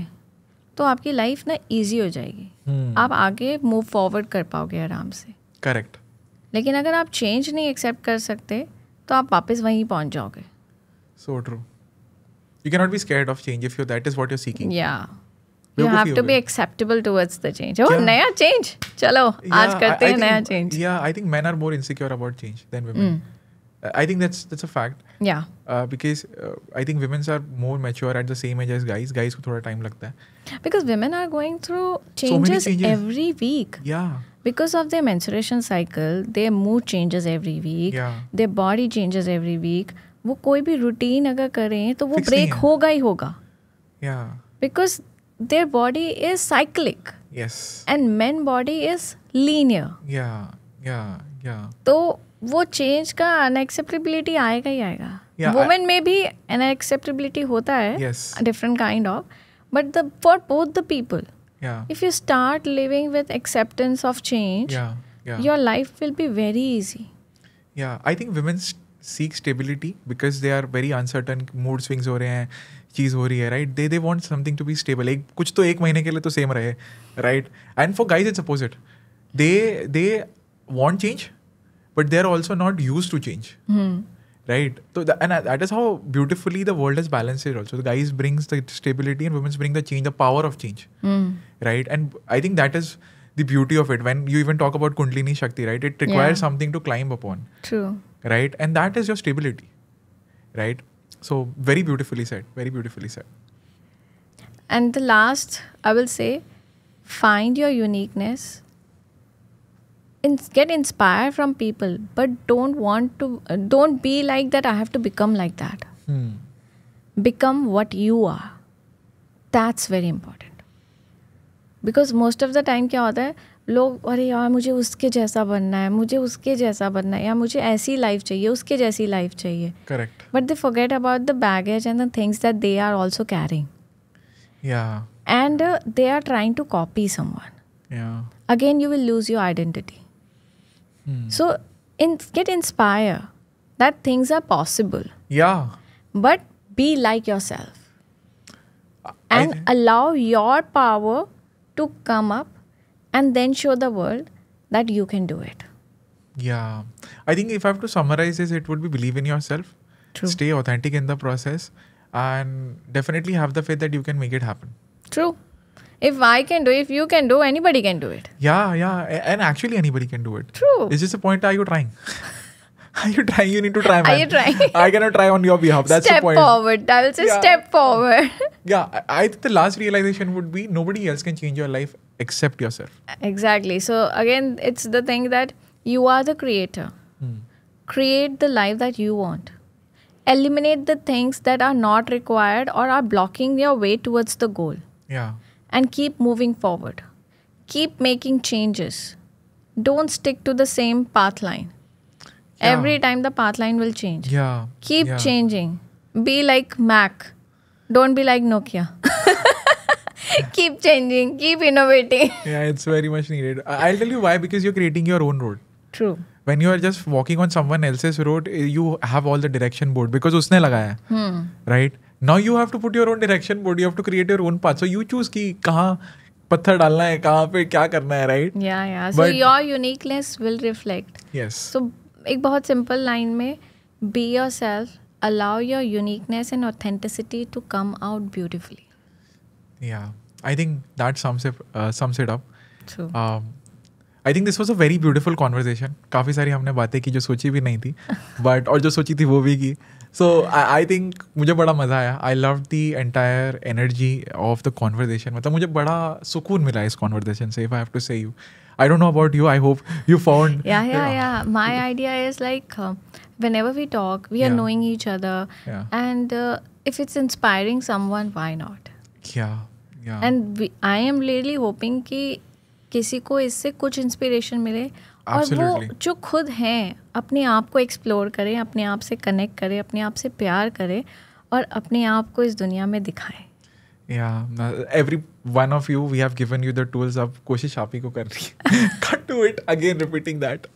तो आपकी लाइफ ना इजी हो जाएगी. आप आगे मूव फॉरवर्ड कर पाओगे आराम से. करेक्ट. लेकिन अगर आप चेंज नहीं एक्सेप्ट कर सकते तो आप वापस वहीं पहुंच जाओगे. So true. You cannot be scared of change if that is what you're seeking. You have to be acceptable towards the change. Oh, नया change. चलो आज करते हैं नया change. Yeah, I think men are more insecure about change than women. I think that's a fact. Yeah. Because I think women are more mature at the same age as guys. Guys को थोड़ा time लगता है. Because women are going through So many changes changes every week. Yeah. Because of their menstruation cycle, their mood changes every week. Yeah. Their body changes every week. वो कोई भी routine अगर करें तो वो Fix नहीं break है. होगा ही होगा. Yeah. Because their body is cyclic Yes. and men body is linear. Yeah. Yeah. Yeah. तो वो चेंज का अनएक्सेप्टेबिलिटी आएगा ही आएगा. Yeah, वुमेन में भी अनएक्सेप्टेबिलिटी होता है. Yes. Different kind of. But for both the people, Yeah. if you start living with acceptance of change, Yeah. Yeah. your life will be very easy. Yeah, I think women seek stability because they are very uncertain. Mood swings हो रहे हैं, चीज़ हो रही है, right? They want something to be stable. कुछ तो एक महीने के लिए तो सेम रहे, right? And for guys it's opposite. They want change, but they are also not used to change, right? So and that is how beautifully the world is balanced here also. The guys brings the stability and women bring the change, the power of change, right? And I think that is the beauty of it. When you even talk about Kundalini Shakti, right? It requires Yeah. something to climb upon. True. Right? And that is your stability, right? So very beautifully said, very beautifully said. And the last, I will say, find your uniqueness. Get inspired from people, but don't be like that. I have to become like that. Become what you are. That's very important. Because most of the time क्या होता है, लोग अरे यार मुझे उसके जैसा बनना है, मुझे उसके जैसा बनना है, या मुझे ऐसी लाइफ चाहिए, उसके जैसी लाइफ चाहिए. Correct. But they forget about the baggage and the things that they are also carrying. Yeah. And they are trying to copy someone. Yeah. Again, you will lose your identity. So get inspired that things are possible. Yeah. But be like yourself. And allow your power to come up and then show the world that you can do it. Yeah. I think if I have to summarize this, it would be believe in yourself. True. Stay authentic in the process. And definitely have the faith that you can make it happen. True. If I can do it, if you can do, anybody can do it. Yeah, yeah. And actually anybody can do it. True. It's just a point, are you trying? Are you trying? You need to try, man. Are you trying? I cannot try on your behalf. That's Step the point. forward. I will say Yeah. step forward. Yeah, I think the last realization would be nobody else can change your life except yourself. Exactly. So again, it's the thing that you are the creator. Create the life that you want. Eliminate the things that are not required or are blocking your way towards the goal. Yeah. And keep moving forward. Keep making changes. Don't stick to the same path line. Yeah. Every time the path line will change. Yeah. Keep yeah. changing. Be like Mac. Don't be like Nokia. Keep changing. Keep innovating. Yeah, it's very much needed. I'll tell you why. Because you're creating your own road. True. When you are just walking on someone else's road, you have all the direction board because उसने लगाया है. Right? Now you have to put your own direction board. You have to create your own path. So you choose कि कहाँ पत्थर डालना है, कहाँ पे क्या करना है, right? Yeah. So But- your uniqueness will reflect. Yes. So एक बहुत simple line में, be yourself. Allow your uniqueness and authenticity to come out beautifully. Yeah. I think that sums it up. True. I think this was a very beautiful conversation. काफ़ी सारी हमने बातें की जो सोची भी नहीं थी, बट और जो सोची थी वो भी की. सो आई थिंक मुझे बड़ा मज़ा आया. आई love the entire energy of the conversation. मतलब मुझे बड़ा सुकून मिला इस कॉन्वर्जेशन से. इफ आई हैव टू से you, I don't know about you. I hope you found. Yeah. My idea is like whenever we talk, we are Yeah. knowing each other, Yeah. and if it's inspiring someone, why not? Yeah. And I am really hoping कि किसी को इससे कुछ inspiration मिले और Absolutely. वो जो खुद हैं अपने आप को एक्सप्लोर करें, अपने आप से कनेक्ट करें, अपने आप से प्यार करें और अपने आप को इस दुनिया में दिखाएं. Yeah. Every one of you, we have given you the tools. अब कोशिश आप ही को कर रही है. Cut to it. Again, repeating that.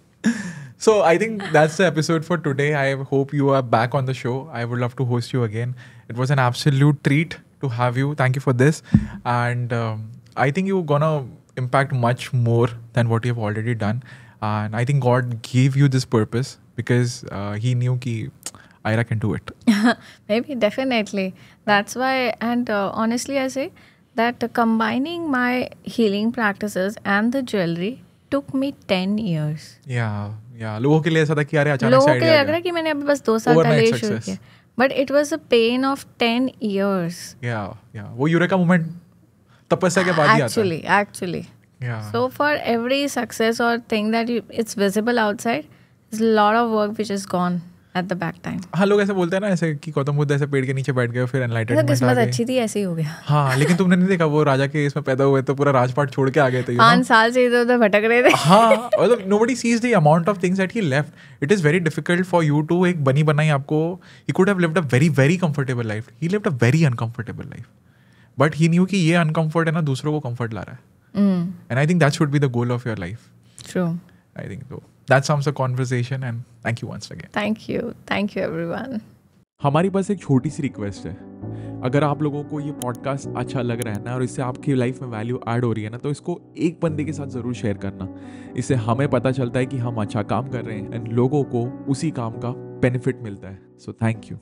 So I think that's the episode for today. I hope you are back on the show. I would love to host you again. It was an absolute treat to have you. Thank you for this. And I think you're gonna impact much more than what you have already done. And I think God gave you this purpose because He knew कि Ira can do it. Maybe, definitely. That's why, and honestly, I say that combining my healing practices and the jewelry took me 10 years. Yeah. लोगों के लिए ऐसा था कि अरे अचानक से लोगों के idea लिए आ लग रहा गया. है कि मैंने अभी बस 2 साल Overnight पहले ही शुरू success. किया. But it was a pain of 10 years. Yeah. वो यूरेका मोमेंट तपस्या के बाद ही आता है. Actually. Yeah. So for every success or thing that it's visible outside, there's a lot of work which is gone at the back time. हाँ, लोग ऐसे बोलते हैं ना ऐसे कि गौतम बुद्ध ऐसे पेड़ के नीचे बैठ गए फिर तो एनलाइटनमेंट आ किस्मत गई. अच्छी थी, ऐसे ही हो गया. हाँ, लेकिन तुमने नहीं देखा वो राजा के इसमें पैदा हुए तो पूरा राजपाट छोड़ के आ गए थे. you know? 5 साल से इधर उधर भटक रहे थे. हाँ, मतलब nobody sees the amount of things that he left. It is very difficult for you to एक बनी बनाई आपको. He could have lived a very very comfortable life. He lived a very uncomfortable life. But he knew कि ये uncomfort है ना दूसरों को comfort ला रहा है. And I think that should be the goal of your life. True. I think so. That sums the conversation and thank you once again. Thank you everyone. हमारी बस एक छोटी सी रिक्वेस्ट है. अगर आप लोगों को ये पॉडकास्ट अच्छा लग रहा है ना और इससे आपकी लाइफ में वैल्यू ऐड हो रही है ना, तो इसको एक बंदे के साथ ज़रूर शेयर करना. इससे हमें पता चलता है कि हम अच्छा काम कर रहे हैं एंड लोगों को उसी काम का बेनिफिट मिलता है. So thank you.